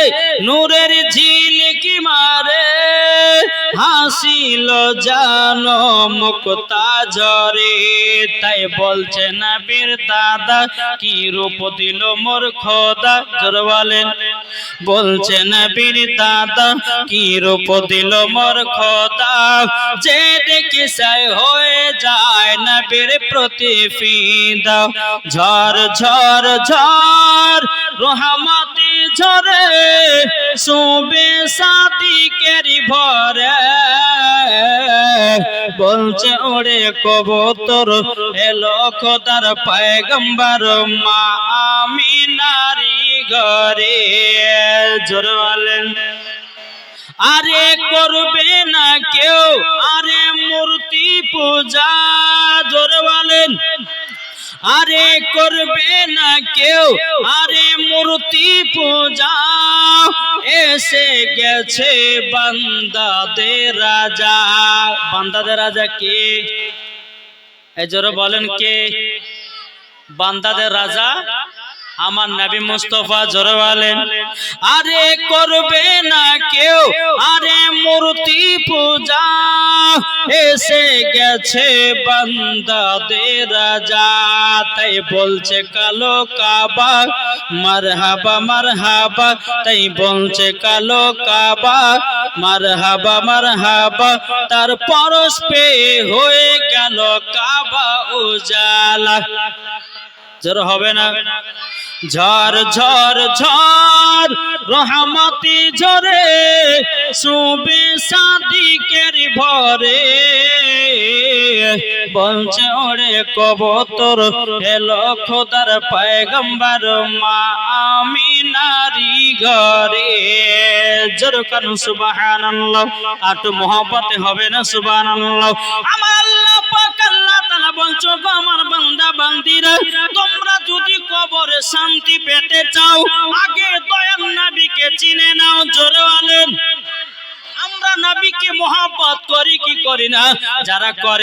নূরের ঝিলকি মারে হাসিল জানো মুক্তা ঝরে। তাই বলছে নবীর দাদা কি রূপ দিল মোর খোদা। জোর বলেন। বলছে নবীর দাদা কি রূপ দিল মোর খোদা। যে দেখে সাই হয়ে যায় নবীর প্রতি ফিদা। ঝর ঝর ঝর রহমতি ঝরে সুবে সাদিকের ভরে। বলছে ওরে কবুতর এলো খোদার পয়গম্বর মা আমিনারি ঘরে। জোরে বলেন। আরে করবে না কেউ আরে মূর্তি পূজা। জোরে বলেন। আরে করবে না কেউ আরে মূর্তি পূজা। এসে গেছে বান্দাদের রাজা। বান্দাদের রাজা কে? এই জোরে বলেন কে? বান্দাদের রাজা আমার নবী মুস্তাফা। জোরে বলেন। আরে করবে না কেউ আরে মূর্তি পূজা। এসে গেছে বান্দাদের রাজা। তাই বলছে কালো কাবা মারহাবা মারহাবা। তাই বলছে কালো কাবা মারহাবা মারহাবা। তার পরশ পে হয়ে গেল কাবা উজালা। জোর হবে না? ঝর ঝর ঝর রহমতি ঝরে সুবে সাদিকের ভরে বলছে ওরে কবুতর এলো খোদার পয়গম্বর মা আমিনারি ঘরে। জোরে কান সুবহানাল্লাহ। আটো মোহব্বতে হবে না সুবহানাল্লাহ। আমার আল্লাহ পাক আল্লাহ তাআলা বলছো গো আমার বান্দা বান্দিরা, তোমরা যদি কবরে শান্তি পেতে চাও আগে দয়াল নবীকে চিনে নাও। জোরে বলেন। আমরা নবীকে মোহাব্বত করি কি করি না? যারা করে